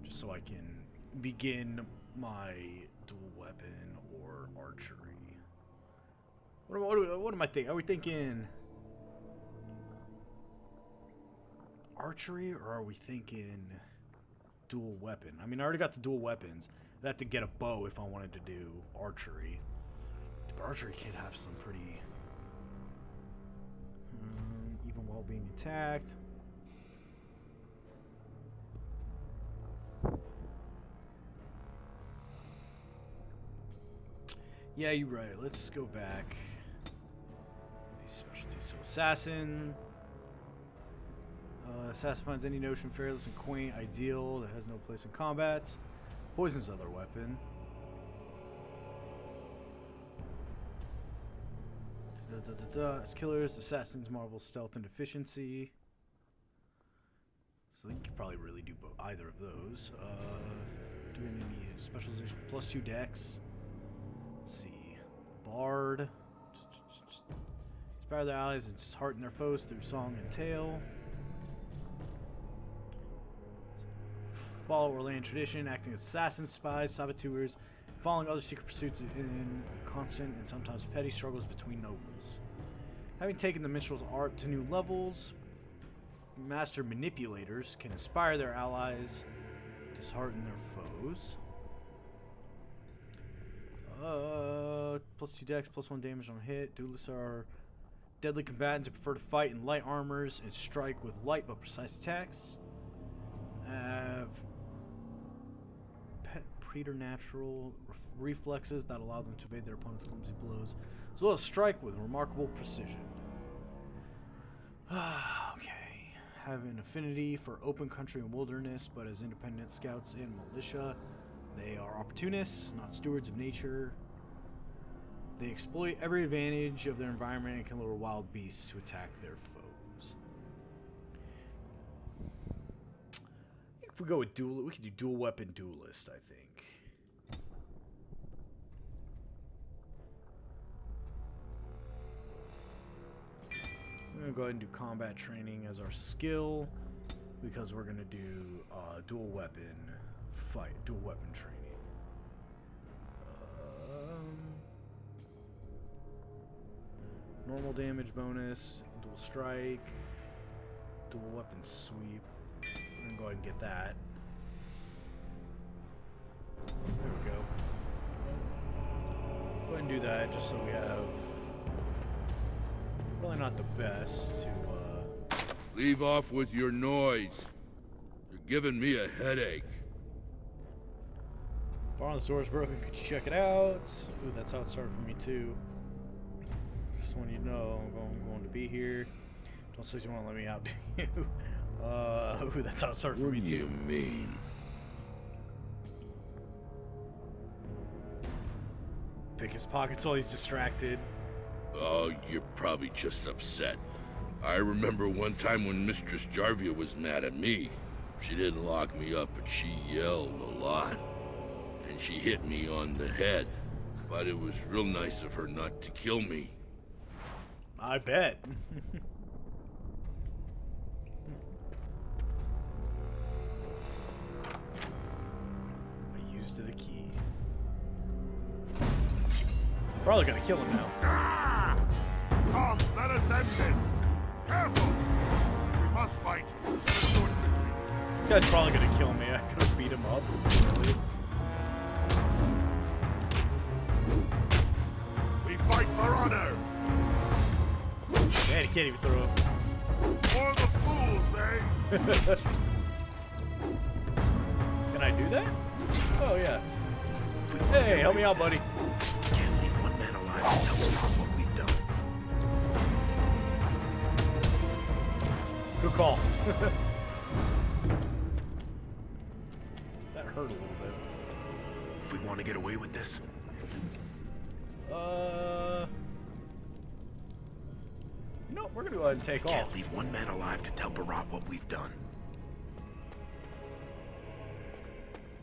A: Just so I can begin my dual weapon or archery. What am I thinking? Are we thinking... archery, or are we thinking dual weapon? I mean, I already got the dual weapons. I'd have to get a bow if I wanted to do archery. But archery could have some pretty... even while being attacked. Yeah, you're right. Let's go back. These specialties. So assassin. Assassin finds any notion fearless and quaint, ideal, that has no place in combat. Poison's other weapon. As killers, assassins, marvel, stealth, and efficiency. So you could probably really do either of those. Doing any specialization? +2 dex. Let's see. Bard. Inspire their allies and dishearten their foes through song and tale. Follow Orlean tradition, acting as assassins, spies, saboteurs, following other secret pursuits in constant and sometimes petty struggles between nobles. Having taken the minstrel's art to new levels, master manipulators can inspire their allies, dishearten their foes. +2 dex, +1 damage on hit. Duelists are deadly combatants who prefer to fight in light armors and strike with light but precise attacks. Preternatural reflexes that allow them to evade their opponent's clumsy blows, as well as strike with remarkable precision. Okay. Have an affinity for open country and wilderness, but as independent scouts and militia, they are opportunists, not stewards of nature. They exploit every advantage of their environment and can lure wild beasts to attack their foes. If we go with dual, we could do dual weapon duelist, I think. I'm gonna go ahead and do combat training as our skill because we're gonna do dual weapon training. Normal damage bonus, dual strike, dual weapon sweep. I'm gonna go ahead and get that. There we go. Go ahead and do that just so we have. Probably not the best to.
R: Leave off with your noise. You're giving me a headache.
A: Bar on the store is broken. Could you check it out? Ooh, that's how it started for me too. Just want you to know I'm going to be here. Don't say you want to let me out, do you? Ooh, that's how it started for me too.
R: What do you mean?
A: Pick his pockets while he's distracted.
R: Oh, you're probably just upset. I remember one time when Mistress Jarvia was mad at me. She didn't lock me up, but she yelled a lot. And she hit me on the head. But it was real nice of her not to kill me.
A: I bet. I used the key. Probably gonna kill him now.
C: Come, let us end this. Careful! We must fight. Let us do it quickly.
A: This guy's probably gonna kill me. I could have beat him up. Really.
C: We fight for honor.
A: Man, he can't even throw up.
C: For the fools, eh?
A: Can I do that? Oh, yeah. Hey, help me out, buddy.
G: Can't leave one man alive to tell us what we've done.
A: Good call. That hurt a little bit.
G: If we want to get away with this.
A: You know, we're gonna go ahead and take off.
G: Can't leave one man alive to tell Barat what we've done.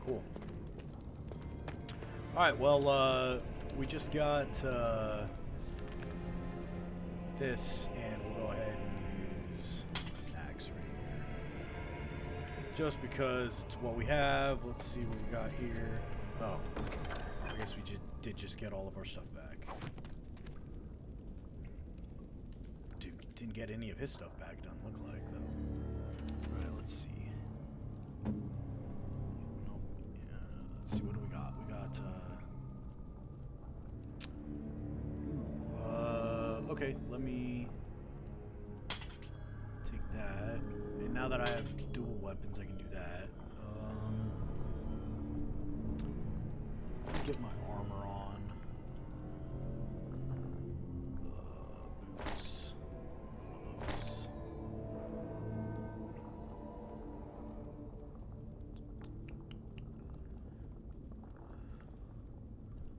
A: Cool. Alright, well, we just got this, and we'll go ahead and use this axe right here. Just because it's what we have. Let's see what we got here. Oh, I guess we did just get all of our stuff back. Didn't get any of his stuff back, doesn't look like, though. Alright, let's see. Nope. Yeah, let's see, what do we got? We got, okay, let me take that. And now that I have dual weapons, I can do that. Get my armor on. Boots. Those.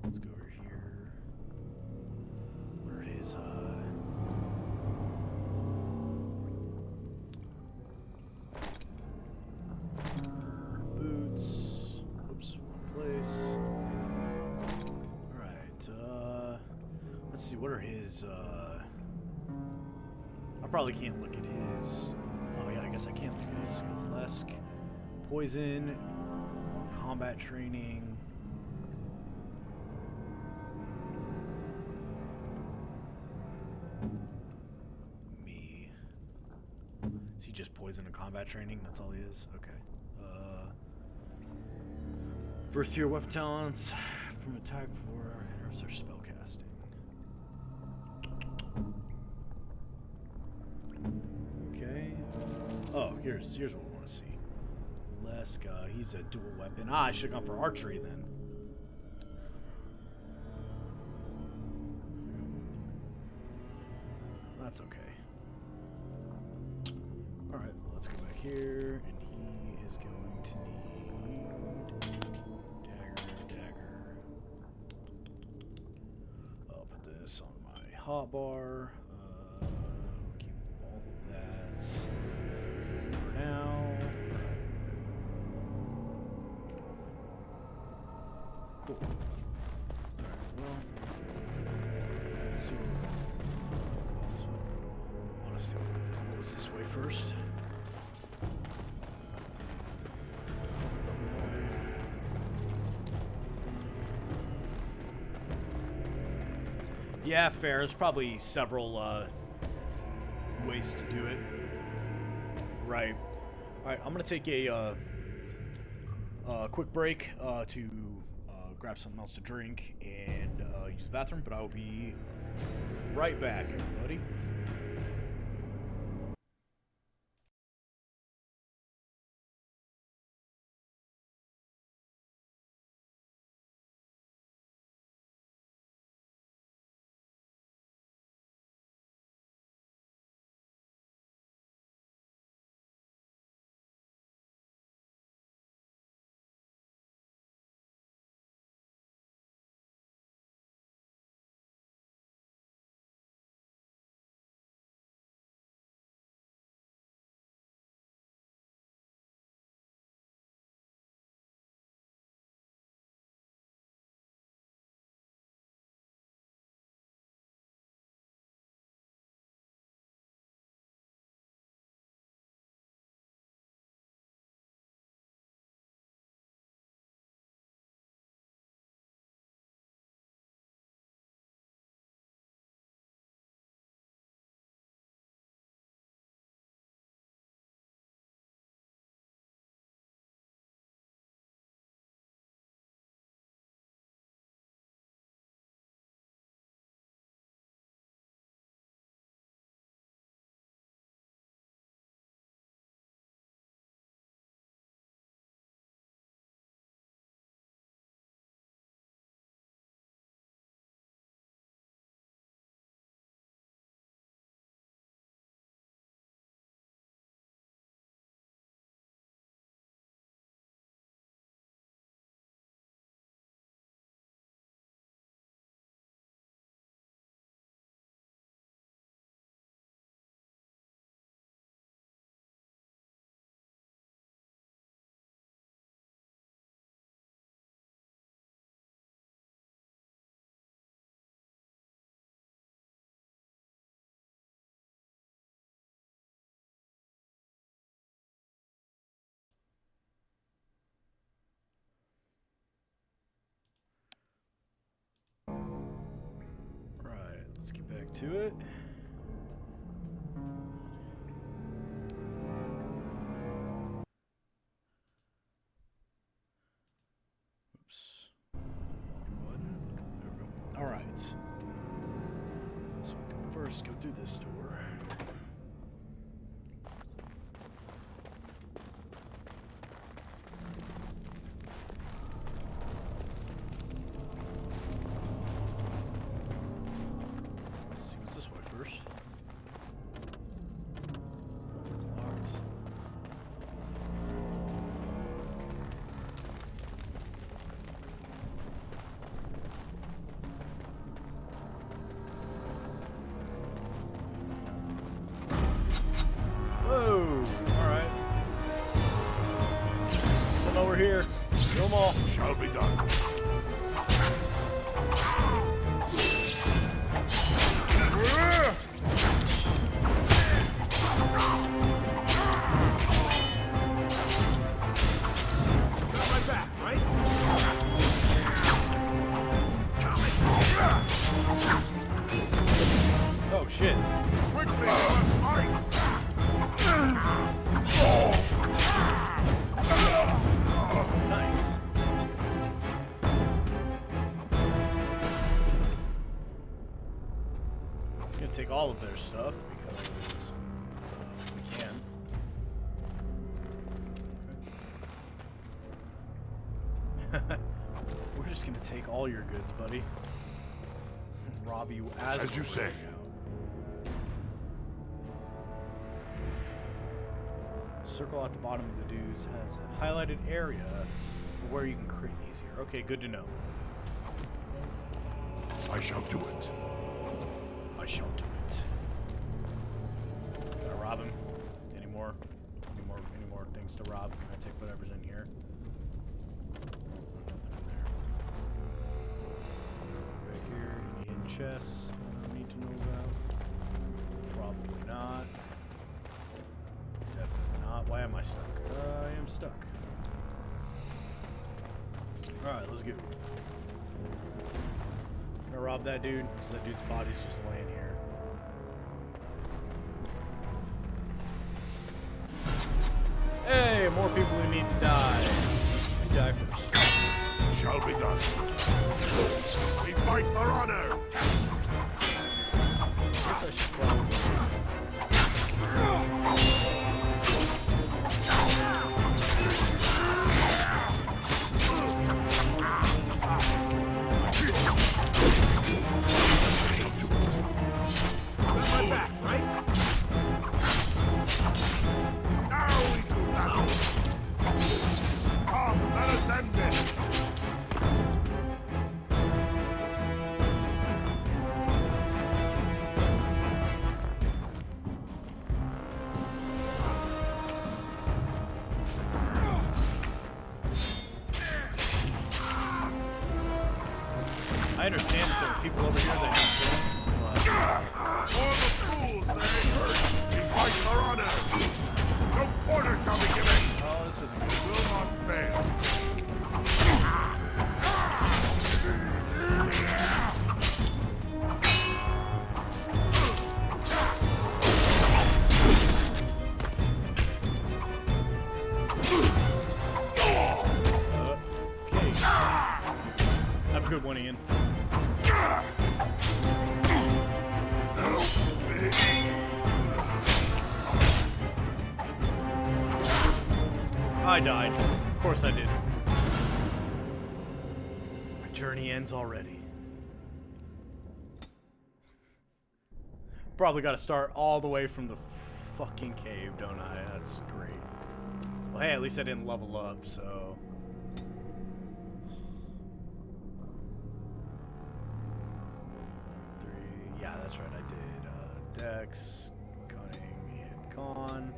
A: Let's go over here. Where his boots. Oops, wrong place. Alright, let's see, what are his, I probably can't look at his, oh yeah, I guess I can't look at his skills. Lesk, poison, combat training. Me. Is he just poison and combat training? That's all he is? Okay. First tier weapon talents from attack for interrupts or spell casting. Okay. Oh, here's what we want to see. Lesk, he's a dual weapon. Ah, I should have gone for archery then. That's okay. Alright, let's go back here, and he is going to need dagger. I'll put this on my hotbar. Keep all of that for now. Cool. Alright, well, let's see what was this way first. Yeah, fair. There's probably several ways to do it. Right. Alright, I'm gonna take a quick break to grab something else to drink and use the bathroom, but I will be right back, everybody. Let's get back to it. Just go through this door. Let's see what's this way first. Locked. Whoa! Alright. Come over here. Kill them all.
C: Shall be done.
A: Got my back, right? Oh shit.
C: Quickly, let's fight!
A: Nice. I'm gonna take all of their stuff because we can. Okay. We're just gonna take all your goods, buddy. Rob you as
C: you
A: we're
C: say.
A: running out. Circle at the bottom of the dudes has a highlighted area for where you can crit easier. Okay, good to know.
C: I shall do it.
A: I shall do it. Can I rob him? Any more things to rob? Can I take whatever's in here? Nothing in there. Right here, any hidden chests that I need to know about? Probably not. Definitely not. Why am I stuck? I am stuck. Alright, let's go. Can I rob that dude? Because that dude's body's just laying here. Hey, more people who need to die. You die first.
C: Shall be done. We fight for honor.
A: I guess I should probably.
C: Got my back, right? Now we do battle. Come, let us end this.
A: I understand that there are people over here that have
C: For the fools, they we fight for honor. No quarter shall be given.
A: Oh, this isn't good.
C: Will not fail.
A: Okay. Have a good one, Ian. I died. Of course I did. My journey ends already. Probably got to start all the way from the fucking cave, don't I? That's great. Well, hey, at least I didn't level up, so... Yeah, that's right, I did. Dex, Cunning, and Con.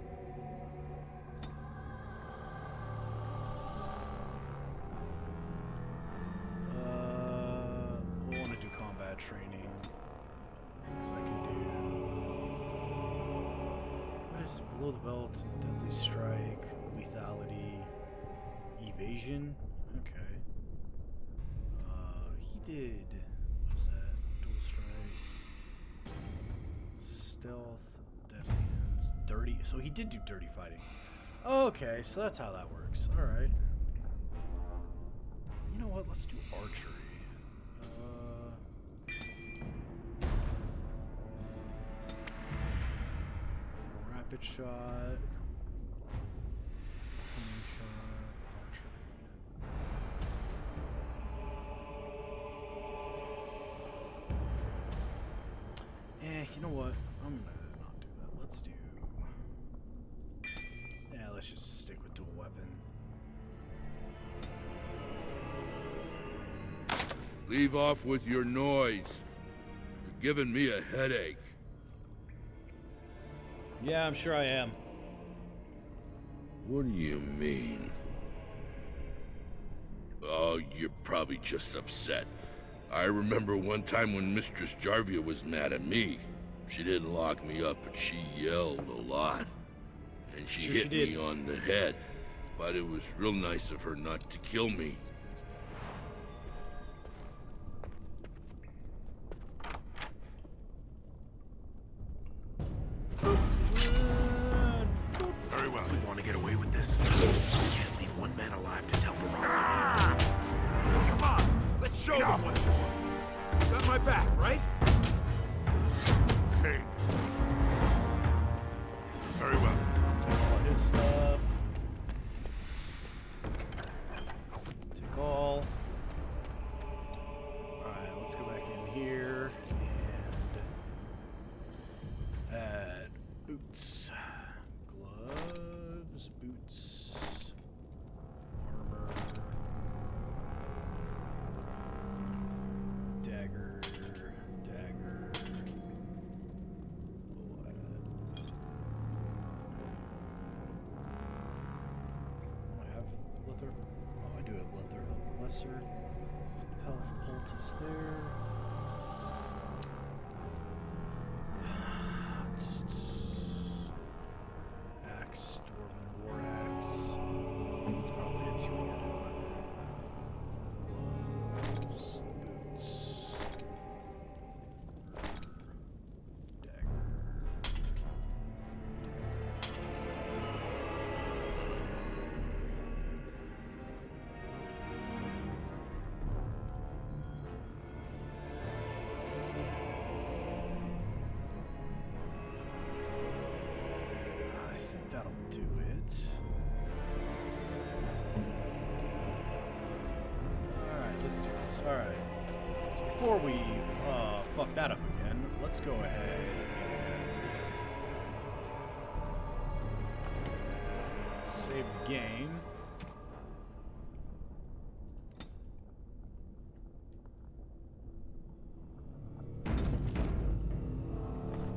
A: We'll want to do combat training. Because I can do... What is below the belt? Deadly strike, lethality, evasion? Okay. He did... What was that? Dual strike. Stealth, deft hands, dirty... So he did do dirty fighting. Okay, so that's how that works. Alright. You know what? Let's do archery. rocket shot. Homing shot. Archery. You know what? I'm gonna not do that. Let's do... Yeah, let's just stick with dual weapon.
R: Leave off with your noise. You're giving me a headache.
A: Yeah, I'm sure I am.
R: What do you mean? Oh, you're probably just upset. I remember one time when Mistress Jarvia was mad at me. She didn't lock me up, but she yelled a lot. And she hit me on the head. But it was real nice of her not to kill me.
G: Very well. We want to get away with this. We can't leave one man alive to tell Barat.
K: Come on, let's show them what you want. You got my back, right?
C: Hey. Very well.
A: Take all his stuff. Take all. Alright, let's go back in here and add boots. Gloves, boots, armor, dagger, dagger. We'll add. Do I have leather? Oh, I do have leather. Lesser health poultice there. Axe, dwarven war axe. That's probably a two-handed weapon. Gloves, boots, dagger. I think that'll do it. Alright, let's do this. Alright. So before we fuck that up again, let's go ahead and save the game.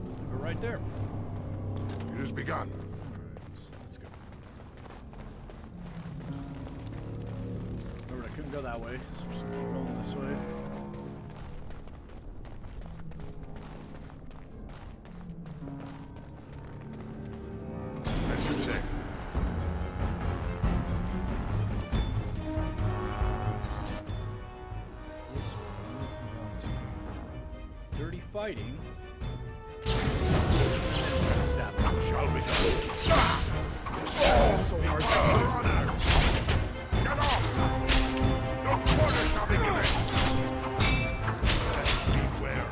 A: Leave it right there.
C: It has begun.
A: So let's go. Remember, I couldn't go that way, so we're just gonna keep rolling this way.
C: As you say.
A: This one, we're on to dirty fighting.
C: Shall we go?
A: So hard.
C: Get off! No quarter shall be given! Let's beware.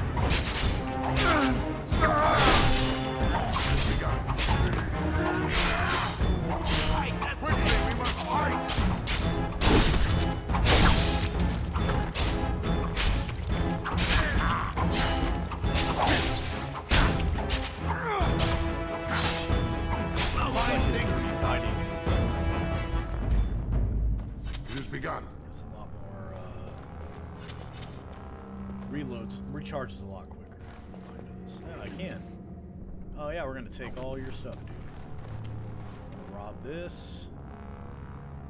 C: Quickly, we must fight! It has begun.
A: There's a lot more reloads. Recharges a lot quicker. Mine does. Yeah, I can. Oh yeah, we're gonna take all your stuff, dude. I'm gonna rob this.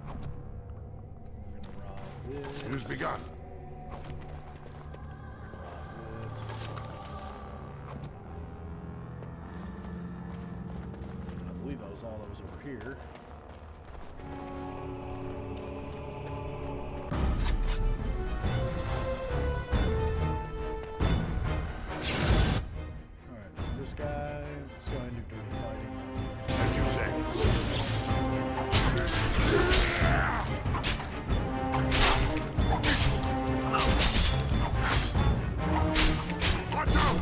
A: We're gonna rob this.
C: It has begun.
A: We're gonna rob this. I believe that was all that was over here. Alright, so this guy, let's go ahead and do dirty fighting.
C: As you say. Watch out!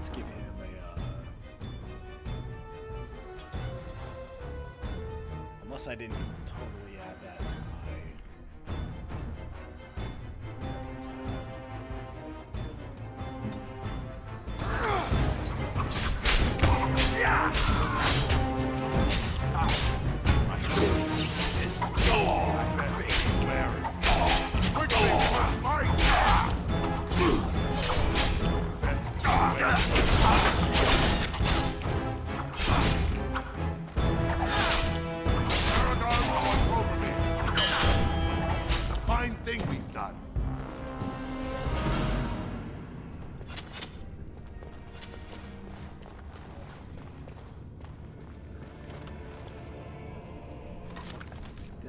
A: let's give him a, unless I didn't totally add that to
C: Fine thing we've done.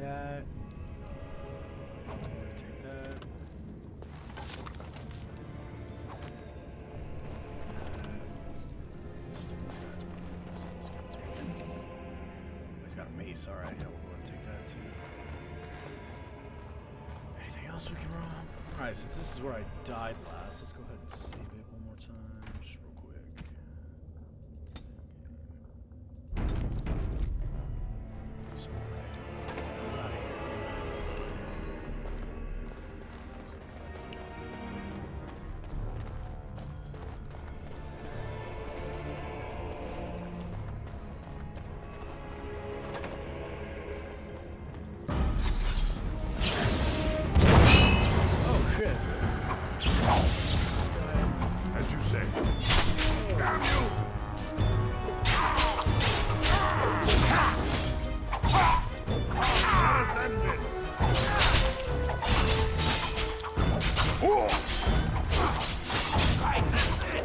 A: that. Take that. He's got a mace. All right, yeah, we'll go ahead and take that too. Anything else we can run? All right, since this is where I died last, let's go ahead and save it one more time, just real quick. So, out of here. Oh shit.
C: As you say. Damn you! Let us end this. Right, that's it.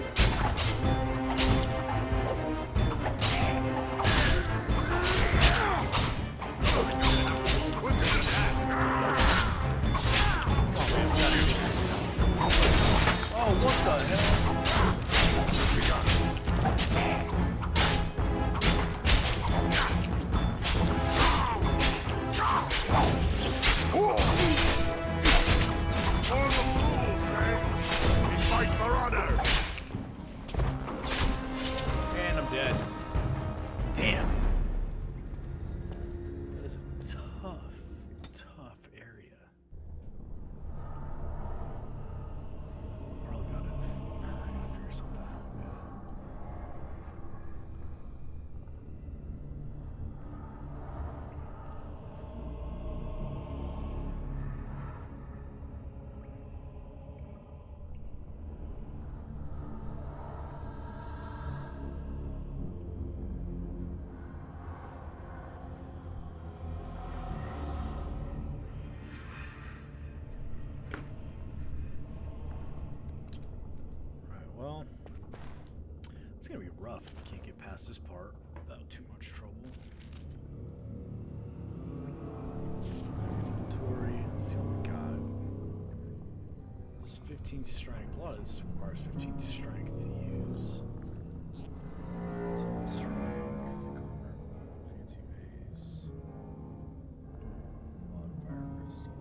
A: Oh, what the hell?
C: We fight for honor.
A: And I'm dead. Damn. That is a tough area. Probably gotta figure something out. Well, it's gonna be rough if we can't get past this part without too much trouble. Inventory, let's see what we got. It's 15 strength. A lot of this requires 15 strength to use. 10 strength, fancy base. A lot of fire crystal.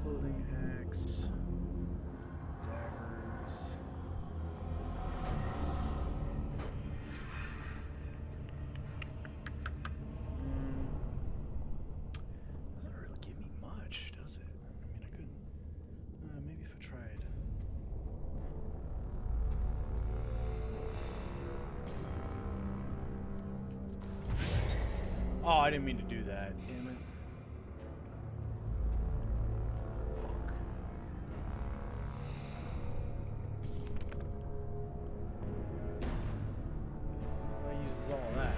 A: Clothing, axe, daggers. Doesn't really give me much, does it? I mean, I could maybe if I tried. Oh, I didn't mean to do that. Damn it. All that.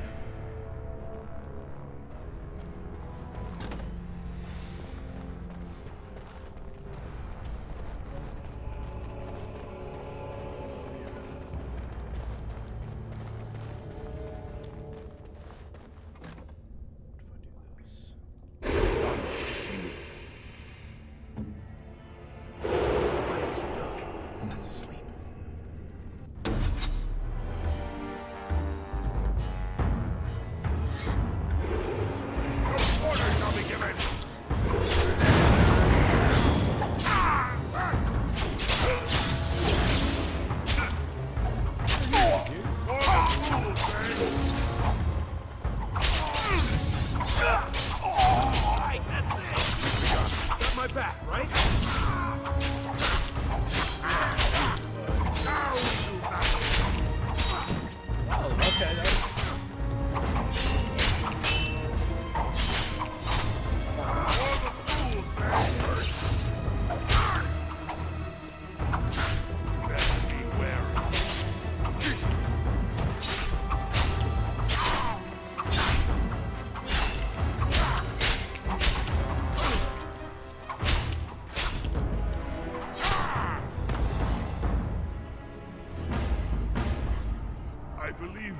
C: believe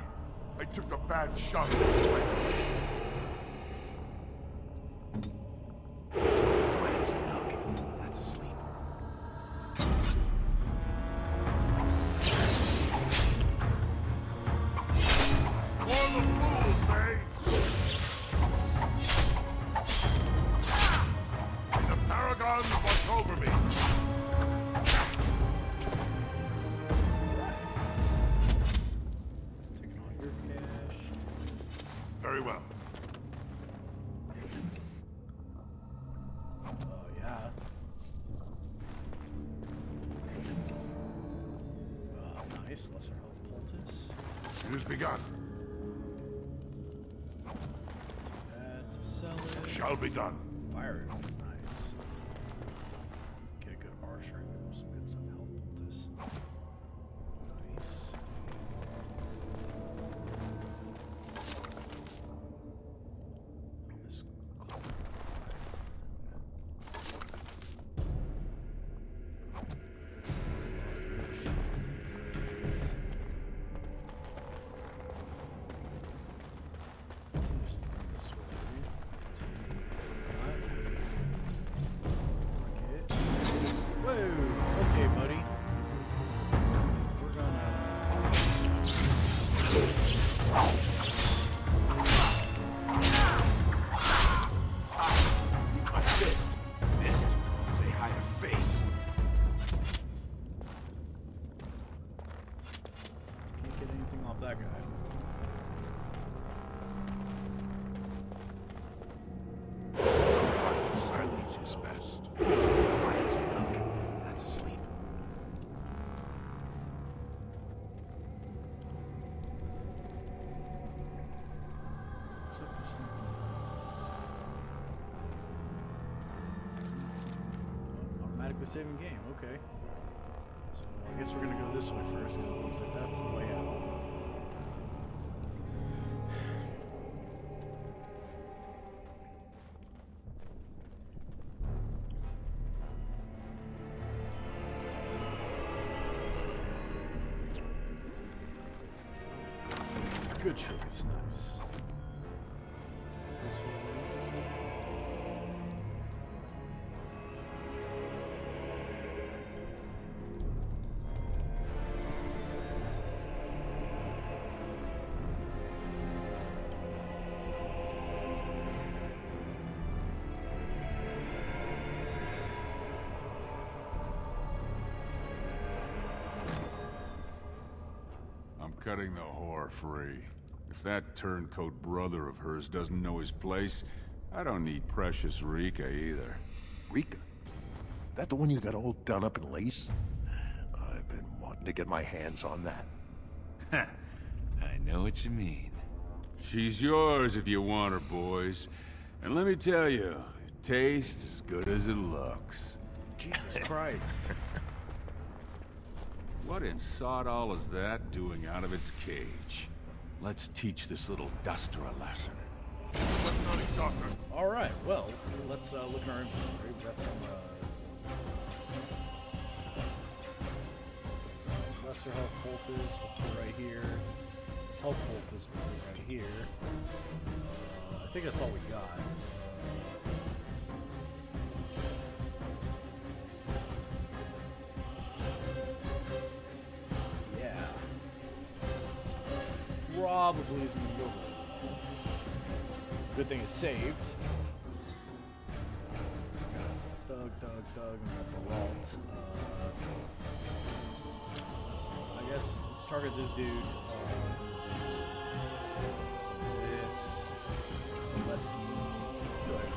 C: I took a bad shot at this way.
K: Quiet as a knock. That's asleep.
C: For the fools, eh? The Paragons watch over me.
A: Taking all your cash.
C: Very well.
A: Oh, yeah. Nice. Lesser health poultice.
C: It has begun.
A: That to sell it.
C: Shall be done.
A: Fire arrow is nice. Get a good archer. Some good stuff. Health poultice. Nice. This cloak. Whoa, okay, buddy. We're gonna...
K: My fist. Fist. Say hi to face.
A: Can't get anything off that guy.
C: Sometimes silence is best.
K: Quiet as a knock. That's asleep.
A: Except for some... Automatically saving game, okay. So I guess we're gonna go this way first, because it looks like that's the way out. Good choice, nice. This way.
D: I'm cutting the whore free. If that turncoat brother of hers doesn't know his place, I don't need precious Rika either.
S: Rika? That the one you got all done up in lace? I've been wanting to get my hands on that.
D: I know what you mean. She's yours if you want her, boys. And let me tell you, it tastes as good as it looks.
A: Jesus Christ.
D: What in sod all is that doing out of its cage? Let's teach this little duster a lesson.
A: Alright, well, let's look in our inventory. We've got some lesser health poultice, we'll put right here. This health poultice we'll put right here. I think that's all we got. Yeah. This probably isn't gonna go well. Good thing it's saved. Got some Thug, and got Baralt. I guess let's target this dude. Some of this. Lesky. I feel like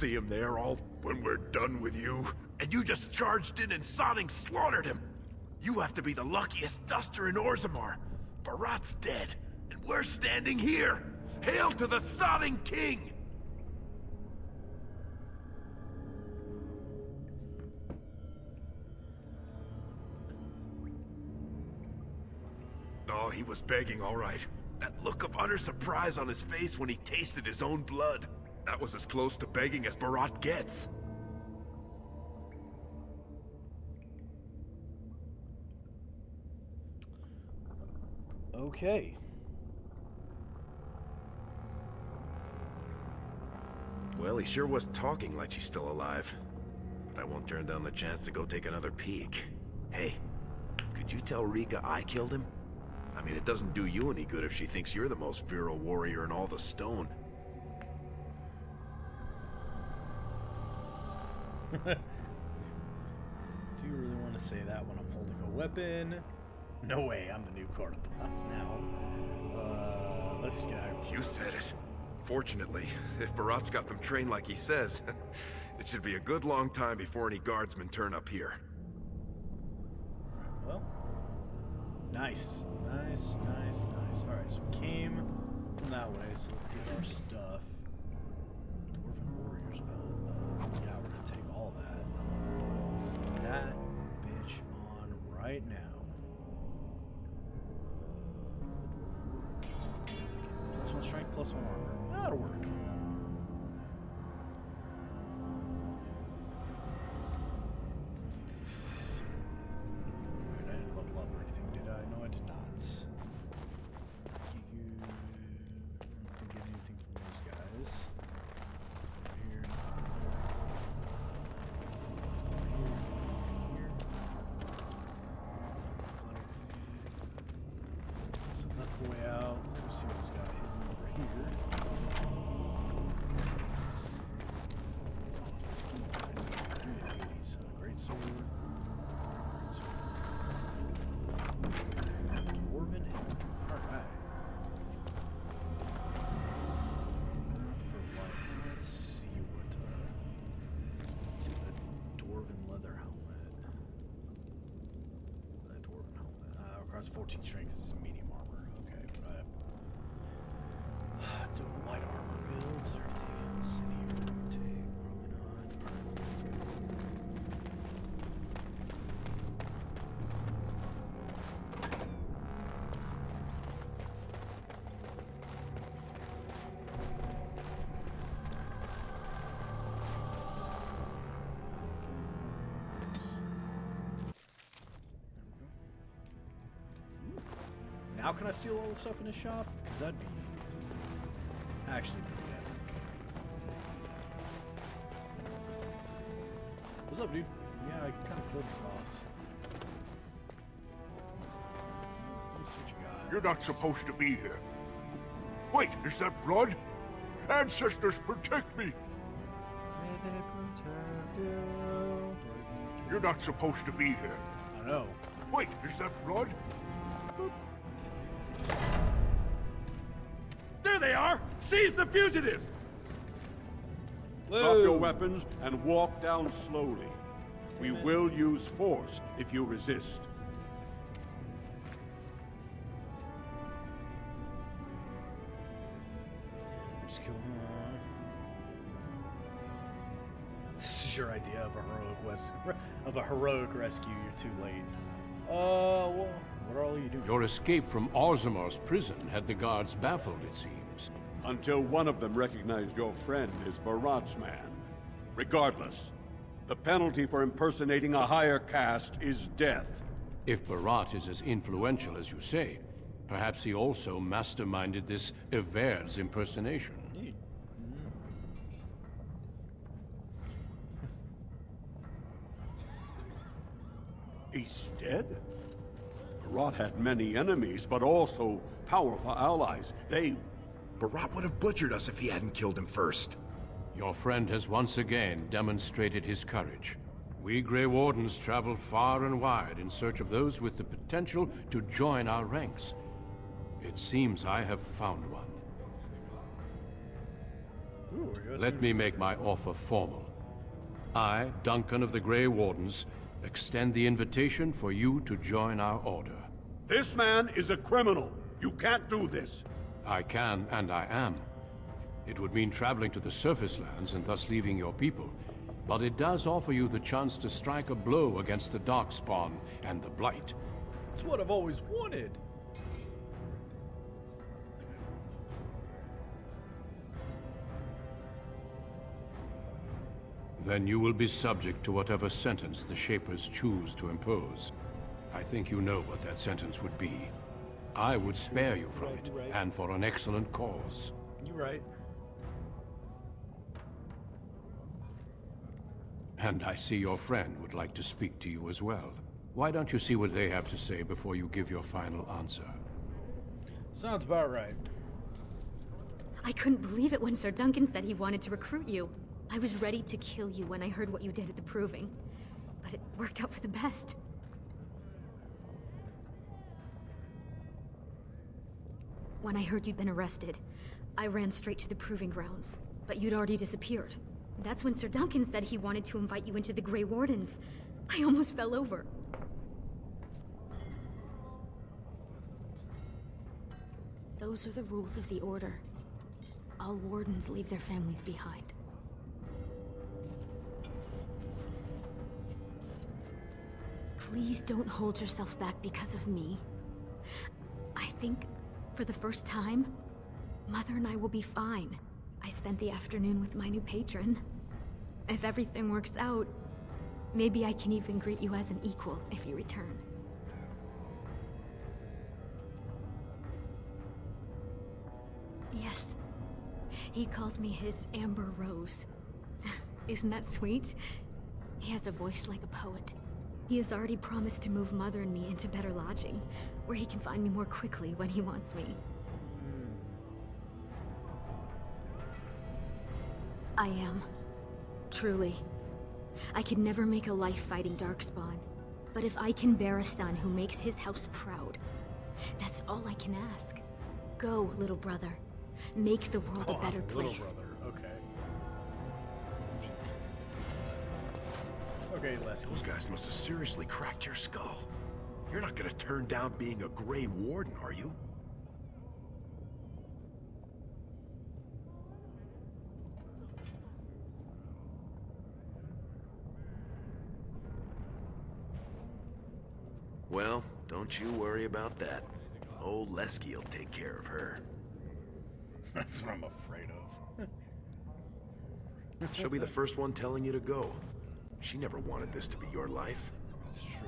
G: see him there all when we're done with you. And you just charged in and sodding slaughtered him. You have to be the luckiest duster in Orzammar. Barat's dead, and we're standing here. Hail to the sodding king! Oh, he was begging, all right. That look of utter surprise on his face when he tasted his own blood. That was as close to begging as Barat gets.
A: Okay.
G: Well, he sure was talking like she's still alive. But I won't turn down the chance to go take another peek. Hey, could you tell Rika I killed him? I mean, it doesn't do you any good if she thinks you're the most virile warrior in all the stone.
A: Do you really want to say that when I'm holding a weapon? No way, I'm the new Cardaboss now. Let's just get out of here.
G: You said it. Fortunately, if Barat's got them trained like he says, it should be a good long time before any guardsmen turn up here.
A: Well, nice. Alright, so we came from that way, so let's get our stuff. Dwarven Warrior's Belt. Yeah, we're gonna take all that. That bitch on right now. +1 strength, +1 armor. That'll work. Alright, I didn't level up or anything, did I? No, I did not. Didn't get anything from those guys. Here. Let's go here. So if that's the way out, let's go see what this guy hidden over here. He's on a ski guy, so give me that 80s. Great sword. Great sword. Dwarven hammer. Alright. For what? Let's see what the Dwarven leather helmet. The Dwarven helmet. Requires 14 strength. This is medium armor. Okay, but doing light armor builds. Is there anything else in here to take? Probably not. Alright, let's go. Now can I steal all the stuff in his shop? Because that'd be actually pretty epic. What's up, dude? Yeah, I kind of killed the boss. Let me see what you got.
P: You're not supposed to be here. Wait, is that blood? Ancestors, protect me!
A: May they protect you.
P: You're not supposed to be here.
A: I know.
P: Wait, is that blood?
T: There they are! Seize the fugitives!
P: Drop your weapons and walk down slowly. We will use force if you resist.
A: Just kill him. This is your idea of a heroic rescue. You're too late. Well, what are all you doing?
B: Your escape from Orzammar's prison had the guards baffled, it seems.
P: Until one of them recognized your friend as Barat's man. Regardless, the penalty for impersonating a higher caste is death.
B: If Barat is as influential as you say, perhaps he also masterminded this Everd's impersonation.
P: He's dead? Barat had many enemies, but also powerful allies.
G: Barat would have butchered us if he hadn't killed him first.
B: Your friend has once again demonstrated his courage. We Grey Wardens travel far and wide in search of those with the potential to join our ranks. It seems I have found one. Let me make my offer formal. I, Duncan of the Grey Wardens, extend the invitation for you to join our order.
P: This man is a criminal. You can't do this.
B: I can, and I am. It would mean traveling to the surface lands and thus leaving your people. But it does offer you the chance to strike a blow against the Darkspawn and the Blight.
A: It's what I've always wanted.
B: Then you will be subject to whatever sentence the Shapers choose to impose. I think you know what that sentence would be. I would spare you from it, and for an excellent cause.
A: You're right.
B: And I see your friend would like to speak to you as well. Why don't you see what they have to say before you give your final answer?
A: Sounds about right.
E: I couldn't believe it when Sir Duncan said he wanted to recruit you. I was ready to kill you when I heard what you did at the Proving. But it worked out for the best. When I heard you'd been arrested, I ran straight to the Proving Grounds. But you'd already disappeared. That's when Sir Duncan said he wanted to invite you into the Grey Wardens. I almost fell over. Those are the rules of the Order. All Wardens leave their families behind. Please don't hold yourself back because of me. I think, for the first time, Mother and I will be fine. I spent the afternoon with my new patron. If everything works out, maybe I can even greet you as an equal if you return. Yes. He calls me his Amber Rose. Isn't that sweet? He has a voice like a poet. He has already promised to move Mother and me into better lodging, where he can find me more quickly when he wants me. I am. Truly. I could never make a life fighting Darkspawn, but if I can bear a son who makes his house proud, that's all I can ask. Go, little brother. Make the world a better place.
A: Little brother, okay. Neat. Okay, Les.
G: Those guys must have seriously cracked your skull. You're not gonna turn down being a Grey Warden, are you? Well, don't you worry about that. Old Lesky will take care of her.
A: That's what I'm afraid of.
G: She'll be the first one telling you to go. She never wanted this to be your life.
A: It's true.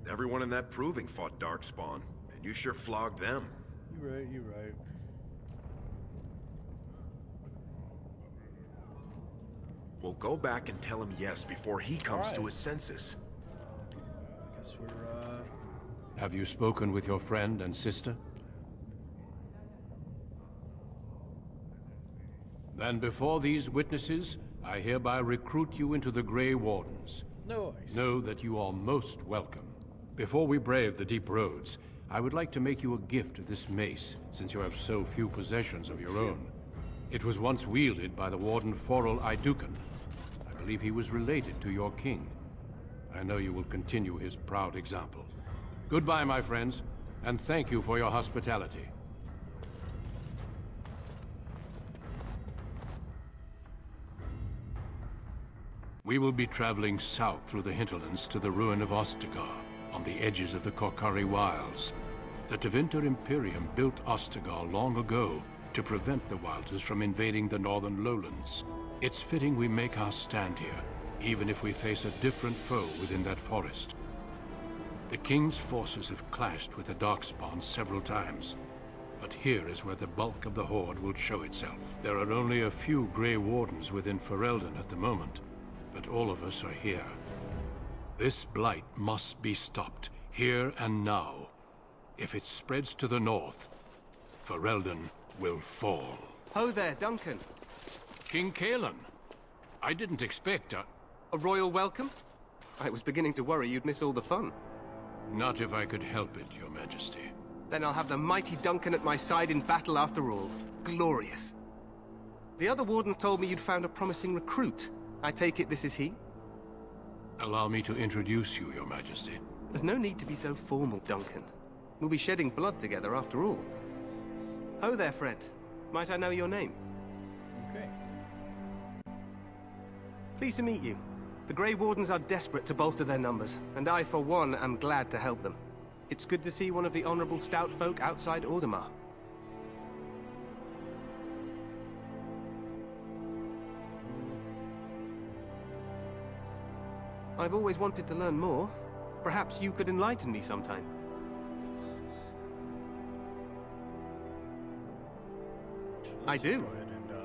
G: Everyone in that Proving fought Darkspawn, and you sure flogged them.
A: You're right, you're right.
G: Well, go back and tell him yes before he comes to his senses.
A: I guess we're,
B: Have you spoken with your friend and sister? Then before these witnesses, I hereby recruit you into the Grey Wardens.
A: Nice.
B: Know that you are most welcome. Before we brave the deep roads, I would like to make you a gift of this mace, since you have so few possessions of your own. It was once wielded by the Warden Forel Idukan. I believe he was related to your king. I know you will continue his proud example. Goodbye, my friends, and thank you for your hospitality. We will be traveling south through the hinterlands to the ruin of Ostagar, on the edges of the Korcari Wilds. The Tevinter Imperium built Ostagar long ago to prevent the Wilders from invading the northern lowlands. It's fitting we make our stand here, even if we face a different foe within that forest. The King's forces have clashed with the Darkspawn several times, but here is where the bulk of the Horde will show itself. There are only a few Grey Wardens within Ferelden at the moment, but all of us are here. This blight must be stopped, here and now. If it spreads to the north, Ferelden will fall.
U: Ho there, Duncan.
B: King Cailan. I didn't expect
U: a royal welcome? I was beginning to worry you'd miss all the fun.
B: Not if I could help it, Your Majesty.
U: Then I'll have the mighty Duncan at my side in battle after all. Glorious. The other wardens told me you'd found a promising recruit. I take it this is he?
B: Allow me to introduce you, Your Majesty.
U: There's no need to be so formal, Duncan. We'll be shedding blood together after all. Ho there, friend. Might I know your name?
A: Okay.
U: Pleased to meet you. The Grey Wardens are desperate to bolster their numbers, and I, for one, am glad to help them. It's good to see one of the honorable stout folk outside Orzammar. I've always wanted to learn more. Perhaps you could enlighten me sometime. I do.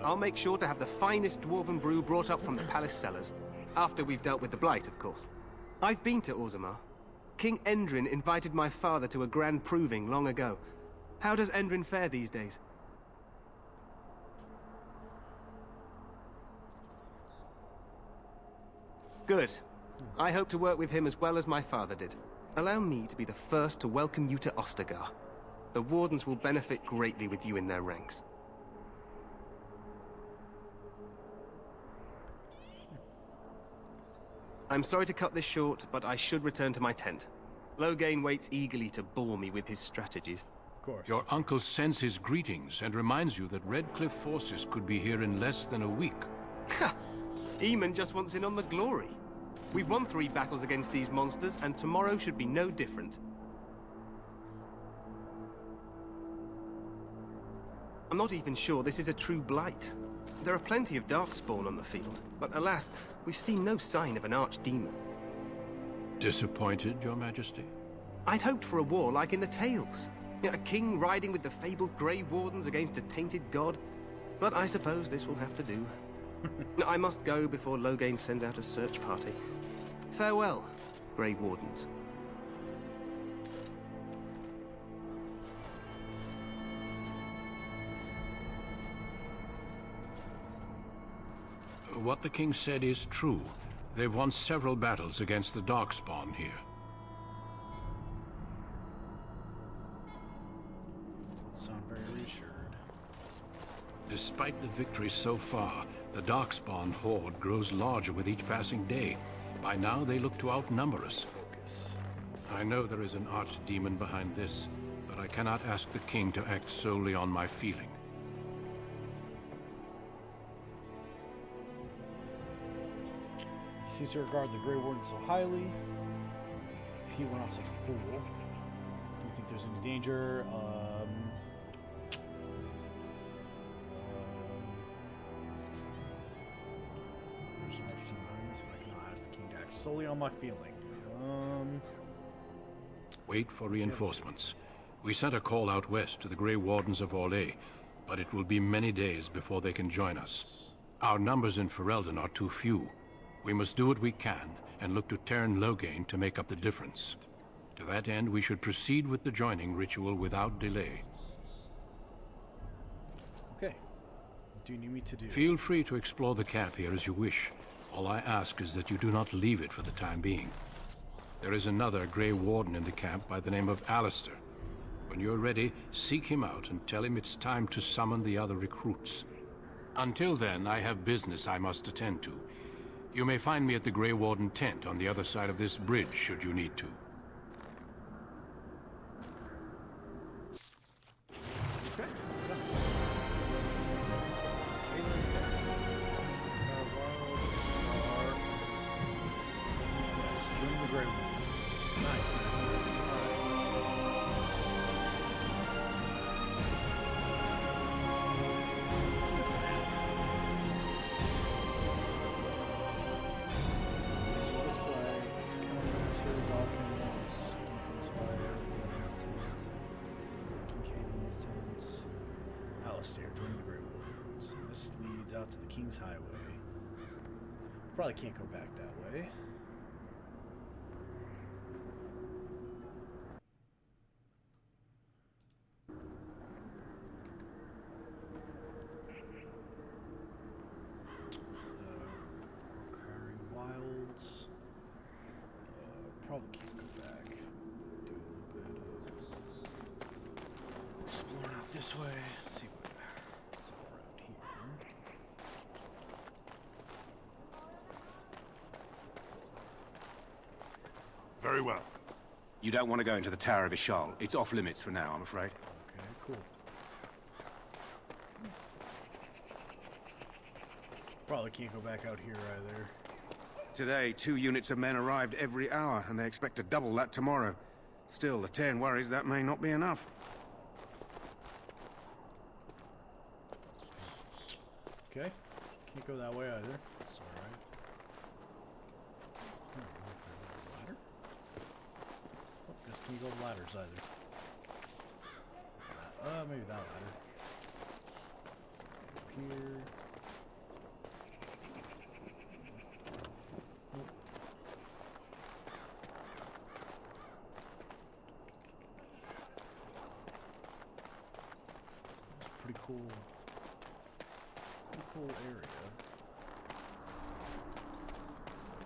U: I'll make sure to have the finest dwarven brew brought up from the palace cellars. After we've dealt with the Blight, of course. I've been to Orzammar. King Endrin invited my father to a grand proving long ago. How does Endrin fare these days? Good. I hope to work with him as well as my father did. Allow me to be the first to welcome you to Ostagar. The Wardens will benefit greatly with you in their ranks. I'm sorry to cut this short, but I should return to my tent. Loghain waits eagerly to bore me with his strategies.
A: Of course.
B: Your uncle sends his greetings and reminds you that Redcliffe forces could be here in less than a week.
U: Ha! Eamon just wants in on the glory. We've won 3 battles against these monsters, and tomorrow should be no different. I'm not even sure this is a true Blight. There are plenty of Darkspawn on the field, but alas, we've seen no sign of an archdemon.
B: Disappointed, Your Majesty?
U: I'd hoped for a war like in the Tales. A king riding with the fabled Grey Wardens against a tainted god. But I suppose this will have to do. I must go before Loghain sends out a search party. Farewell, Grey Wardens.
B: What the king said is true. They've won several battles against the Darkspawn here.
A: Sound very reassured.
B: Despite the victories so far, the Darkspawn horde grows larger with each passing day. By now, they look to outnumber us. I know there is an archdemon behind this, but I cannot ask the king to act solely on my feeling.
A: He seems to regard the Grey Warden so highly. If he were not such a fool. Do you think there's any danger? There's an archdemon behind this, but I cannot ask the king to act solely on my feeling.
B: Wait for reinforcements. We sent a call out west to the Grey Wardens of Orlais, but it will be many days before they can join us. Our numbers in Ferelden are too few. We must do what we can, and look to Teyrn Loghain to make up the difference. To that end, we should proceed with the joining ritual without delay.
A: Okay. What do you need me to do?
B: Feel free to explore the camp here as you wish. All I ask is that you do not leave it for the time being. There is another Grey Warden in the camp by the name of Alistair. When you're ready, seek him out and tell him it's time to summon the other recruits. Until then, I have business I must attend to. You may find me at the Grey Warden tent on the other side of this bridge, should you need to.
A: Okay. Yes, join the Grey Warden. Nice. Joining the Grey Wardens. This leads out to the King's Highway. Probably can't go back that way. Conquering Wilds. Probably can't go back. this way. Let's see what's all around here.
C: Very well.
Q: You don't want to go into the Tower of Ishal. It's off limits for now, I'm afraid.
A: Okay, cool. Probably can't go back out here either.
Q: Today, 2 units of men arrived every hour, and they expect to double that tomorrow. Still, the Terran worries that may not be enough.
A: Okay. Can't go that way either. It's alright. Ladder? Oh, guess can't go up ladders either. Maybe that ladder. Up here. That's pretty cool. Pretty cool area.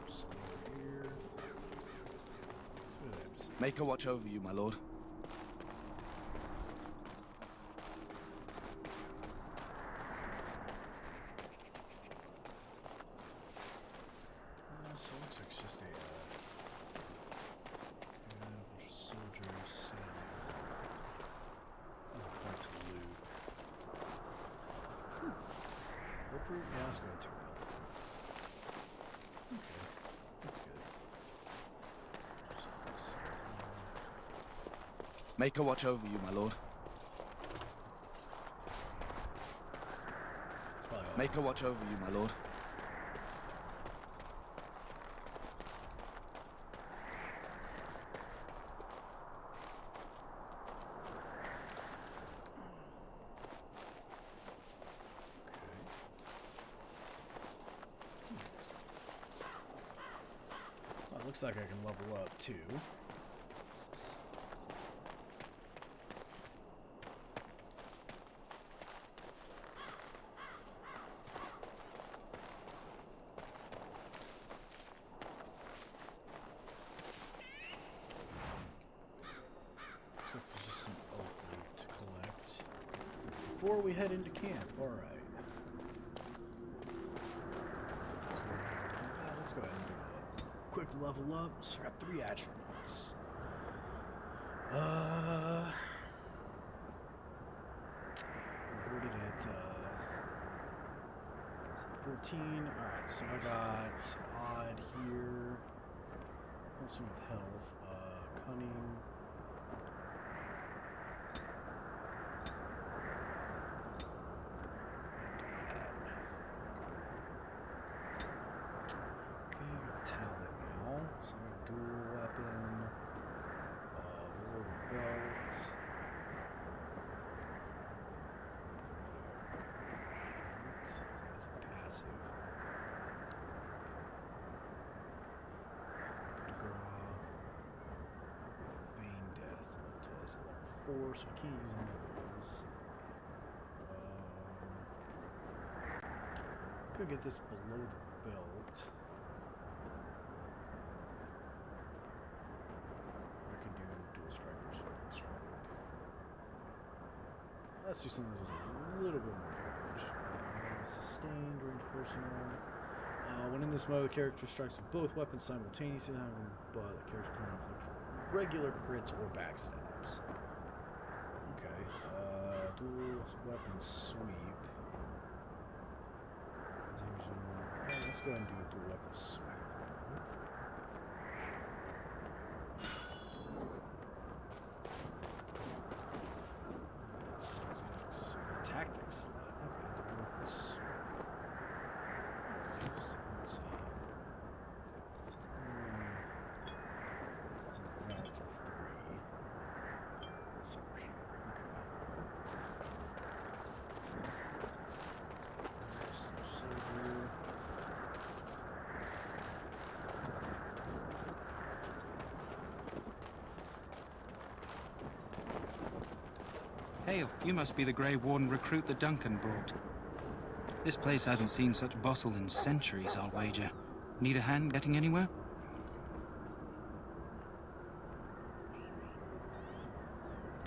A: So here.
Q: Make a watch over you, my lord.
A: So it looks like it's just a bunch of soldiers. A bunch to loot. Appropriate? Yeah, let's go ahead and take that. Okay, that's good.
Q: Make a watch over you, my lord. Make a watch over you, my lord.
A: Well, it looks like I can level up too. Looks like there's just some oak loot to collect before we head into camp. All right. Let's go ahead and do a quick level up. So I got 3 attributes. Where did it? 14. All right. So I got odd here. Also with health. Cunning. Talent now, so I'm gonna dual weapon, below the belt. So that's a passive. Good to go Vein Death, twice level 4, so I can't use any of those. Could get this below the belt. Let's do something that does a little bit more damage. Sustained range personal. When in this mode, the character strikes with both weapons simultaneously, but the character can inflict regular crits or backstabs. Okay. Dual weapon sweep. Let's go ahead and do a dual weapon sweep. Tactics slot. Okay, dual weapon sweep. Okay, so let's that's a 3. That's over here. Okay. Silver.
H: Hail, you must be the Grey Warden recruit that Duncan brought. This place hasn't seen such bustle in centuries, I'll wager. Need a hand getting anywhere?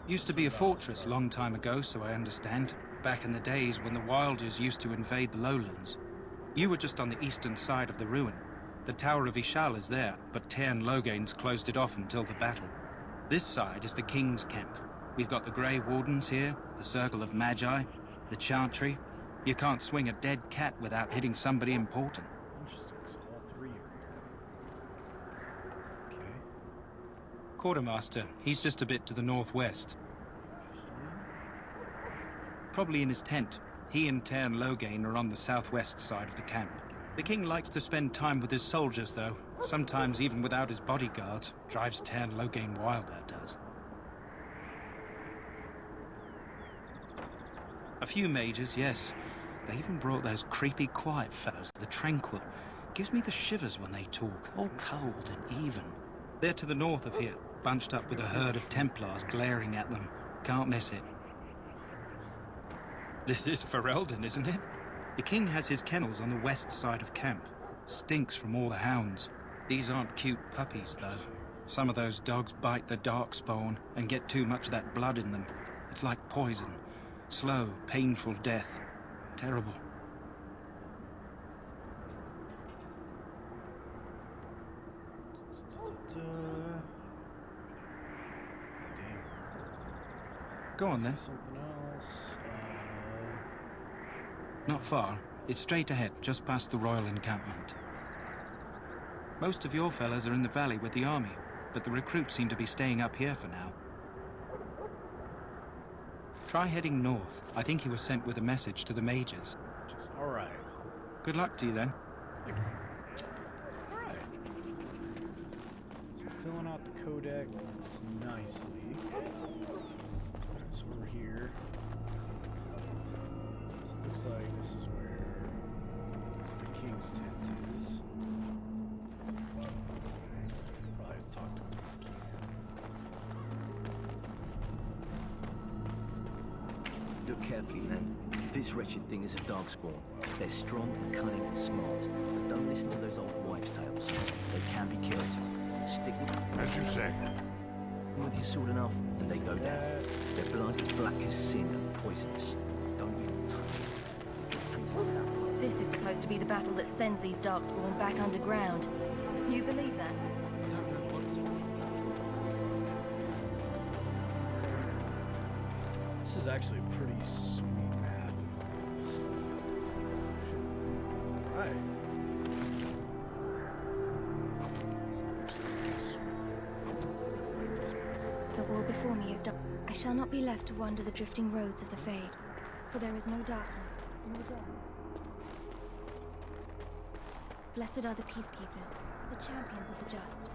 H: Used to be a fortress a long time ago, so I understand. Back in the days when the Wilders used to invade the lowlands. You were just on the eastern side of the ruin. The Tower of Ishal is there, but Tairn Logain's closed it off until the battle. This side is the King's camp. We've got the Grey Wardens here, the Circle of Magi, the Chantry. You can't swing a dead cat without hitting somebody important.
A: Interesting, so all three are here. Okay.
H: Quartermaster, he's just a bit to the northwest. Probably in his tent. He and Tairn Logain are on the southwest side of the camp. The king likes to spend time with his soldiers, though. Sometimes even without his bodyguard. Drives Tairn Logain wild, that does. A few mages, yes. They even brought those creepy quiet fellows, the Tranquil. Gives me the shivers when they talk, all cold and even. They're to the north of here, bunched up with a herd of Templars glaring at them. Can't miss it. This is Ferelden, isn't it? The king has his kennels on the west side of camp. Stinks from all the hounds. These aren't cute puppies, though. Some of those dogs bite the darkspawn and get too much of that blood in them. It's like poison. Slow, painful death. Terrible.
A: Damn.
H: Go on, then.
A: Something else.
H: Not far. It's straight ahead, just past the royal encampment. Most of your fellas are in the valley with the army, but the recruits seem to be staying up here for now. Try heading north. I think he was sent with a message to the mages.
A: All right.
H: Good luck to you, then.
A: Thank you. All right. So filling out the codex nicely. So we're here. Looks like this is where the king's tent is. Probably have to talk to him about the key.
M: Look carefully, man. This wretched thing is a darkspawn. They're strong, cunning, and smart. But don't listen to those old wives' tales. They can be killed. Stick with them.
C: As you say.
M: With your sword enough, and they go down. Their blood is black as sin and poisonous. Don't even touch it.
J: This is supposed to be the battle that sends these Darkspawn back underground. You believe that?
A: This is actually a pretty sweet map. Right.
V: The wall before me is dark. I shall not be left to wander the drifting roads of the Fade, for there is no darkness, no death. Blessed are the peacekeepers, the champions of the just.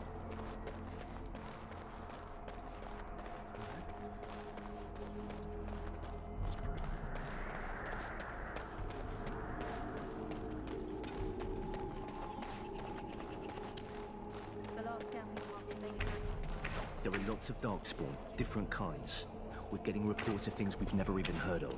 M: There are lots of darkspawn, different kinds. We're getting reports of things we've never even heard of.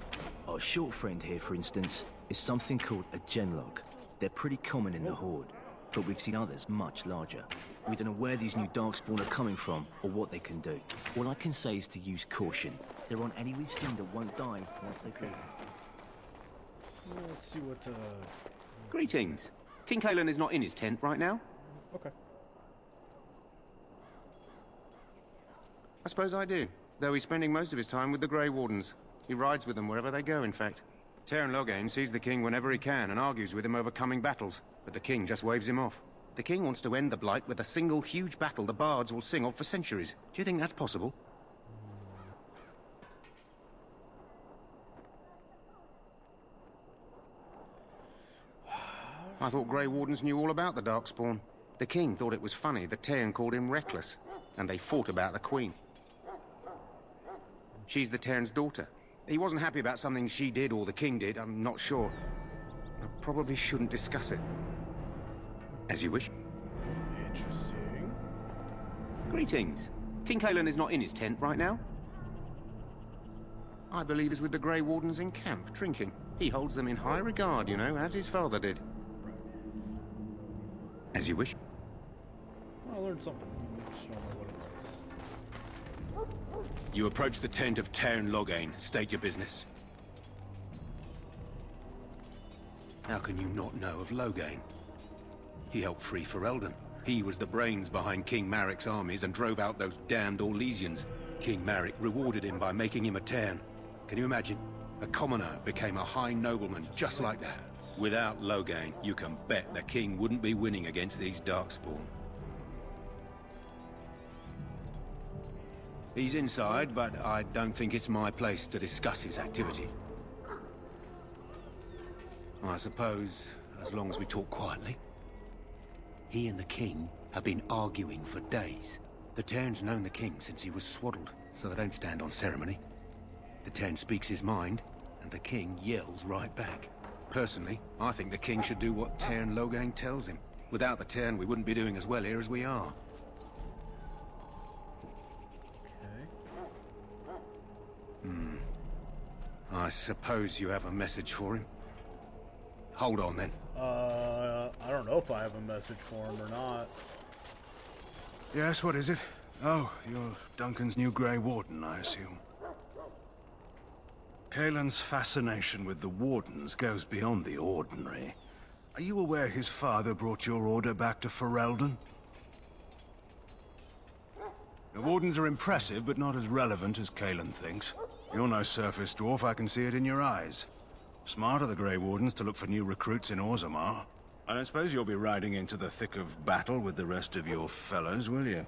M: Our short friend here, for instance, is something called a genlog. They're pretty common in the Horde, but we've seen others much larger. We don't know where these new darkspawn are coming from or what they can do. All I can say is to use caution. There aren't any we've seen that won't die once they go.
A: Well, let's see what.
Q: Greetings. King Cailan is not in his tent right now.
A: Okay.
Q: I suppose I do, though he's spending most of his time with the Grey Wardens. He rides with them wherever they go, in fact. Tairn Logain sees the king whenever he can and argues with him over coming battles, but the king just waves him off. The king wants to end the Blight with a single huge battle the bards will sing of for centuries. Do you think that's possible? I thought Grey Wardens knew all about the Darkspawn. The king thought it was funny that Tairn called him reckless, and they fought about the queen. She's the Tairn's daughter. He wasn't happy about something she did or the king did, I'm not sure. I probably shouldn't discuss it. As you wish.
A: Interesting.
Q: Greetings. King Cailan is not in his tent right now. I believe he's with the Grey Wardens in camp, drinking. He holds them in high regard, you know, as his father did. As you wish.
A: I learned something. Just don't know what it was.
D: You approach the tent of Teyrn Loghain. State your business. How can you not know of Loghain? He helped free Ferelden. He was the brains behind King Maric's armies and drove out those damned Orlesians. King Maric rewarded him by making him a Teyrn. Can you imagine? A commoner became a high nobleman just like that. Without Loghain, you can bet the king wouldn't be winning against these Darkspawn. He's inside, but I don't think it's my place to discuss his activity. I suppose, as long as we talk quietly. He and the king have been arguing for days. The Teyrn's known the king since he was swaddled, so they don't stand on ceremony. The Teyrn speaks his mind, and the king yells right back. Personally, I think the king should do what Teyrn Loghain tells him. Without the Teyrn, we wouldn't be doing as well here as we are. I suppose you have a message for him? Hold on, then.
A: I don't know if I have a message for him or not.
D: Yes, what is it? Oh, you're Duncan's new Grey Warden, I assume. Cailan's fascination with the Wardens goes beyond the ordinary. Are you aware his father brought your order back to Ferelden? The Wardens are impressive, but not as relevant as Cailan thinks. You're no surface dwarf, I can see it in your eyes. Smart of the Grey Wardens to look for new recruits in Orzammar. I don't suppose you'll be riding into the thick of battle with the rest of your fellows, will you?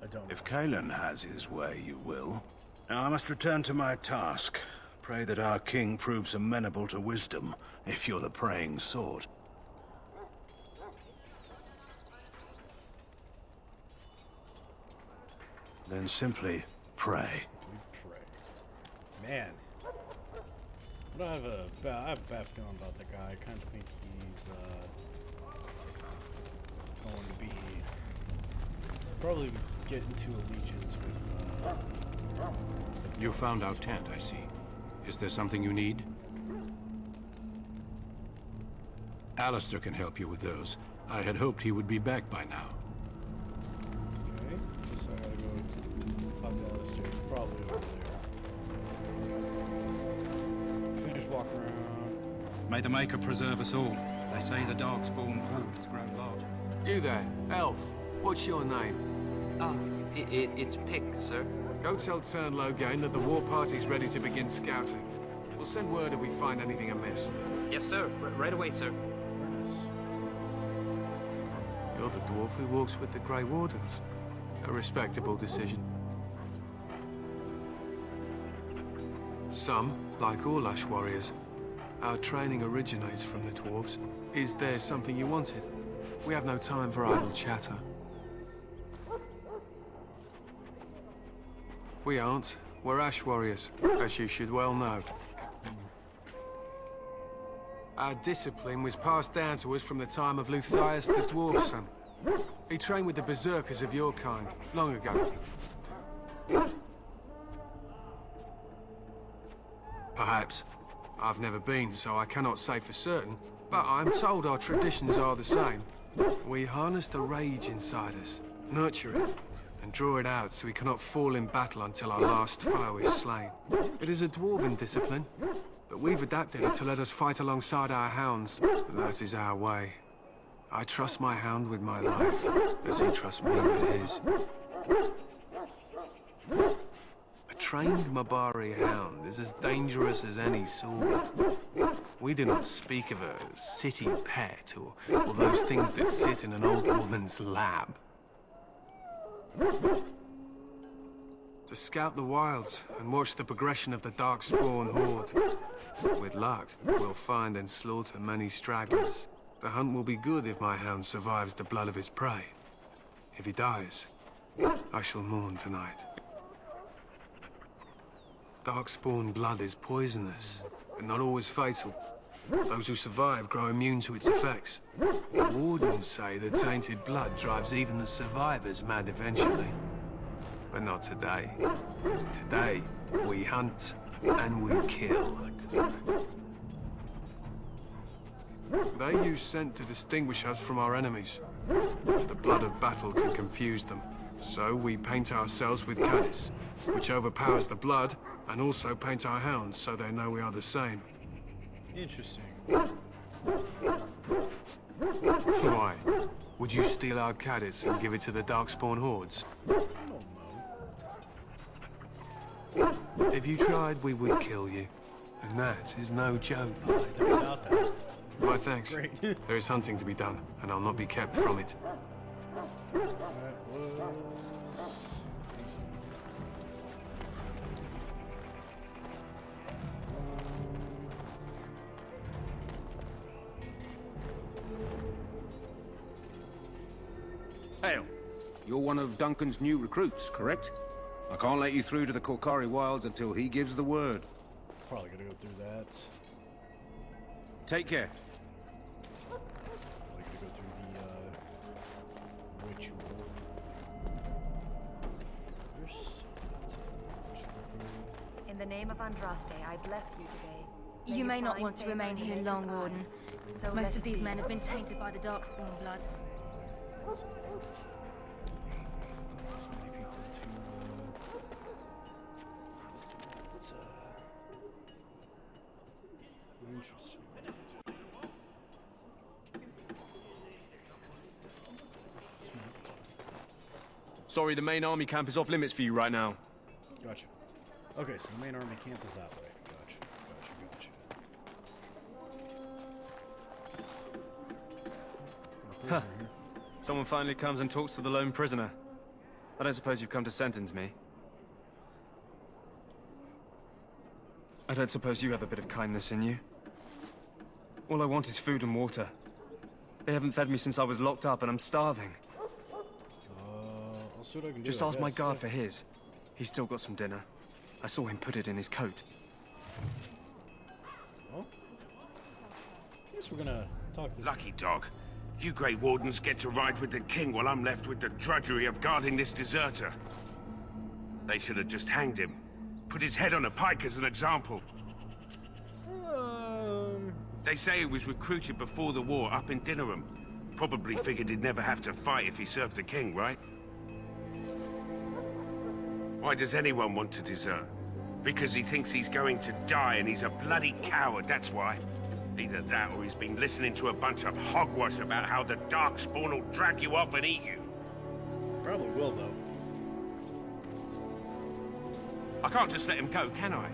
A: I don't know.
D: If Cailan has his way, you will. Now I must return to my task. Pray that our king proves amenable to wisdom, if you're the praying sort. Then simply pray.
A: We pray. Man. I have a bad feeling about that guy. I kind of think he's going to be probably get into allegiance with.
B: You found our tent, I see. Is there something you need? Alistair can help you with those. I had hoped he would be back by now.
A: Okay, so I gotta go to talk to Alistair. He's probably over there. Finish walking around.
H: May the Maker preserve us all. They say the Darkspawn horde has grown larger.
F: You there, elf. What's your name?
N: It's Pick, sir.
F: Go tell Teyrn Loghain that the war party's ready to begin scouting. We'll send word if we find anything amiss.
N: Yes, sir. Right away, sir.
F: You're the dwarf who walks with the Grey Wardens. A respectable decision. Some, like all Ash warriors, our training originates from the dwarves. Is there something you wanted? We have no time for idle chatter. We aren't. We're Ash warriors, as you should well know. Our discipline was passed down to us from the time of Luthias the Dwarf Son. He trained with the berserkers of your kind, long ago. Perhaps. I've never been, so I cannot say for certain, but I'm told our traditions are the same. We harness the rage inside us, nurture it, and draw it out so we cannot fall in battle until our last foe is slain. It is a dwarven discipline, but we've adapted it to let us fight alongside our hounds. That is our way. I trust my hound with my life, as he trusts me with his. A trained Mabari hound is as dangerous as any sword. We do not speak of a city pet, or those things that sit in an old woman's lap. To scout the wilds and watch the progression of the Darkspawn horde. With luck, we'll find and slaughter many stragglers. The hunt will be good if my hound survives the blood of his prey. If he dies, I shall mourn tonight. Darkspawn blood is poisonous, but not always fatal. Those who survive grow immune to its effects. The Wardens say the tainted blood drives even the survivors mad eventually. But not today. Today, we hunt and we kill. They use scent to distinguish us from our enemies. The blood of battle can confuse them, So we paint ourselves with caddis, which overpowers the blood, and also paint our hounds so they know we are the same.
A: Interesting.
F: Why? Would you steal our caddis and give it to the Darkspawn hordes? If you tried, we would kill you. And that is no joke. Why, thanks. There is hunting to be done, and I'll not be kept from it.
Q: Hail. You're one of Duncan's new recruits, correct? I can't let you through to the Korcari Wilds until he gives the word.
A: Probably gonna go through that.
Q: Take care.
A: Probably gonna go through the ritual. First,
J: In the name of Andraste, I bless you today.
V: You may not want to remain here long, Warden.
J: So
V: Most of these men have been tainted by the Darkspawn blood.
A: Interesting.
L: Sorry, the main army camp is off limits for you right now.
A: Gotcha. Okay, so the main army camp is that way. Gotcha.
L: Huh. Someone finally comes and talks to the lone prisoner. I don't suppose you've come to sentence me. I don't suppose you have a bit of kindness in you. All I want is food and water. They haven't fed me since I was locked up and I'm starving.
A: I'll see what I can do.
L: Just ask my guard for his. He's still got some dinner. I saw him put it in his coat.
A: Well, I guess we're gonna talk to this.
C: Lucky dog. You Grey Wardens get to ride with the king while I'm left with the drudgery of guarding this deserter. They should have just hanged him. Put his head on a pike as an example. They say he was recruited before the war up in Dinnerham. Probably figured he'd never have to fight if he served the king, right? Why does anyone want to desert? Because he thinks he's going to die and he's a bloody coward, that's why. Either that or he's been listening to a bunch of hogwash about how the Darkspawn will drag you off and eat you.
A: Probably will, though.
C: I can't just let him go, can I?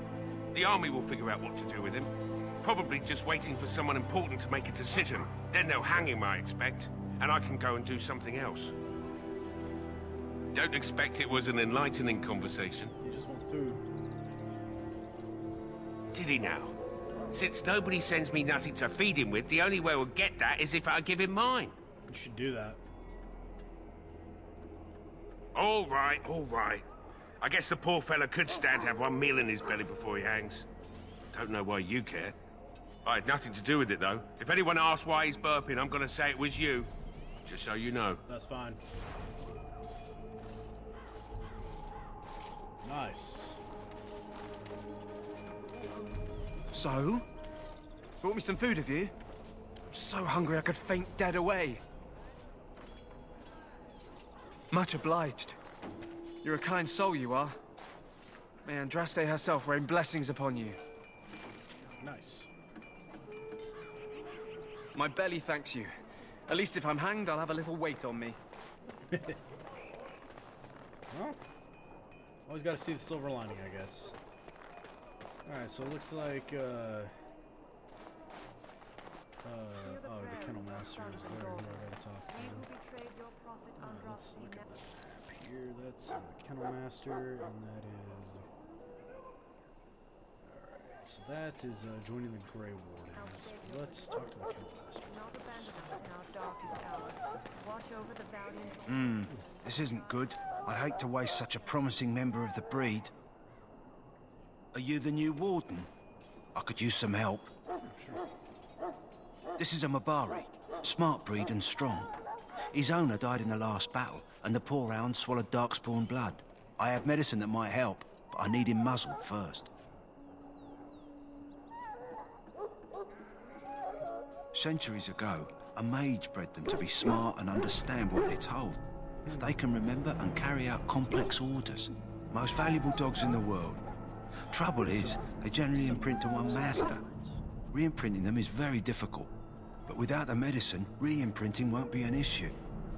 C: The army will figure out what to do with him. Probably just waiting for someone important to make a decision. Then they'll hang him, I expect. And I can go and do something else. Don't expect it was an enlightening conversation.
A: He just wants food.
C: Did he now? Since nobody sends me nothing to feed him with, the only way we'll get that is if I give him mine.
A: You should do that.
C: All right, all right. I guess the poor fella could stand to have one meal in his belly before he hangs. Don't know why you care. I had nothing to do with it, though. If anyone asks why he's burping, I'm gonna say it was you. Just so you know.
A: That's fine. Nice.
L: So? Brought me some food, have you? I'm so hungry I could faint dead away. Much obliged. You're a kind soul, you are. May Andraste herself rain blessings upon you.
A: Nice.
L: My belly thanks you. At least if I'm hanged, I'll have a little weight on me.
A: Well, always got to see the silver lining, I guess. Alright, so it looks like, oh, the Kennel Master is there, who I gotta talk to. Let's look at the map here. That's the Kennel Master, and that is... Alright, so that is joining the Grey Wardens. Let's talk to the Kennel Master.
O: This isn't good. I hate to waste such a promising member of the breed. Are you the new warden? I could use some help. This is a Mabari, smart breed and strong. His owner died in the last battle, and the poor hound swallowed Darkspawn blood. I have medicine that might help, but I need him muzzled first. Centuries ago, a mage bred them to be smart and understand what they're told. They can remember and carry out complex orders. Most valuable dogs in the world. Trouble is, they generally imprint to one master. Re-imprinting them is very difficult. But without the medicine, re-imprinting won't be an issue.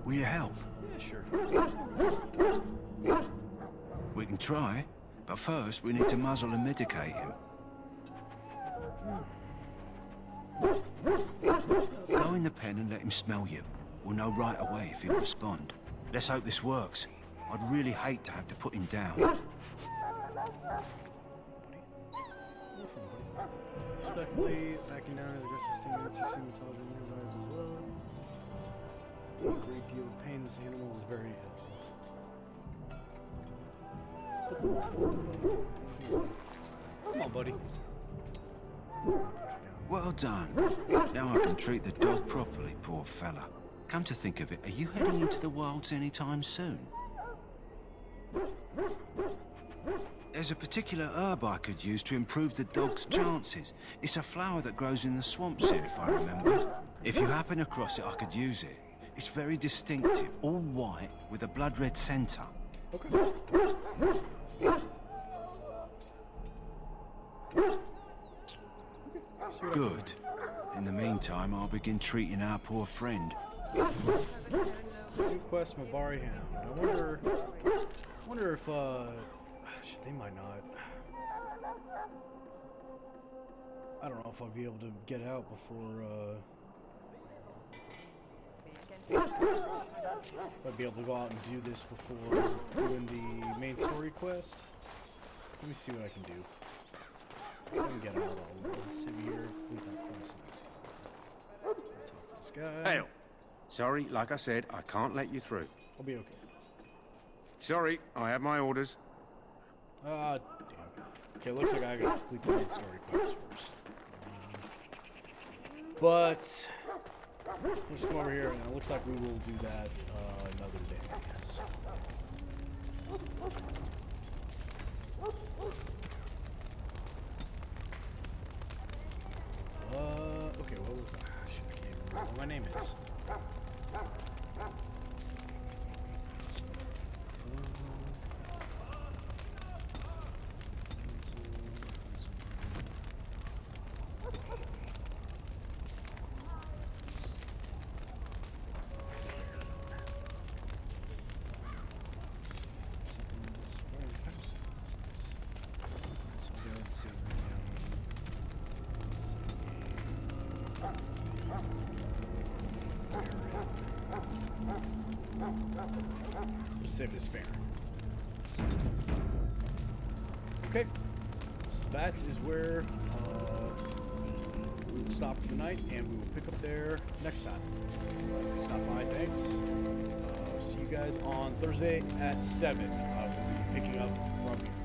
O: Will you help?
A: Yeah, sure.
O: We can try, but first we need to muzzle and medicate him. Go in the pen and let him smell you. We'll know right away if he'll respond. Let's hope this works. I'd really hate to have to put him down.
A: Respectfully, backing down his aggressive statements, you seem intelligent in his eyes as well. A great deal of pain, this animal is very ill. Come on, buddy.
O: Well done. Now I can treat the dog properly, poor fella. Come to think of it, are you heading into the wilds anytime soon? There's a particular herb I could use to improve the dog's chances. It's a flower that grows in the swamps here, if I remember. If you happen across it, I could use it. It's very distinctive, all white, with a blood-red center.
A: Okay.
O: Good. In the meantime, I'll begin treating our poor friend.
A: New quest, Mabari Hound. I wonder if, shit, they might not. I don't know if I'll be able to get out before, I'd be able to go out and do this before doing the main story quest. Let me see what I can do. I can get out all sit here, complete that quest, and see. Talk to this guy.
Q: Hail. Sorry, like I said, I can't let you through.
A: I'll be okay.
Q: Sorry, I have my orders.
A: Ah, damn. Okay, looks like I gotta complete the main story quest first. But let's come over here, and it looks like we will do that another day. So. Okay, well, shit, I can't even remember what my name is. Just save this fair. Okay, so that is where we will stop for the night, and we will pick up there next time. Stop by, thanks. See you guys on Thursday at 7. We'll be picking up from here.